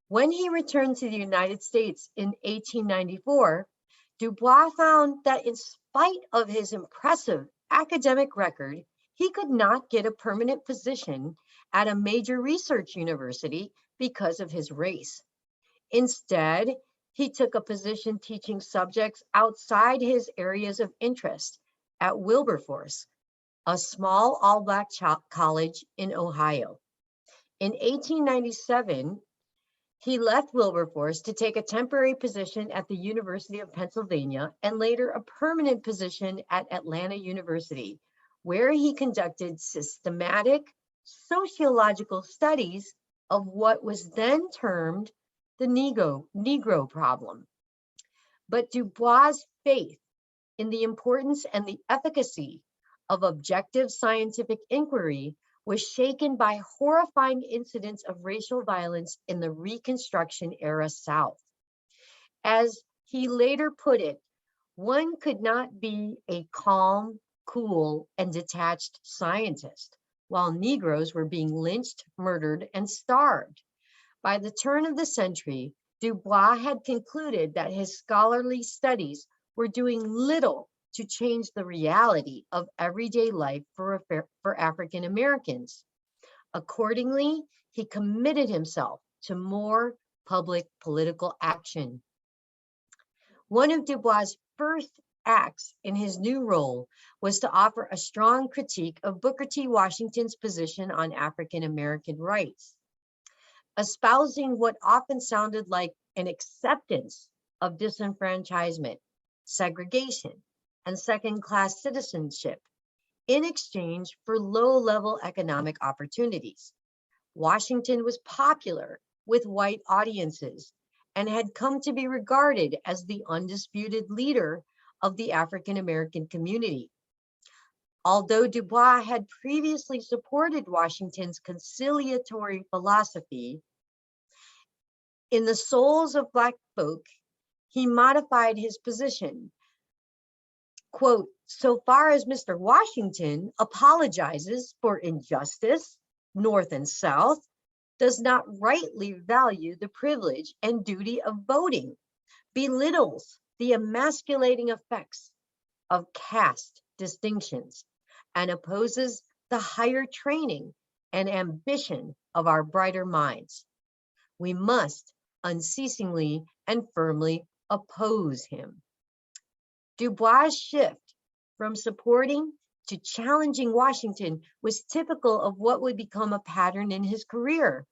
When he returned to the United States in 1894, Du Bois found that in spite of his impressive academic record, he could not get a permanent position at a major research university because of his race. Instead, he took a position teaching subjects outside his areas of interest at Wilberforce, a small all-Black college in Ohio. In 1897, he left Wilberforce to take a temporary position at the University of Pennsylvania and later a permanent position at Atlanta University, where he conducted systematic sociological studies of what was then termed the Negro problem. But Du Bois' faith in the importance and the efficacy of objective scientific inquiry was shaken by horrifying incidents of racial violence in the Reconstruction era South. As he later put it, one could not be a calm, cool, and detached scientist while Negroes were being lynched, murdered, and starved. By the turn of the century, Du Bois had concluded that his scholarly studies were doing little to change the reality of everyday life for African Americans. Accordingly, he committed himself to more public political action. One of Du Bois' first acts in his new role was to offer a strong critique of Booker T. Washington's position on African American rights. Espousing what often sounded like an acceptance of disenfranchisement, segregation, and second-class citizenship in exchange for low-level economic opportunities. Washington was popular with white audiences and had come to be regarded as the undisputed leader of the African American community. Although Du Bois had previously supported Washington's conciliatory philosophy, in The Souls of Black Folk, he modified his position. Quote, so far as Mr. Washington apologizes for injustice, North and South, does not rightly value the privilege and duty of voting, belittles the emasculating effects of caste distinctions, and opposes the higher training and ambition of our brighter minds. We must unceasingly and firmly oppose him. Du Bois' shift from supporting to challenging Washington was typical of what would become a pattern in his career.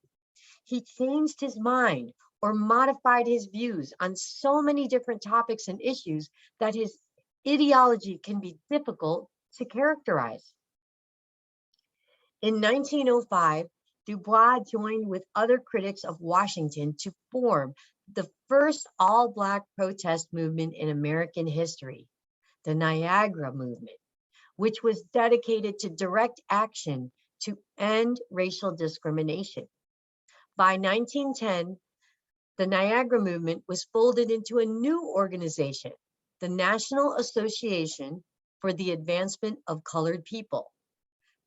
He changed his mind or modified his views on so many different topics and issues that his ideology can be difficult to characterize. In 1905, Du Bois joined with other critics of Washington to form the first all-Black protest movement in American history, the Niagara Movement, which was dedicated to direct action to end racial discrimination. By 1910, the Niagara Movement was folded into a new organization, the National Association for the Advancement of Colored People.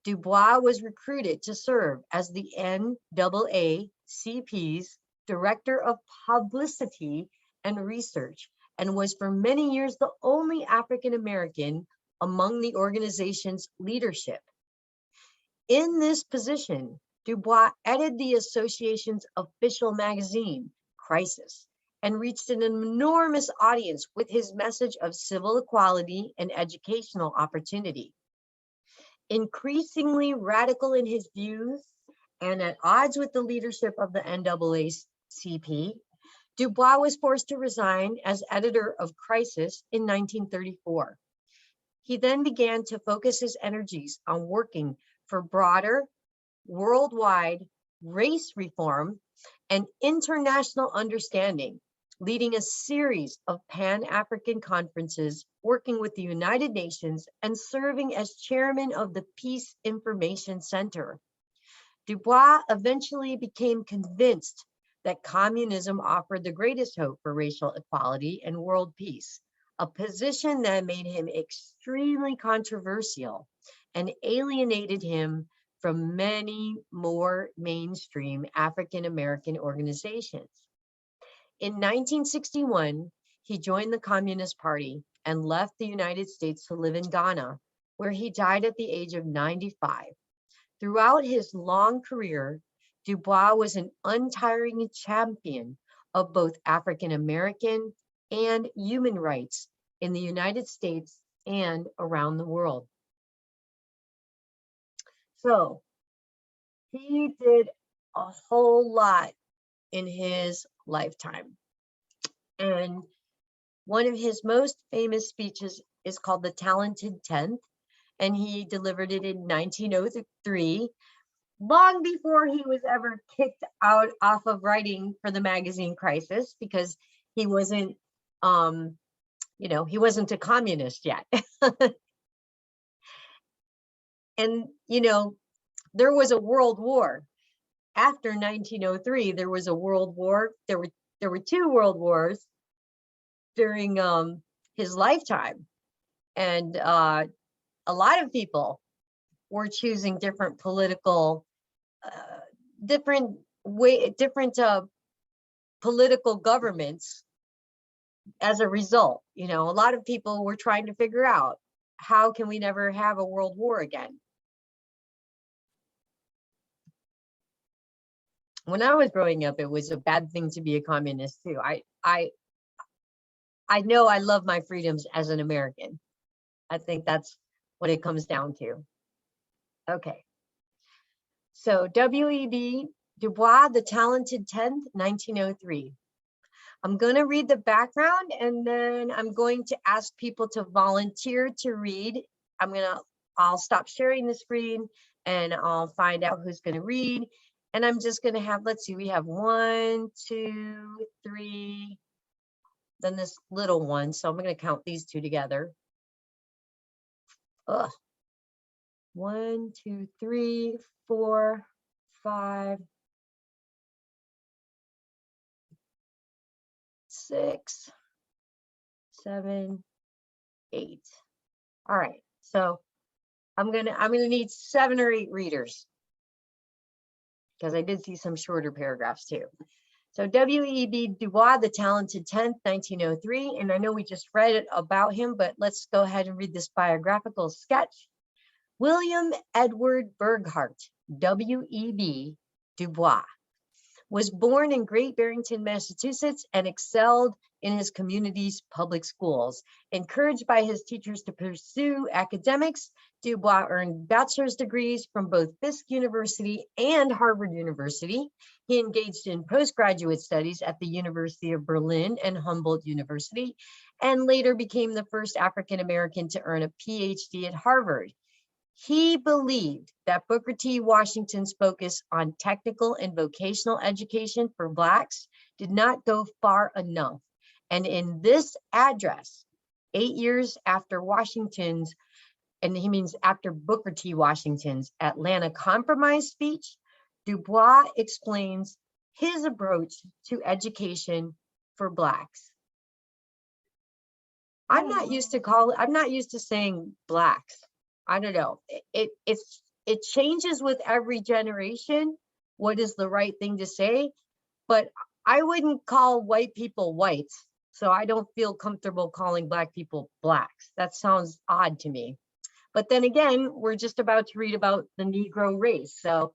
Du Bois was recruited to serve as the NAACP's Director of Publicity and Research, and was for many years the only African American among the organization's leadership. In this position, Du Bois edited the association's official magazine, Crisis, and reached an enormous audience with his message of civil equality and educational opportunity. Increasingly radical in his views and at odds with the leadership of the NAACP, Du Bois was forced to resign as editor of Crisis in 1934. He then began to focus his energies on working for broader, worldwide race reform and international understanding, leading a series of Pan-African conferences, working with the United Nations, and serving as chairman of the Peace Information Center. Du Bois eventually became convinced that communism offered the greatest hope for racial equality and world peace, a position that made him extremely controversial and alienated him from many more mainstream African American organizations. In 1961, he joined the Communist Party and left the United States to live in Ghana, where he died at the age of 95. Throughout his long career, Du Bois was an untiring champion of both African American and human rights in the United States and around the world. So he did a whole lot in his lifetime. And one of his most famous speeches is called The Talented 10th, and he delivered it in 1903, long before he was ever kicked out off of writing for the magazine Crisis, because he wasn't, he wasn't a communist yet. And, there was a world war. After 1903, there was a world war. There were two world wars during his lifetime. And a lot of people were choosing different political, political governments as a result. A lot of people were trying to figure out, how can we never have a world war again? When I was growing up, it was a bad thing to be a communist too. I know I love my freedoms as an American. I think that's what it comes down to. Okay. So W.E.B. Du Bois, The Talented 10th, 1903. I'm going to read the background, and then I'm going to ask people to volunteer to read. I'll stop sharing the screen and I'll find out who's going to read. And I'm just going to have, let's see, we have 1, 2, 3, then this little one. So I'm going to count these two together. 1, 2, 3, 4, 5, 6, 7, 8. All right. So I'm gonna need 7 or 8 readers. because I did see some shorter paragraphs too. So W.E.B. Du Bois, the talented 10th, 1903. And I know we just read it about him, but let's go ahead and read this biographical sketch. William Edward Burghardt, W.E.B. Du Bois, was born in Great Barrington, Massachusetts, and excelled in his community's public schools. Encouraged by his teachers to pursue academics, Du Bois earned bachelor's degrees from both Fisk University and Harvard University. He engaged in postgraduate studies at the University of Berlin and Humboldt University, and later became the first African American to earn a PhD at Harvard. He believed that Booker T. Washington's focus on technical and vocational education for Blacks did not go far enough. And in this address, 8 years after Washington's, and he means after Booker T. Washington's Atlanta Compromise speech, Du Bois explains his approach to education for Blacks. I'm not used to saying Blacks. I don't know. It changes with every generation. What is the right thing to say? But I wouldn't call white people whites. So I don't feel comfortable calling Black people Blacks. That sounds odd to me. But then again, we're just about to read about the Negro race. So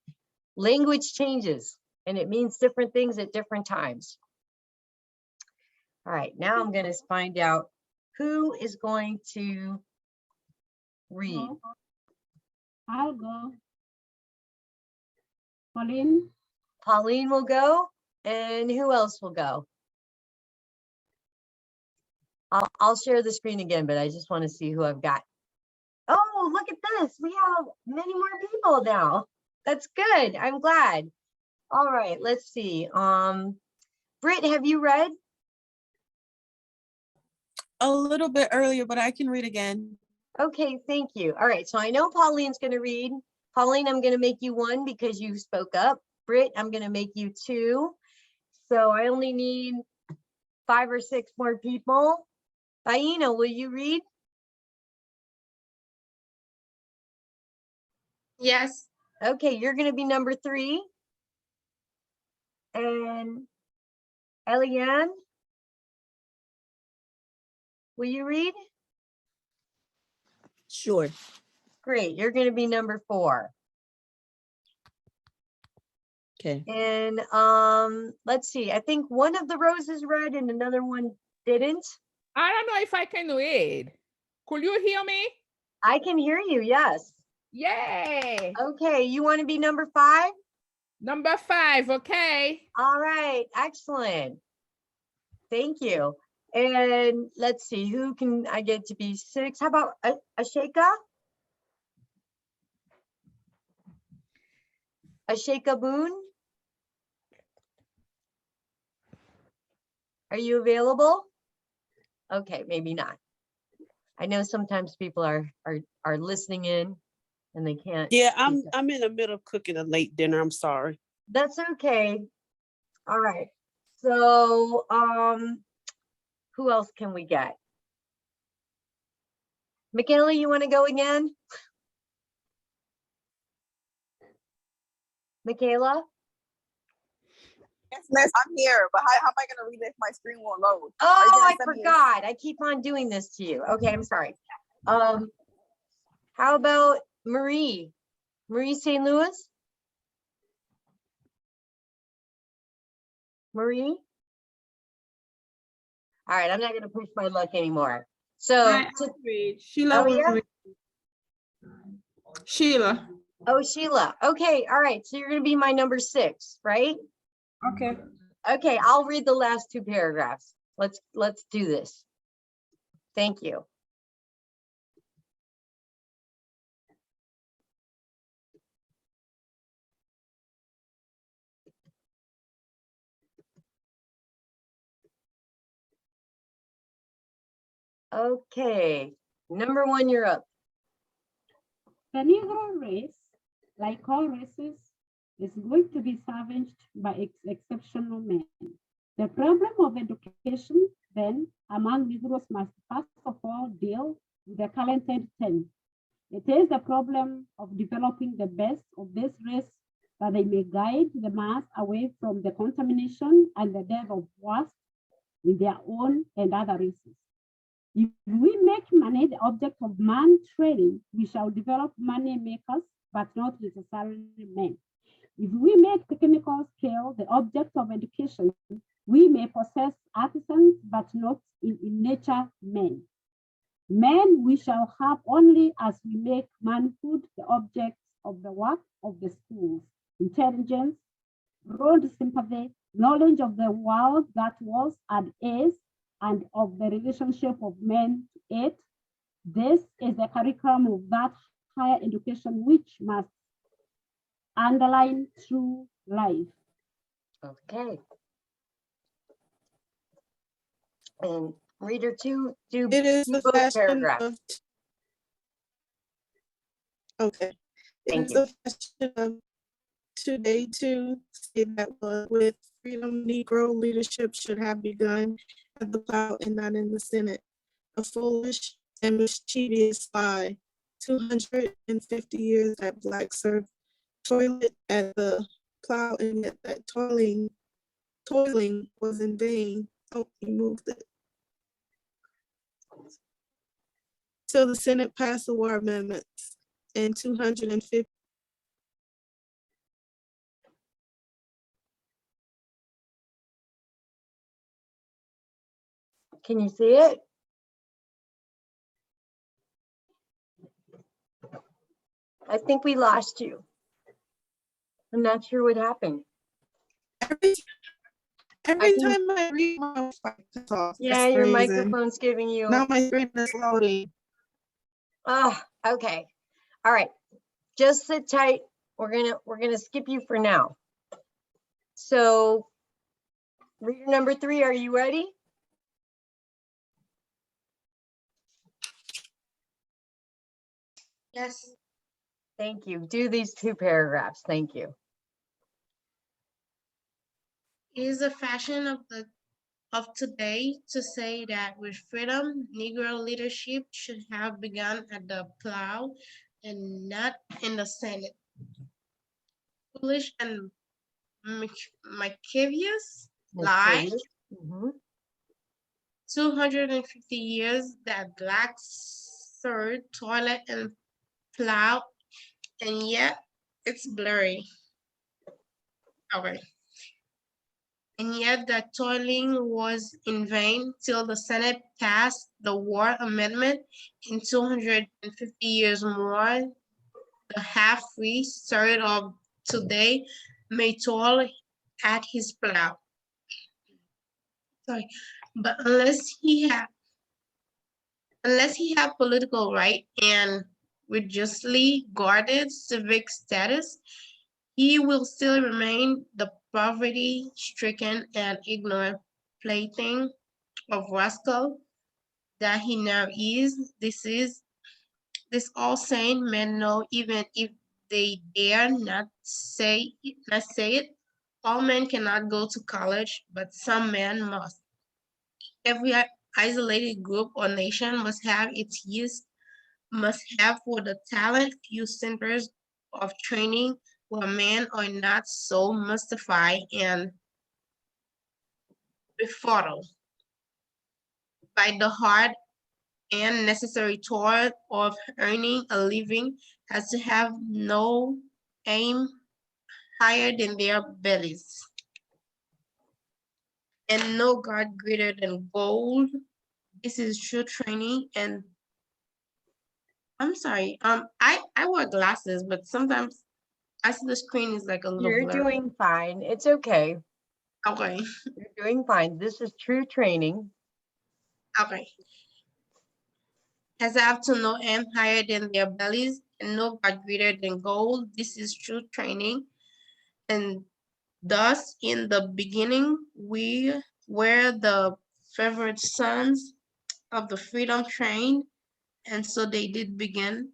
language changes and it means different things at different times. All right, now I'm going to find out who is going to read. I'll go. Pauline. Pauline will go. And who else will go? I'll share the screen again, but I just want to see who I've got. Oh, look at this. We have many more people now. That's good. I'm glad. All right, let's see. Britt, have you read? A little bit earlier, but I can read again. Okay, thank you. All right, so I know Pauline's going to read. Pauline, I'm going to make you 1 because you spoke up. Britt, I'm going to make you 2. So I only need 5 or 6 more people. Aina, will you read? Yes. Okay, you're going to be number 3. And Eliane, will you read? Sure. Great, you're going to be number 4. Okay. And let's see, I think one of the roses read and another one didn't. I don't know if I can read. Could you hear me? I can hear you, yes. Yay. Okay, you want to be number 5? Number 5, okay. All right, excellent. Thank you. And let's see, who can I get to be 6? How about Asheka? Asheka Boone? Are you available? Okay, maybe not. I know sometimes people are listening in and they can't. Yeah, I'm in the middle of cooking a late dinner. I'm sorry. That's okay. All right. So who else can we get? Michaela, you want to go again? Michaela? Yes, miss, I'm here, but how am I going to read it if my screen won't load? Oh, I forgot. I keep on doing this to you. Okay, I'm sorry. How about Marie? Marie St. Louis? Marie? All right, I'm not going to push my luck anymore. So, Sheila will read. Sheila. Oh, Sheila. Okay, all right. So you're going to be my number 6, right? Okay. Okay, I'll read the last 2 paragraphs. Let's do this. Thank you. Okay, number 1, you're up. The Negro race, like all races, is going to be savaged by exceptional men. The problem of education, then, among Negroes must first of all deal with the talented 10. It is the problem of developing the best of this race that they may guide the mass away from the contamination and the death of wasps in their own and other races. If we make money the object of man trading, we shall develop money makers, but not necessarily men. If we make technical skill the object of education, we may possess artisans, but not in nature men. Men we shall have only as we make manhood the object of the work of the schools. Intelligence, broad sympathy, knowledge of the world that was and is, and of the relationship of men to it. This is the curriculum of that higher education which must underline true life. Okay. And reader two, do It is the both fashion paragraphs. of okay. Thank It's you. the fashion of today to say that with freedom, Negro leadership should have begun at the plow and not in the Senate. A foolish and mischievous lie. 250 years that Black served toilet at the plow, and yet that toiling was in vain. Oh, he moved it. So the Senate passed the war amendments in 250. Can you see it? I think we lost you. I'm not sure what happened. Every time I read my off, yeah, your microphone's giving you. Now my screen is loading. Oh, okay. All right. Just sit tight. We're gonna skip you for now. So, reader number 3, are you ready? Yes. Thank you. Do these 2 paragraphs. Thank you. It is the fashion of today to say that with freedom, Negro leadership should have begun at the plow and not in the Senate. Foolish and mischievous lie. 250 years that Blacks served toilet and plow, and yet it's blurry. Okay. And yet that toiling was in vain till the Senate passed the war amendment. In 250 years more, the half-free started of today may toil at his plow. Sorry, but unless he had political right and with justly guarded civic status, he will still remain the poverty-stricken and ignorant plaything of rascal that he now is. This all sane men know, even if they dare not say it. All men cannot go to college, but some men must. Every isolated group or nation must have its use, must have for the talent few centers of training where men are not so mystified and befuddled by the hard and necessary toil of earning a living as to have no aim higher than their bellies, and no God greater than gold. This is true training. And I'm sorry, I wear glasses, but sometimes I see the screen is like a little You're blurry. doing fine. It's okay. Okay. You're doing fine. This is true training. Okay. As I have to no aim higher than their bellies, and no God greater than gold. This is true training. And thus, in the beginning, we were the favored sons of the freedom train, and so they did begin.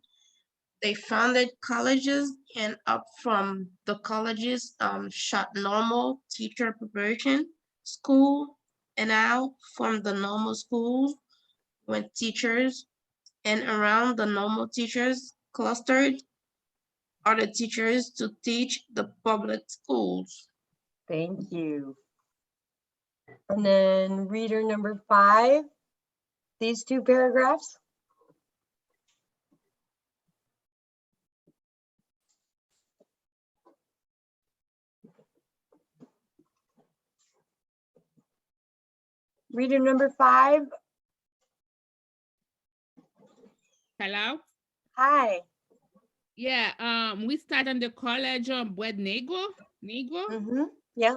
They founded colleges, and up from the colleges shot normal teacher preparation school, and out from the normal school went teachers, and around the normal teachers clustered other teachers to teach the public schools. Thank you. And then reader number 5, these 2 paragraphs. Reader number 5. Hello? Hi. Yeah, we start on the college of Bred Negro. Yeah.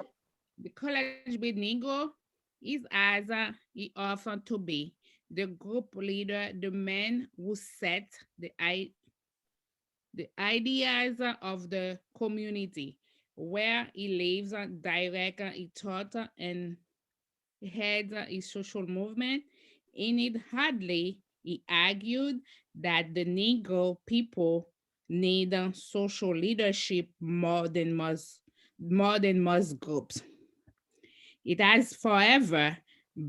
The college with Negro is as he often to be the group leader, the man who set the ideas of the community where he lives, direct his thought and heads his social movement. In it, Hadley, he argued that the Negro people need social leadership more than most groups. It has forever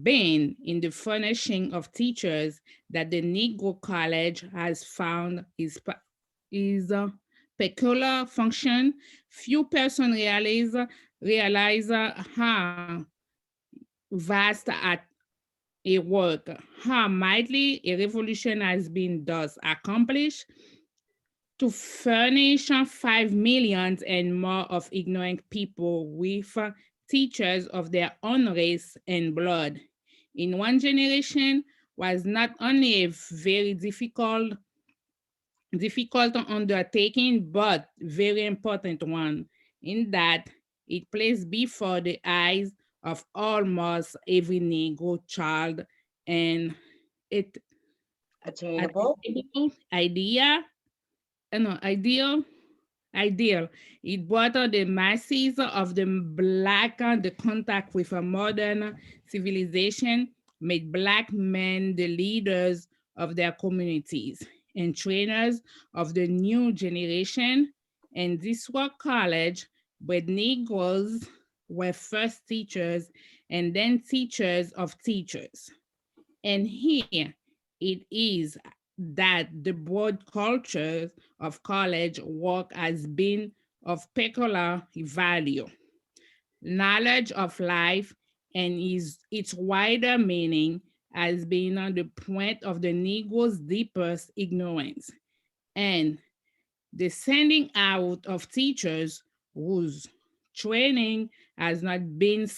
been in the furnishing of teachers that the Negro College has found its peculiar function. Few persons realize how vast at a work, how mightily a revolution has been thus accomplished to furnish 5 million and more of ignorant people with teachers of their own race and blood. In one generation was not only a very difficult undertaking, but very important one, in that it placed before the eyes of almost every Negro child and it attainable ideal. It brought the masses of the Black the contact with a modern civilization, made Black men the leaders of their communities and trainers of the new generation. And this was college, where Negroes were first teachers and then teachers of teachers. And here it is that the broad culture of college work has been of peculiar value. Knowledge of life and its wider meaning has been on the point of the Negro's deepest ignorance. And the sending out of teachers whose training has not been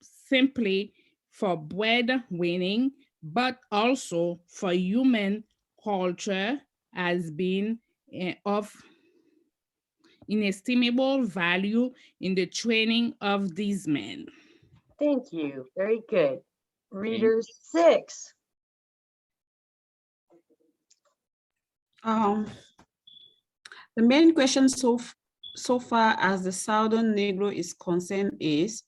simply for breadwinning, but also for human culture has been of inestimable value in the training of these men. Thank you. Very good. Reader 6. The main question so far as the Southern Negro is concerned is,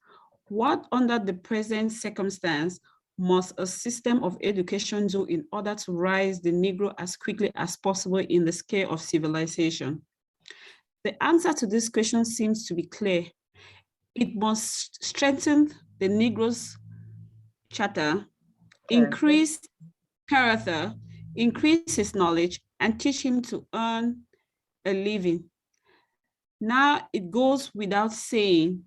what under the present circumstance must a system of education do in order to rise the Negro as quickly as possible in the scale of civilization? The answer to this question seems to be clear. It must strengthen the Negro's character, increase character, increase his knowledge, and teach him to earn a living. Now, it goes without saying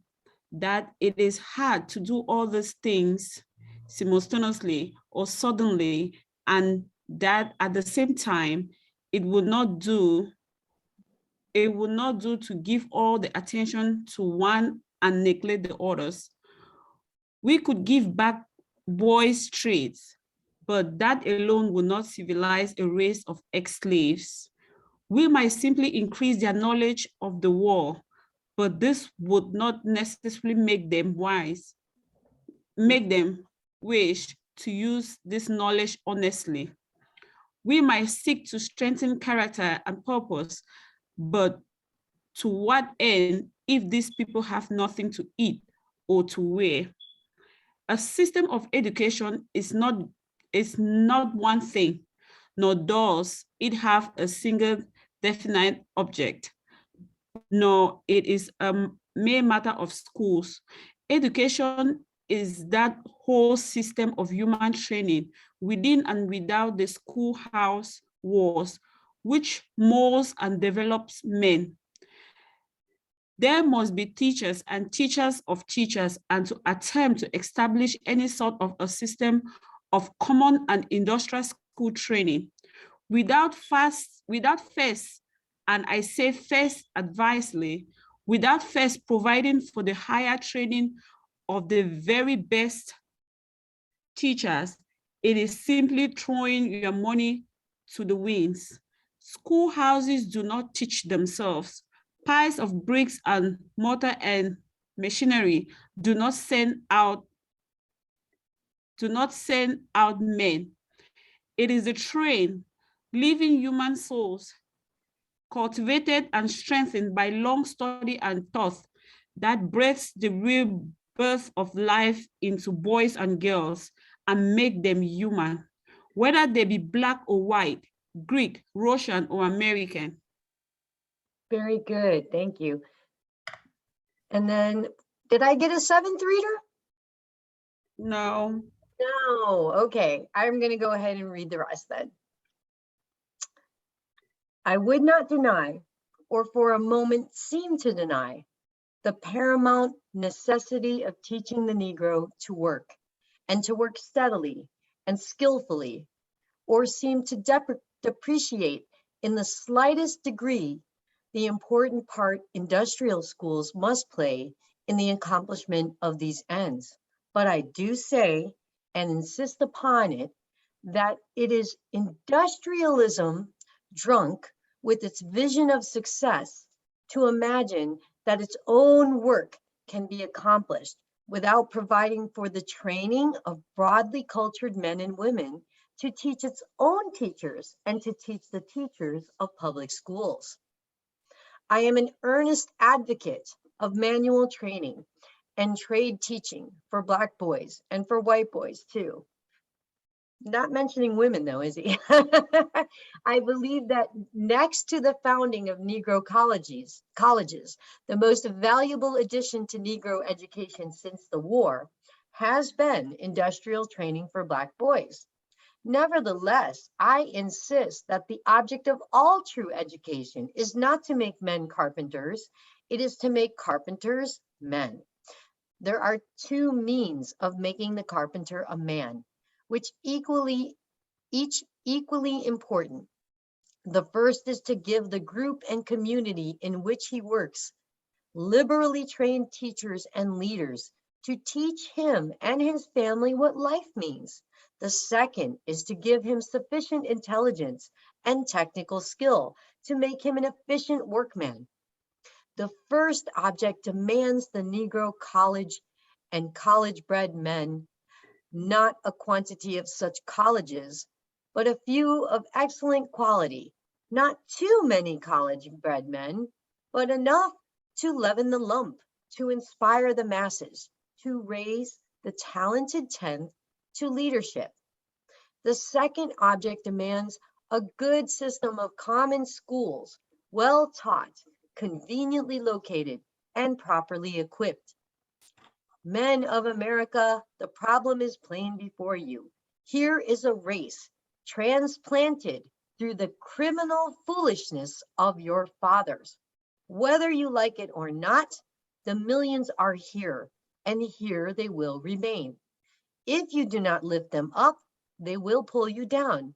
that it is hard to do all these things simultaneously or suddenly, and that at the same time, it would not do to give all the attention to one and neglect the others. We could give back boys' traits, but that alone will not civilize a race of ex-slaves. We might simply increase their knowledge of the war, but this would not necessarily make them wish to use this knowledge honestly. We might seek to strengthen character and purpose, but to what end if these people have nothing to eat or to wear? A system of education is not one thing, nor does it have a single definite object, nor it is a mere matter of schools. Education is that whole system of human training within and without the schoolhouse walls, which molds and develops men, There must be teachers and teachers of teachers, and to attempt to establish any sort of a system of common and industrial school training without first, and I say first advisedly, without first providing for the higher training of the very best teachers, it is simply throwing your money to the winds. Schoolhouses do not teach themselves. Piles of bricks and mortar and machinery do not send out men. It is the trained, living human souls, cultivated and strengthened by long study and thought, that breathes the real birth of life into boys and girls and make them human, whether they be Black or white, Greek, Russian, or American. Very good, thank you. And then, did I get a 7th reader? No. No, okay, I'm gonna go ahead and read the rest then. I would not deny, or for a moment seem to deny, the paramount necessity of teaching the Negro to work, and to work steadily and skillfully, or seem to depreciate in the slightest degree the important part industrial schools must play in the accomplishment of these ends. But I do say, and insist upon it, that it is industrialism drunk with its vision of success to imagine that its own work can be accomplished without providing for the training of broadly cultured men and women to teach its own teachers and to teach the teachers of public schools. I am an earnest advocate of manual training and trade teaching for Black boys and for white boys too. Not mentioning women though, is he? I believe that next to the founding of Negro colleges, the most valuable addition to Negro education since the war has been industrial training for Black boys. Nevertheless, I insist that the object of all true education is not to make men carpenters, it is to make carpenters men. There are two means of making the carpenter a man, which each equally important. The first is to give the group and community in which he works liberally trained teachers and leaders to teach him and his family what life means. The second is to give him sufficient intelligence and technical skill to make him an efficient workman. The first object demands the Negro college and college-bred men, not a quantity of such colleges, but a few of excellent quality, not too many college-bred men, but enough to leaven the lump, to inspire the masses, to raise the talented 10th to leadership. The second object demands a good system of common schools, well taught, conveniently located, and properly equipped. Men of America, the problem is plain before you. Here is a race transplanted through the criminal foolishness of your fathers. Whether you like it or not, the millions are here, and here they will remain. If you do not lift them up, they will pull you down.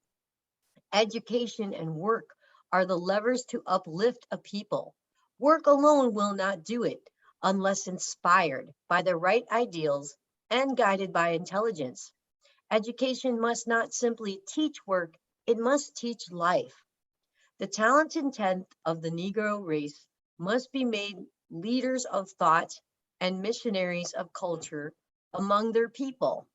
Education and work are the levers to uplift a people. Work alone will not do it unless inspired by the right ideals and guided by intelligence. Education must not simply teach work, it must teach life. The talented 10th of the Negro race must be made leaders of thought and missionaries of culture among their people.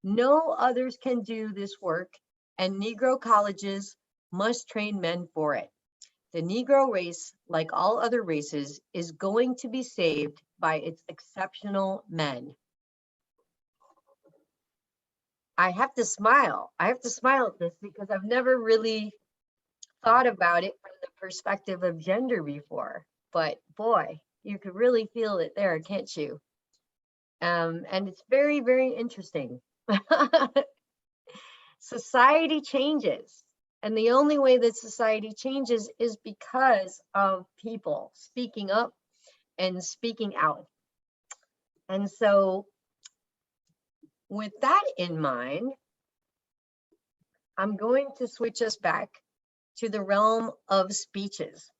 No others can do this work, and Negro colleges must train men for it. The Negro race, like all other races, is going to be saved by its exceptional men. I have to smile. I have to smile at this because I've never really thought about it from the perspective of gender before. But boy, you could really feel it there, can't you? And it's very, very interesting. Society changes. And the only way that society changes is because of people speaking up and speaking out. And so with that in mind, I'm going to switch us back to the realm of speeches,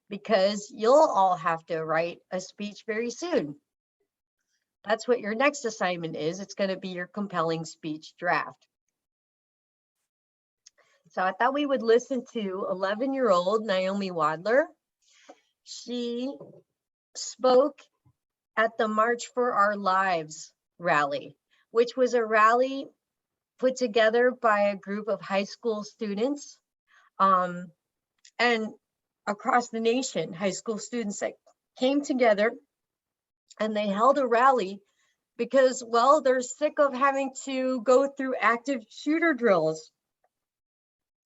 because you'll all have to write a speech very soon. That's what your next assignment is. It's going to be your compelling speech draft. So I thought we would listen to 11-year-old Naomi Wadler. She spoke at the March for Our Lives rally, which was a rally put together by a group of high school students and across the nation, high school students that came together and they held a rally because, well, they're sick of having to go through active shooter drills.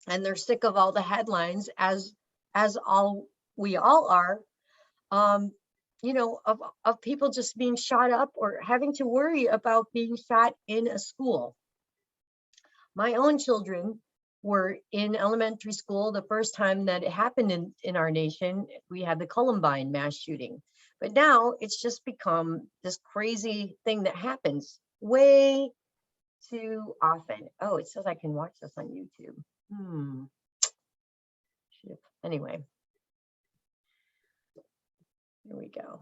And they're sick of all the headlines, as we all are, you know, of people just being shot up or having to worry about being shot in a school. My own children were in elementary school the first time that it happened in our nation. We had the Columbine mass shooting, but now it's just become this crazy thing that happens way too often. Oh, it says I can watch this on YouTube. Anyway, here we go.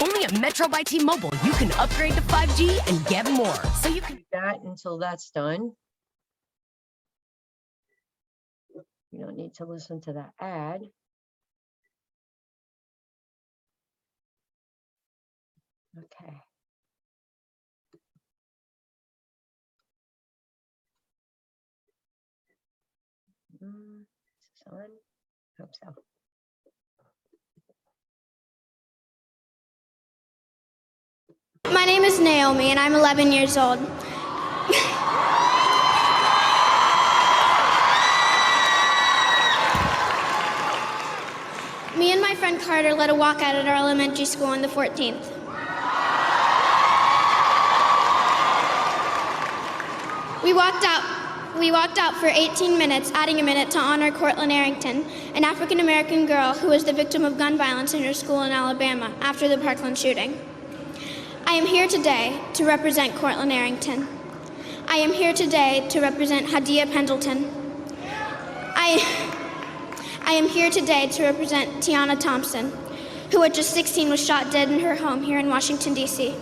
Only at Metro by T-Mobile, you can upgrade to 5G and get more. So you can do that until that's done. You don't need to listen to that ad. Okay. Is this on? Hope so. My name is Naomi and I'm 11 years old. Me and my friend Carter led a walkout at our elementary school on the 14th. We walked out for 18 minutes, adding a minute to honor Cortland Arrington, an African-American girl who was the victim of gun violence in her school in Alabama after the Parkland shooting. I am here today to represent Cortland Arrington. I am here today to represent Hadia Pendleton. I am here today to represent Tiana Thompson, who at just 16 was shot dead in her home here in Washington, D.C.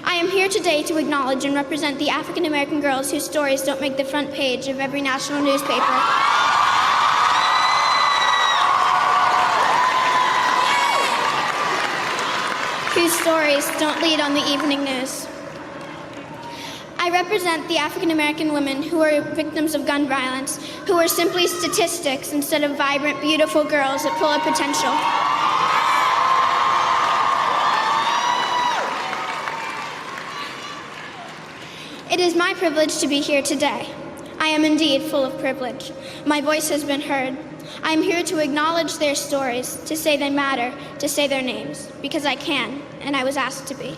I am here today to acknowledge and represent the African-American girls whose stories don't make the front page of every national newspaper. Whose stories don't lead on the evening news. I represent the African-American women who are victims of gun violence, who are simply statistics instead of vibrant, beautiful girls that full of potential. It is my privilege to be here today. I am indeed full of privilege. My voice has been heard. I am here to acknowledge their stories, to say they matter, to say their names, because I can, and I was asked to be.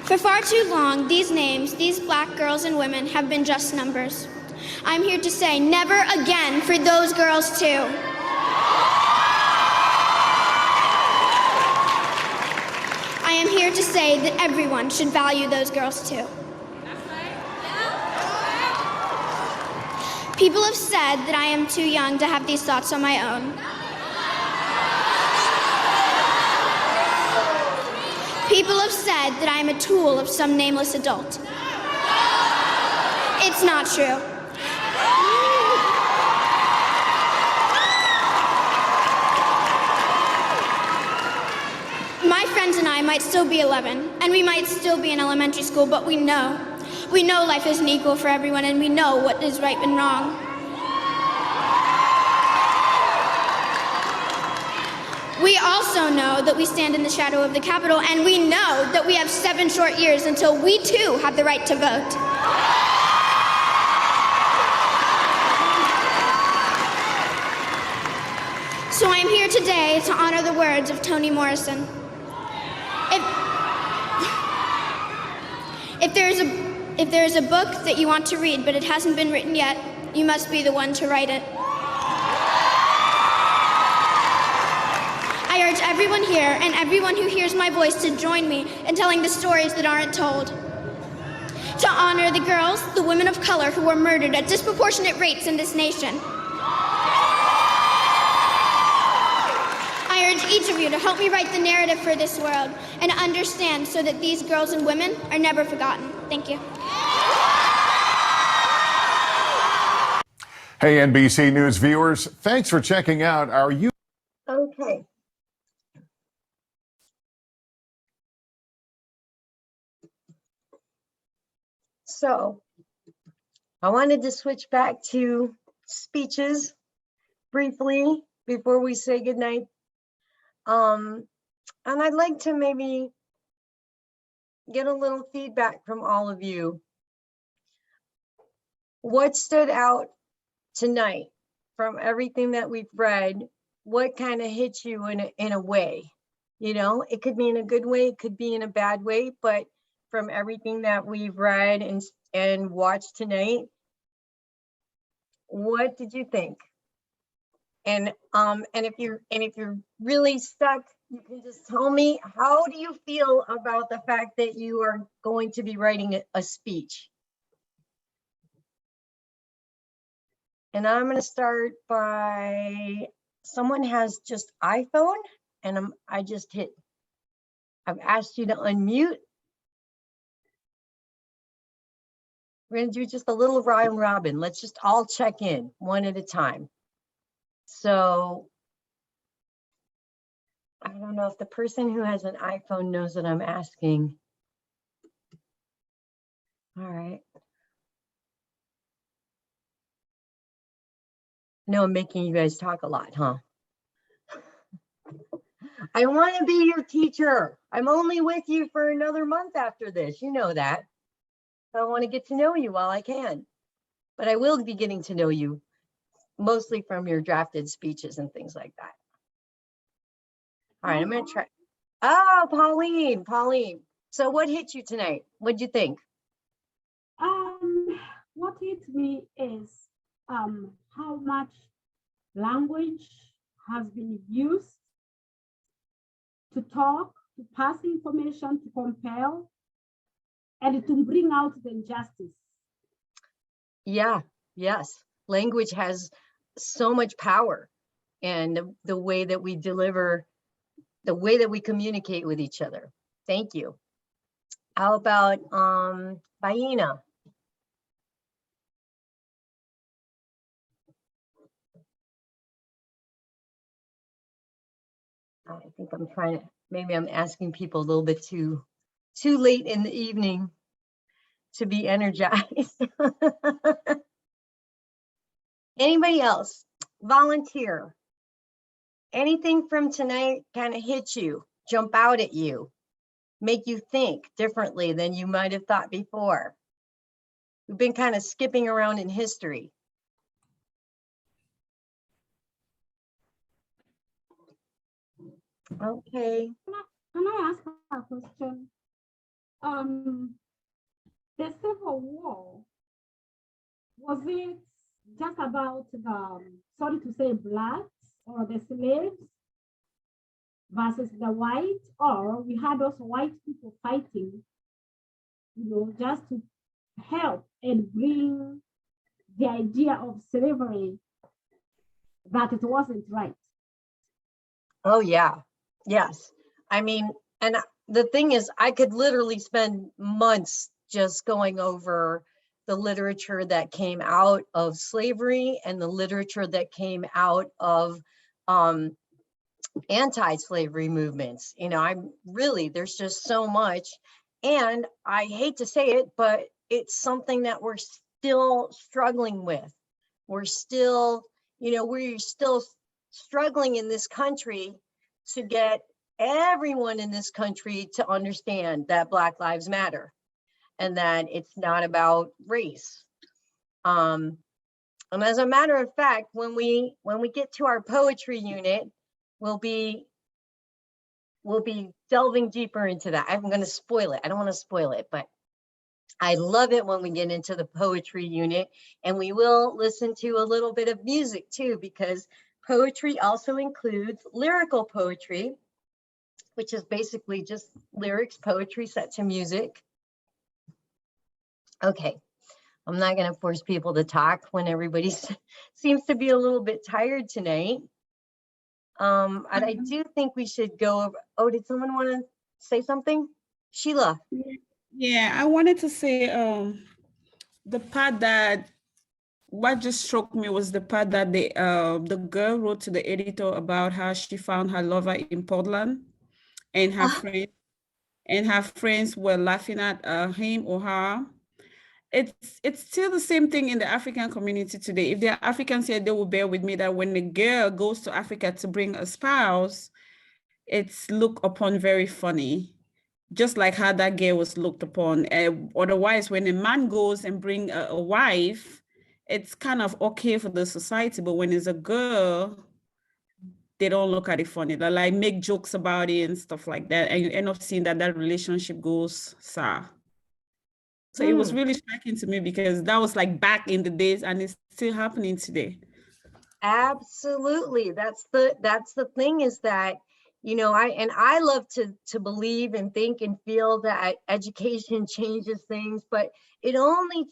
For far too long, these names, these black girls and women, have been just numbers. I'm here to say never again for those girls too. I am here to say that everyone should value those girls too. People have said that I am too young to have these thoughts on my own. People have said that I am a tool of some nameless adult. It's not true. My friends and I might still be 11, and we might still be in elementary school, but we know life isn't equal for everyone, and we know what is right and wrong. We also know that we stand in the shadow of the Capitol, and we know that we have 7 short years until we too have the right to vote. So I am here today to honor the words of Toni Morrison. If there is a book that you want to read but it hasn't been written yet, you must be the one to write it. I urge everyone here and everyone who hears my voice to join me in telling the stories that aren't told. To honor the girls, the women of color who were murdered at disproportionate rates in this nation. I urge each of you to help me write the narrative for this world and understand so that these girls and women are never forgotten. Thank you. Hey, NBC News viewers, thanks for checking out our YouTube. Okay. So I wanted to switch back to speeches briefly before we say goodnight. And I'd like to maybe get a little feedback from all of you. What stood out tonight from everything that we've read? What kind of hit you in a way? You know, it could be in a good way, it could be in a bad way, but from everything that we've read and watched tonight, what did you think? And if you're really stuck, you can just tell me, how do you feel about the fact that you are going to be writing a speech? And I'm going to start by, someone has just iPhone, and I've asked you to unmute. We're going to do just a little round robin. Let's just all check in one at a time. So I don't know if the person who has an iPhone knows that I'm asking. All right. I know I'm making you guys talk a lot, huh? I want to be your teacher. I'm only with you for another month after this. You know that. I want to get to know you while I can. But I will be getting to know you mostly from your drafted speeches and things like that. All right, I'm going to try. Oh, Pauline. So what hit you tonight? What'd you think? What hit me is how much language has been used to talk, to pass information, to compel, and to bring out the injustice. Yeah, yes. Language has so much power, and the way that we deliver, the way that we communicate with each other. Thank you. How about Baina? I think I'm trying to, maybe I'm asking people a little bit too late in the evening to be energized. Anybody else? Volunteer. Anything from tonight kind of hit you, jump out at you, make you think differently than you might have thought before? We've been kind of skipping around in history. Okay. Can I ask a question? The Civil War, was it just about the, sorry to say, blacks or the slaves versus the white, or we had also white people fighting, you know, just to help and bring the idea of slavery that it wasn't right? Oh yeah, yes. I mean, and the thing is, I could literally spend months just going over the literature that came out of slavery and the literature that came out of anti-slavery movements. You know, I'm really, there's just so much. And I hate to say it, but it's something that we're still struggling with. We're still, you know, we're still struggling in this country to get everyone in this country to understand that Black Lives Matter and that it's not about race. And as a matter of fact, when we get to our poetry unit, we'll be delving deeper into that. I'm going to spoil it. I don't want to spoil it, but I love it when we get into the poetry unit, and we will listen to a little bit of music too, because poetry also includes lyrical poetry, which is basically just lyrics, poetry set to music. Okay, I'm not going to force people to talk when everybody seems to be a little bit tired tonight. And I do think we should go over. Oh, did someone want to say something? Sheila. Yeah, I wanted to say the part that what just struck me was the part that the girl wrote to the editor about how she found her lover in Portland, and her friends were laughing at him or her. It's still the same thing in the African community today. If there are Africans here, they will bear with me that when a girl goes to Africa to bring a spouse, it's looked upon very funny, just like how that girl was looked upon. Otherwise, when a man goes and bring a wife, it's kind of okay for the society, but when it's a girl, they don't look at it funny. They like make jokes about it and stuff like that, and you end up seeing that relationship goes sour. So it was really striking to me because that was like back in the days, and it's still happening today. Absolutely. That's the thing, is that, you know, I love to believe and think and feel that education changes things, but it only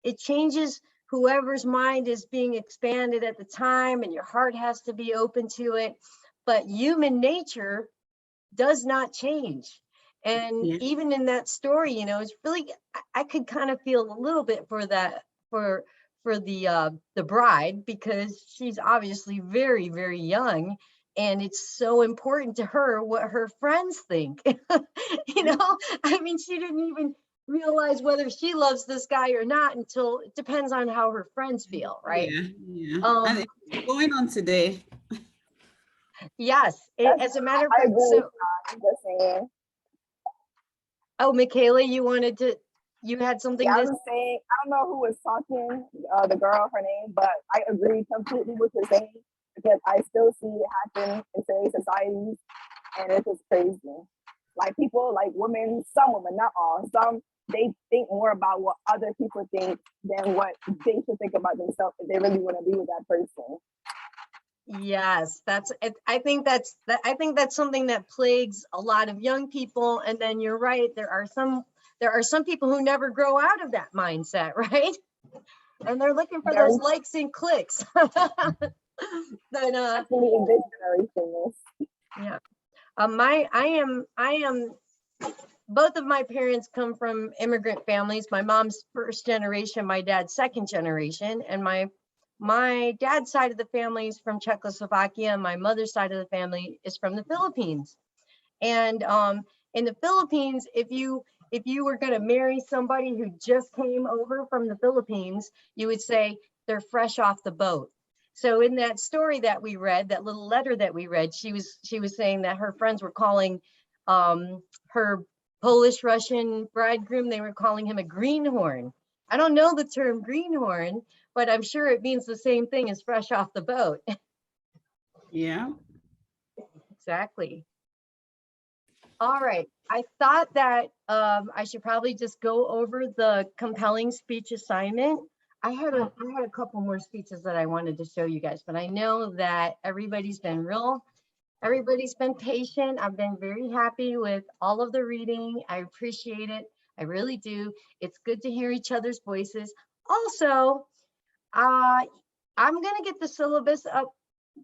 changes whoever's mind is being expanded at the time, and your heart has to be open to it. But human nature does not change. And even in that story, you know, it's really, I could kind of feel a little bit for that, for the bride, because she's obviously very, very young, and it's so important to her what her friends think. You know, I mean, she didn't even realize whether she loves this guy or not until it depends on how her friends feel, right? Yeah. And it's going on today. Yes, as a matter of fact, so. Oh, Michaela, you had something Yeah, to I was saying, I don't know who was talking, the girl, her name, but I agree completely with her saying, because I still see it happen in today's society, and it's just crazy. Like people, like women, some women, not all, some, they think more about what other people think than what they should think about themselves if they really want to be with that person. Yes, I think that's something that plagues a lot of young people. And then you're right, there are some people who never grow out of that mindset, right? And they're looking for those likes and clicks. Then in this generation. Yeah. I am both of my parents come from immigrant families. My mom's first generation, my dad's second generation, and my dad's side of the family is from Czechoslovakia, and my mother's side of the family is from the Philippines. And in the Philippines, if you were going to marry somebody who just came over from the Philippines, you would say they're fresh off the boat. So in that story that we read, that little letter that we read, she was saying that her friends were calling her Polish Russian bridegroom, they were calling him a greenhorn. I don't know the term greenhorn, but I'm sure it means the same thing as fresh off the boat. Yeah. Exactly. All right. I thought that I should probably just go over the compelling speech assignment. I had a couple more speeches that I wanted to show you guys, but I know that everybody's been patient. I've been very happy with all of the reading. I appreciate it. I really do. It's good to hear each other's voices. Also, I'm going to get the syllabus up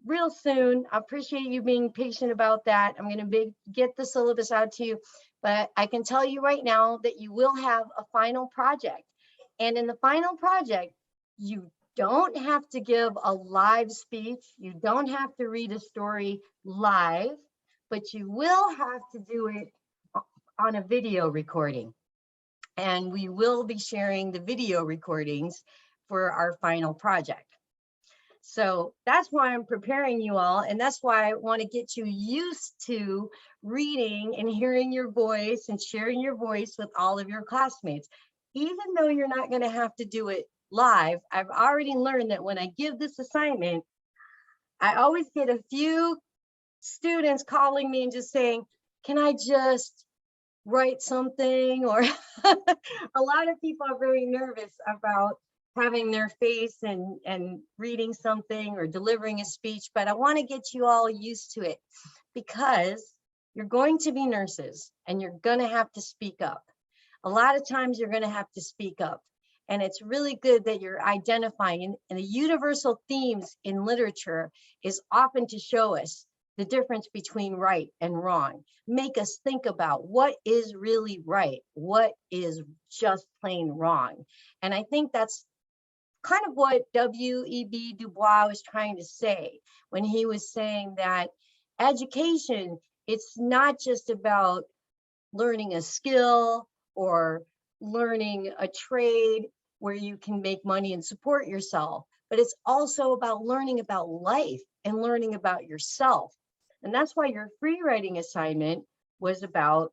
real soon. I appreciate you being patient about that. I'm going to get the syllabus out to you, but I can tell you right now that you will have a final project. And in the final project, you don't have to give a live speech. You don't have to read a story live, but you will have to do it on a video recording. And we will be sharing the video recordings for our final project. So that's why I'm preparing you all. And that's why I want to get you used to reading and hearing your voice and sharing your voice with all of your classmates. Even though you're not going to have to do it live, I've already learned that when I give this assignment, I always get a few students calling me and just saying, can I just write something, or a lot of people are very nervous about having their face and reading something or delivering a speech, but I want to get you all used to it because you're going to be nurses and you're going to have to speak up. A lot of times you're going to have to speak up. And it's really good that you're identifying, and the universal themes in literature is often to show us the difference between right and wrong, make us think about what is really right, what is just plain wrong. And I think that's kind of what W.E.B. Du Bois was trying to say when he was saying that education, it's not just about learning a skill or learning a trade where you can make money and support yourself, but it's also about learning about life and learning about yourself. And that's why your free writing assignment was about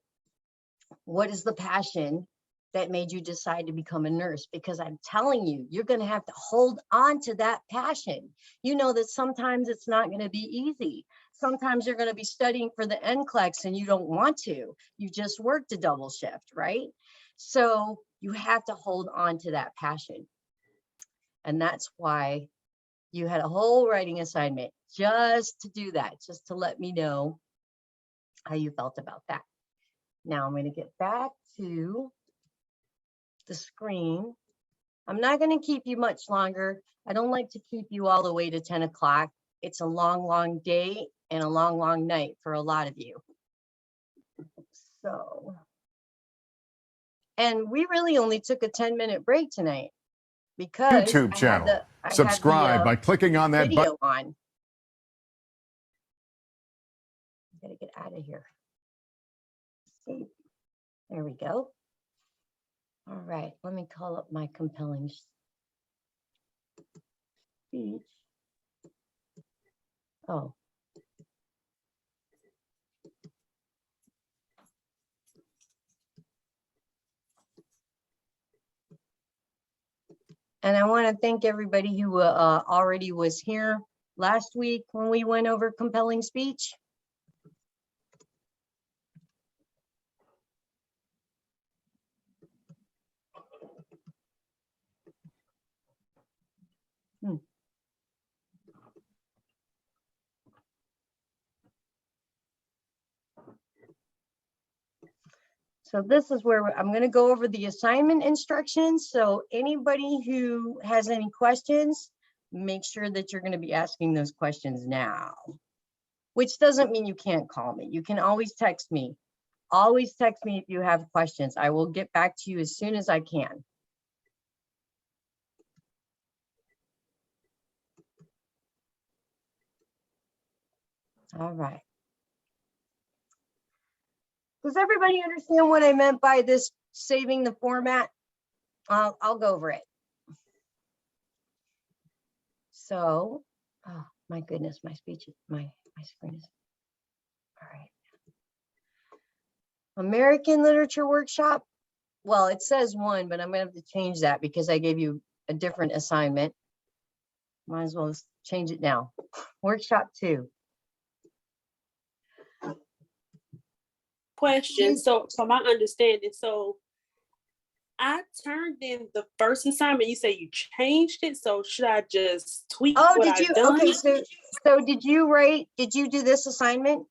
what is the passion that made you decide to become a nurse, because I'm telling you, you're going to have to hold on to that passion. You know that sometimes it's not going to be easy. Sometimes you're going to be studying for the NCLEX and you don't want to. You just worked a double shift, right? So you have to hold on to that passion. And that's why you had a whole writing assignment just to do that, just to let me know how you felt about that. Now I'm going to get back to the screen. I'm not going to keep you much longer. I don't like to keep you all the way to 10 o'clock. It's a long, long day and a long, long night for a lot of you. So, and we really only took a 10-minute break tonight because YouTube channel. I had Subscribe by clicking on that video button. on. I gotta get out of here. See, there we go. All right, let me call up my compelling speech. Oh. And I want to thank everybody who already was here last week when we went over compelling speech. So this is where I'm going to go over the assignment instructions. So anybody who has any questions, make sure that you're going to be asking those questions now, which doesn't mean you can't call me. You can always text me. Always text me if you have questions. I will get back to you as soon as I can. All right. Does everybody understand what I meant by this saving the format? I'll go over it. So, oh my goodness, my speech, my screen is, all right. American Literature Workshop. Well, it says 1, but I'm gonna have to change that because I gave you a different assignment. Might as well change it now. Workshop 2. Question. So from my understanding, so I turned in the first assignment. You say you changed it. So should I just tweak what I've done? Okay, so did you do this assignment?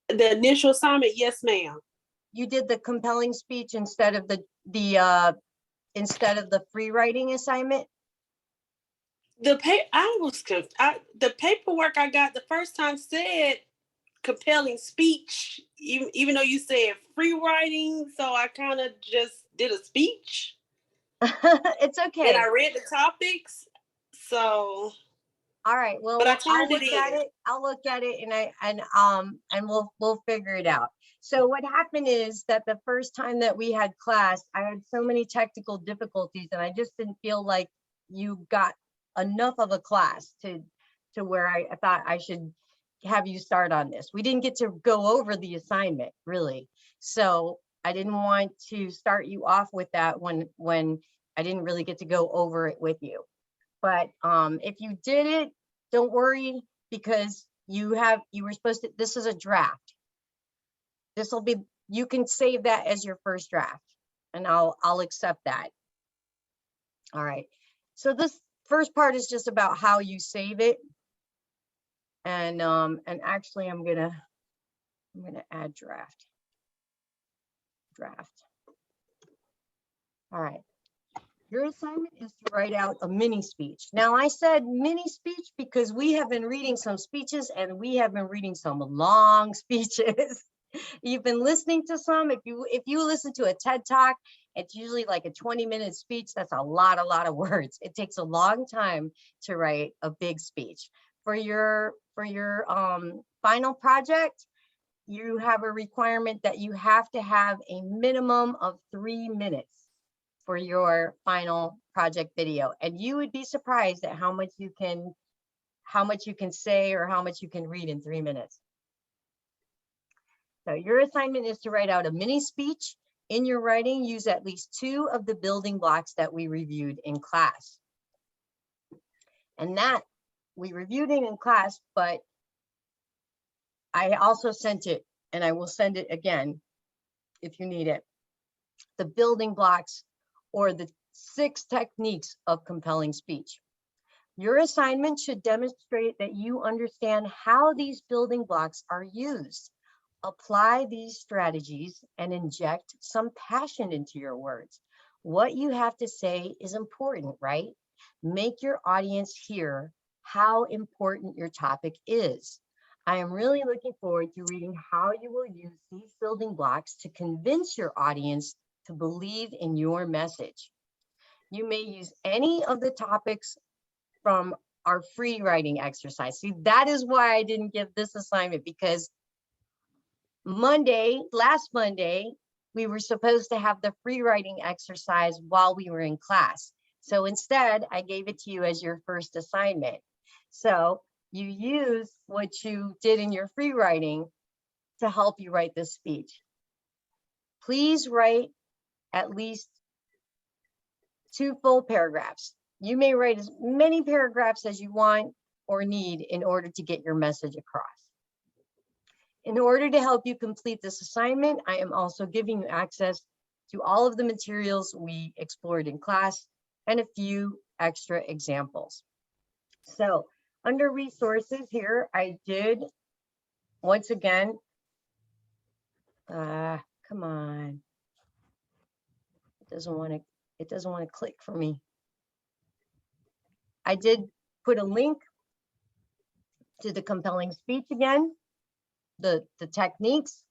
The initial assignment, yes, ma'am. You did the compelling speech instead of the free writing assignment? The paperwork I got the first time said compelling speech, even though you said free writing, so I kind of just did a speech. It's okay. And I read the topics, so. All right. Well, but I turned it in. I'll look at it and we'll figure it out. So what happened is that the first time that we had class, I had so many technical difficulties and I just didn't feel like you got enough of a class to where I thought I should have you start on this. We didn't get to go over the assignment really. So I didn't want to start you off with that when I didn't really get to go over it with you. But if you did it, don't worry, because you were supposed to, this is a draft. This will be you can save that as your first draft, and I'll accept that. All right. So this first part is just about how you save it. And actually I'm gonna add draft. All right. Your assignment is to write out a mini speech. Now I said mini speech because we have been reading some speeches and we have been reading some long speeches. You've been listening to some. If you listen to a TED Talk, it's usually like a 20-minute speech. That's a lot of words. It takes a long time to write a big speech. For your final project, you have a requirement that you have to have a minimum of 3 minutes for your final project video. And you would be surprised at how much you can say or how much you can read in 3 minutes. So your assignment is to write out a mini speech. In your writing, use at least 2 of the building blocks that we reviewed in class. And that we reviewed it in class, but I also sent it, and I will send it again if you need it. The building blocks, or the 6 techniques of compelling speech. Your assignment should demonstrate that you understand how these building blocks are used. Apply these strategies and inject some passion into your words. What you have to say is important, right? Make your audience hear how important your topic is. I am really looking forward to reading how you will use these building blocks to convince your audience to believe in your message. You may use any of the topics from our free writing exercise. See, that is why I didn't give this assignment, because last Monday, we were supposed to have the free writing exercise while we were in class. So instead, I gave it to you as your first assignment. So you use what you did in your free writing to help you write this speech. Please write at least 2 full paragraphs. You may write as many paragraphs as you want or need in order to get your message across. In order to help you complete this assignment, I am also giving you access to all of the materials we explored in class and a few extra examples. So under resources here, I did, once again, come on. It doesn't want to click for me. I did put a link to the compelling speech again, the techniques.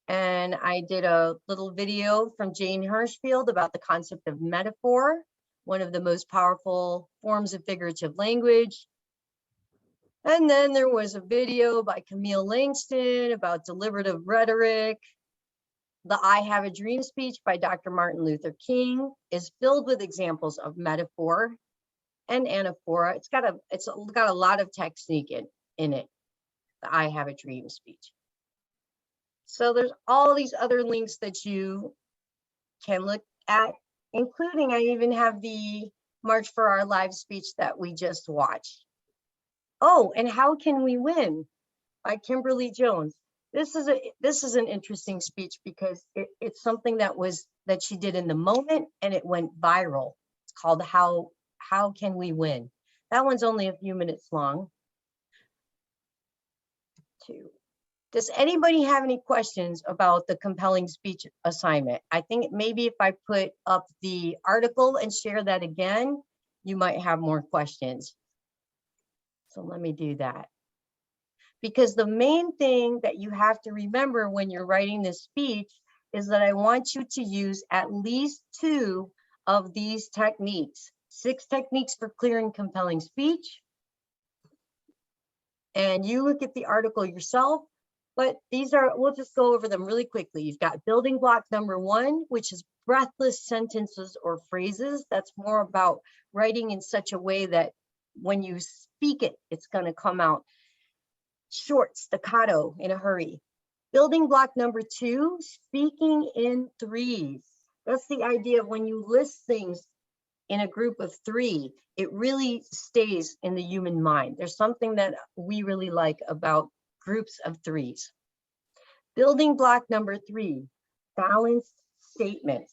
And I did a little video from Jane Hirschfield about the concept of metaphor, one of the most powerful forms of figurative language. And then there was a video by Camille Langston about deliberative rhetoric. The I Have a Dream speech by Dr. Martin Luther King is filled with examples of metaphor and anaphora. It's got a lot of technique in it, the I Have a Dream speech. So there's all these other links that you can look at, including I even have the March for Our Lives speech that we just watched. Oh, and How Can We Win by Kimberly Jones. This is an interesting speech because it's something that she did in the moment and it went viral. It's called How Can We Win? That one's only a few minutes long. Does anybody have any questions about the compelling speech assignment? I think maybe if I put up the article and share that again, you might have more questions. So let me do that. Because the main thing that you have to remember when you're writing this speech is that I want you to use at least 2 of these techniques. 6 techniques for clear and compelling speech. And you look at the article yourself, but we'll just go over them really quickly. You've got building block number 1, which is breathless sentences or phrases. That's more about writing in such a way that when you speak it, it's going to come out short, staccato, in a hurry. Building block number 2, speaking in threes. That's the idea of when you list things in a group of 3, it really stays in the human mind. There's something that we really like about groups of 3s. Building block number 3, balanced statements.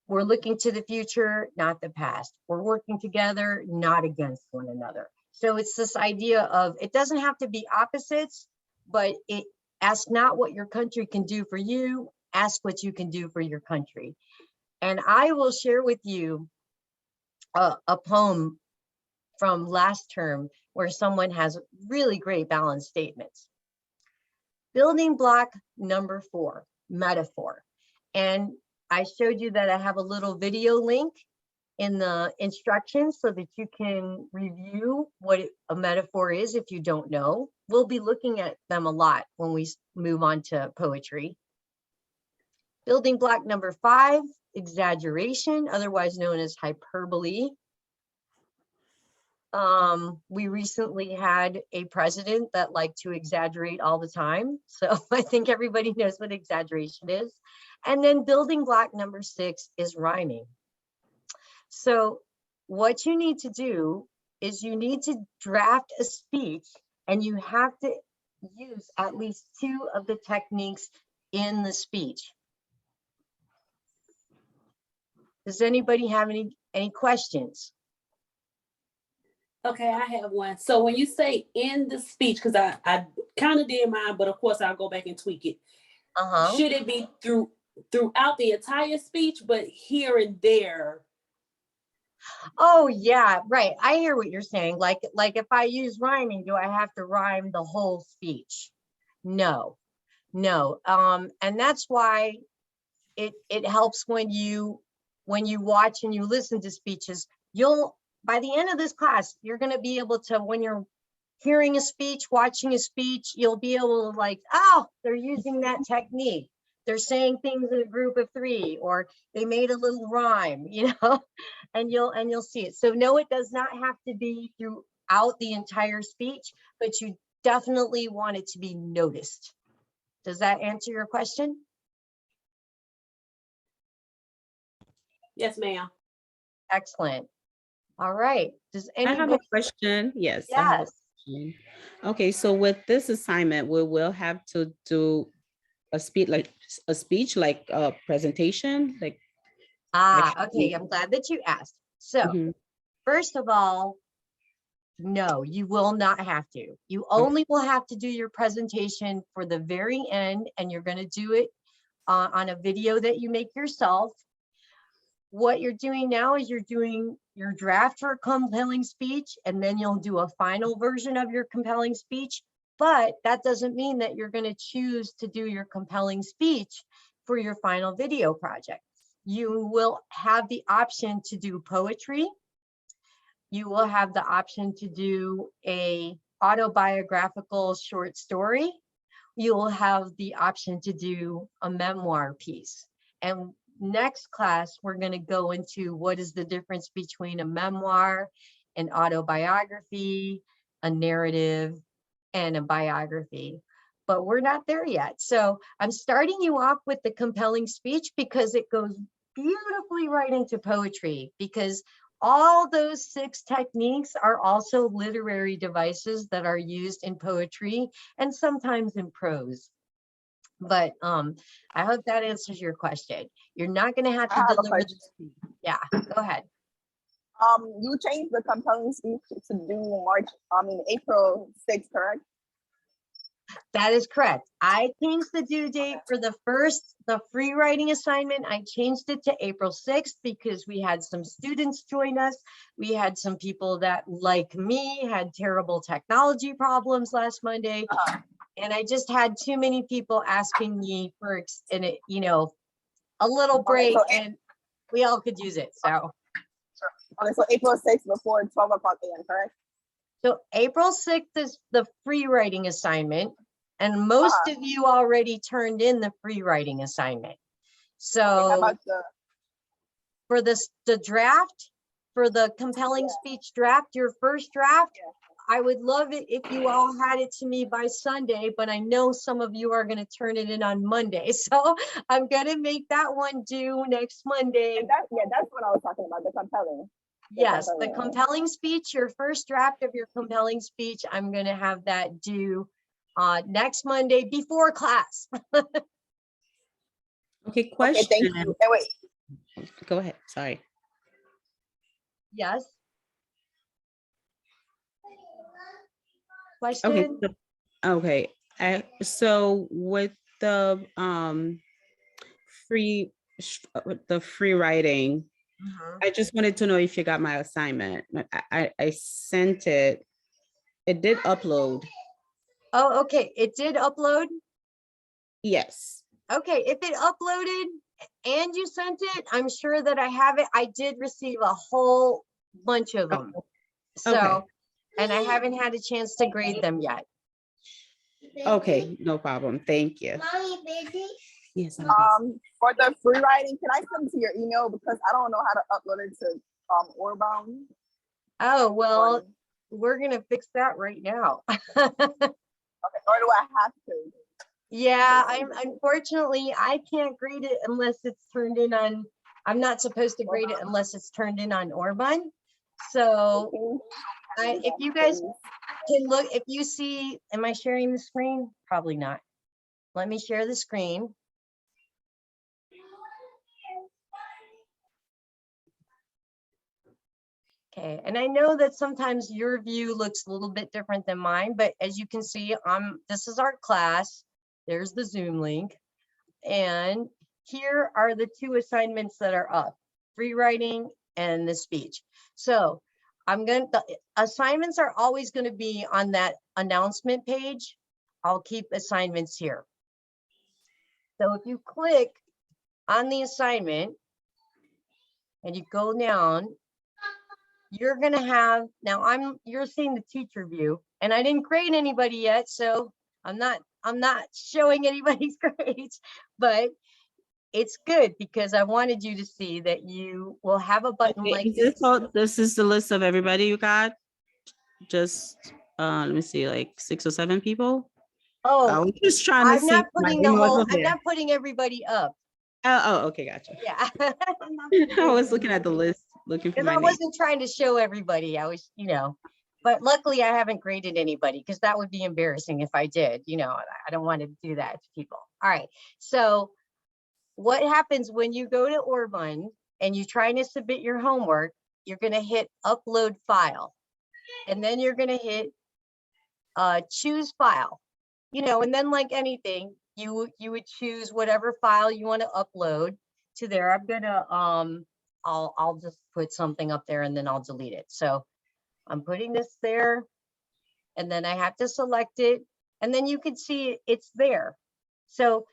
We're looking to the future, not the past. We're working together, not against one another. So it's this idea of, it doesn't have to be opposites, but it ask not what your country can do for you, ask what you can do for your country. And I will share with you a poem from last term where someone has really great balanced statements. Building block number 4, metaphor. And I showed you that I have a little video link in the instructions so that you can review what a metaphor is if you don't know. We'll be looking at them a lot when we move on to poetry. Building block number 5, exaggeration, otherwise known as hyperbole. We recently had a president that liked to exaggerate all the time. So I think everybody knows what exaggeration is. And then building block number 6 is rhyming. So what you need to do is you need to draft a speech, and you have to use at least 2 of the techniques in the speech. Does anybody have any questions? Okay, I have one. So when you say in the speech, because I kind of did mine, but of course I'll go back and tweak it. Should it be throughout the entire speech, but here and there? Oh yeah, right. I hear what you're saying. Like if I use rhyming, do I have to rhyme the whole speech? No. And that's why it helps when you watch and you listen to speeches. By the end of this class, you're going to be able to, when you're hearing a speech, watching a speech, you'll be able to like, oh, they're using that technique. They're saying things in a group of 3, or they made a little rhyme, you know, and you'll see it. So no, it does not have to be throughout the entire speech, but you definitely want it to be noticed. Does that answer your question? Yes, ma'am. Excellent. All right. Does anybody? I have a question. Yes. I have a question. Okay, so with this assignment, we will have to do a speech like a presentation, like. Okay. I'm glad that you asked. So first of all, no, you will not have to. You only will have to do your presentation for the very end, and you're going to do it on a video that you make yourself. What you're doing now is you're doing your draft for a compelling speech, and then you'll do a final version of your compelling speech. But that doesn't mean that you're going to choose to do your compelling speech for your final video project. You will have the option to do poetry. You will have the option to do a autobiographical short story. You will have the option to do a memoir piece. And next class, we're going to go into what is the difference between a memoir, an autobiography, a narrative, and a biography. But we're not there yet. So I'm starting you off with the compelling speech because it goes beautifully right into poetry, because all those 6 techniques are also literary devices that are used in poetry and sometimes in prose. But I hope that answers your question. You're not going to have to deliver the speech. Yeah, go ahead. You changed the compelling speech to do April 6th, correct? That is correct. I changed the due date for the free writing assignment. I changed it to April 6th because we had some students join us. We had some people that, like me, had terrible technology problems last Monday. And I just had too many people asking me for, a little break, and we all could use it. So. Okay, so April 6th before 12 o'clock a.m., correct? So April 6th is the free writing assignment, and most of you already turned in the free writing assignment. So for the draft, for the compelling speech draft, your first draft, I would love it if you all had it to me by Sunday, but I know some of you are going to turn it in on Monday. So I'm going to make that one due next Monday. That's what I was talking about, the compelling. Yes, the compelling speech, your first draft of your compelling speech, I'm going to have that due next Monday before class. Okay, question. Okay, thank you. And wait, Go ahead, sorry. Yes. Okay, Question? okay. So with the free writing, I just wanted to know if you got my assignment. I sent it. It did upload. Oh, okay. It did upload? Yes. Okay, if it uploaded and you sent it, I'm sure that I have it. I did receive a whole bunch of them. So, Okay. and I haven't had a chance to grade them yet. Okay, no problem. Thank you. Yes. for the free writing, can I send it to your email because I don't know how to upload it to Orbound? Oh, well, we're gonna fix that right now. Okay, or do I have to? Yeah, unfortunately, I can't grade it unless it's turned in on, I'm not supposed to grade it unless it's turned in on Orban. So if you guys can look, if you see, am I sharing the screen? Probably not. Let me share the screen. Okay, and I know that sometimes your view looks a little bit different than mine, but as you can see, this is our class. There's the Zoom link. And here are the two assignments that are up, free writing and the speech. So the assignments are always going to be on that announcement page. I'll keep assignments here. So if you click on the assignment and you go down, you're going to have, now you're seeing the teacher view, and I didn't grade anybody yet, so I'm not showing anybody's grades, but it's good because I wanted you to see that you will have a button like this. This is the list of everybody you got. Just let me see, like 6 or 7 people. Oh, I was just trying to I'm see. not putting the whole, I'm not putting everybody up. Oh, okay, gotcha. Yeah. I was looking at the list, looking for Because my I name. wasn't trying to show everybody. I was, but luckily I haven't graded anybody because that would be embarrassing if I did. I don't want to do that to people. All right. So what happens when you go to Orban and you're trying to submit your homework, you're going to hit upload file. And then you're going to hit choose file. And then like anything, you would choose whatever file you want to upload to there. I'm gonna I'll just put something up there and then I'll delete it. So I'm putting this there, and then I have to select it, and then you can see it's there. So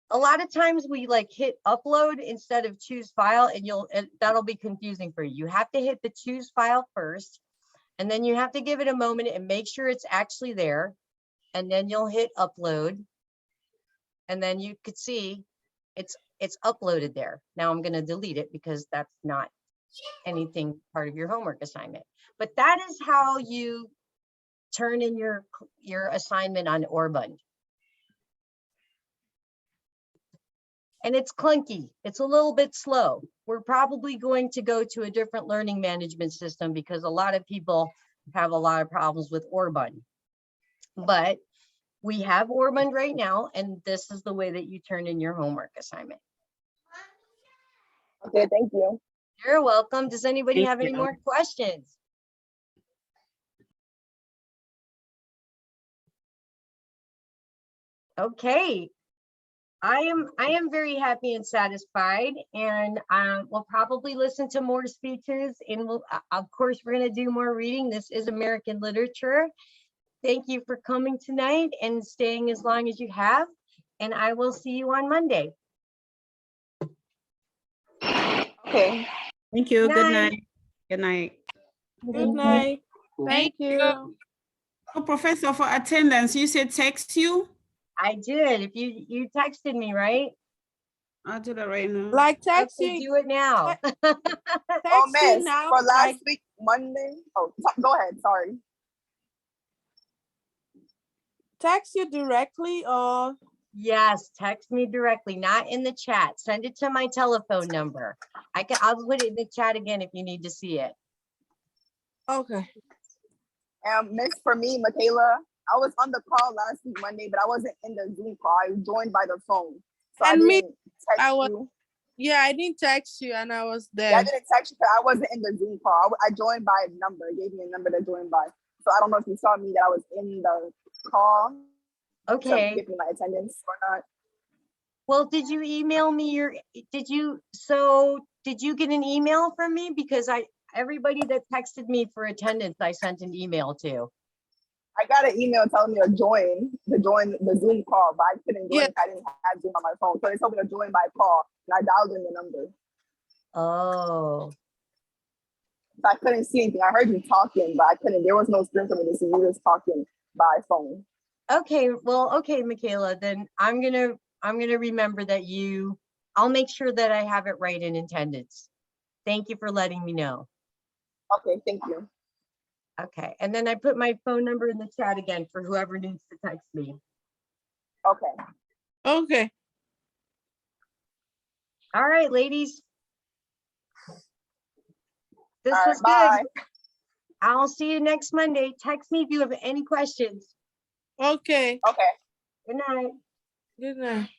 a lot of times we like hit upload instead of choose file, and that'll be confusing for you. You have to hit the choose file first, and then you have to give it a moment and make sure it's actually there. And then you'll hit upload, and then you could see it's uploaded there. Now I'm going to delete it because that's not anything part of your homework assignment. But that is how you turn in your assignment on Orban. And it's clunky. It's a little bit slow. We're probably going to go to a different learning management system because a lot of people have a lot of problems with Orban. But we have Orban right now, and this is the way that you turn in your homework assignment. Okay, thank you. You're welcome. Does anybody have any more questions? Okay. I am very happy and satisfied, and we'll probably listen to more speeches, and of course we're going to do more reading. This is American literature. Thank you for coming tonight and staying as long as you have, and I will see you on Monday. Okay. Thank you. Good night. Good night. Good night. Thank you. Oh, Professor, for attendance, you said text you? I did. If you texted me, right? I'll do that right now. Like text Okay, you. do it now. Oh, miss, now, for last like- week, Monday. Oh, go ahead. Sorry. Text you directly or? Yes, text me directly, not in the chat. Send it to my telephone number. I'll put it in the chat again if you need to see it. Okay. Miss, for me, Michaela, I was on the call last week Monday, but I wasn't in the Zoom call. I was joined by the phone. So And I me, didn't text I was, you. yeah, I didn't text you and I was there. Yeah, I didn't text you because I wasn't in the Zoom call. I joined by a number. It gave me a number to join by. So I don't know if you saw me that I was in the call. Okay. To give me my attendance or not. Well, did you email me did you get an email from me? Because everybody that texted me for attendance, I sent an email to. I got an email telling me to join the Zoom call, but I couldn't join because I didn't have Zoom on my phone. So they told me to join by call, and I dialed in the number. Oh. So I couldn't see anything. I heard you talking, but I couldn't. There was no screen for me to see. You was talking by phone. Okay, well, okay, Michaela, then I'm gonna remember that I'll make sure that I have it right in attendance. Thank you for letting me know. Okay, thank you. Okay, and then I put my phone number in the chat again for whoever needs to text me. Okay. Okay. All right, ladies. This was bye. good. I'll see you next Monday. Text me if you have any questions. Okay. Okay. Good night. Good night.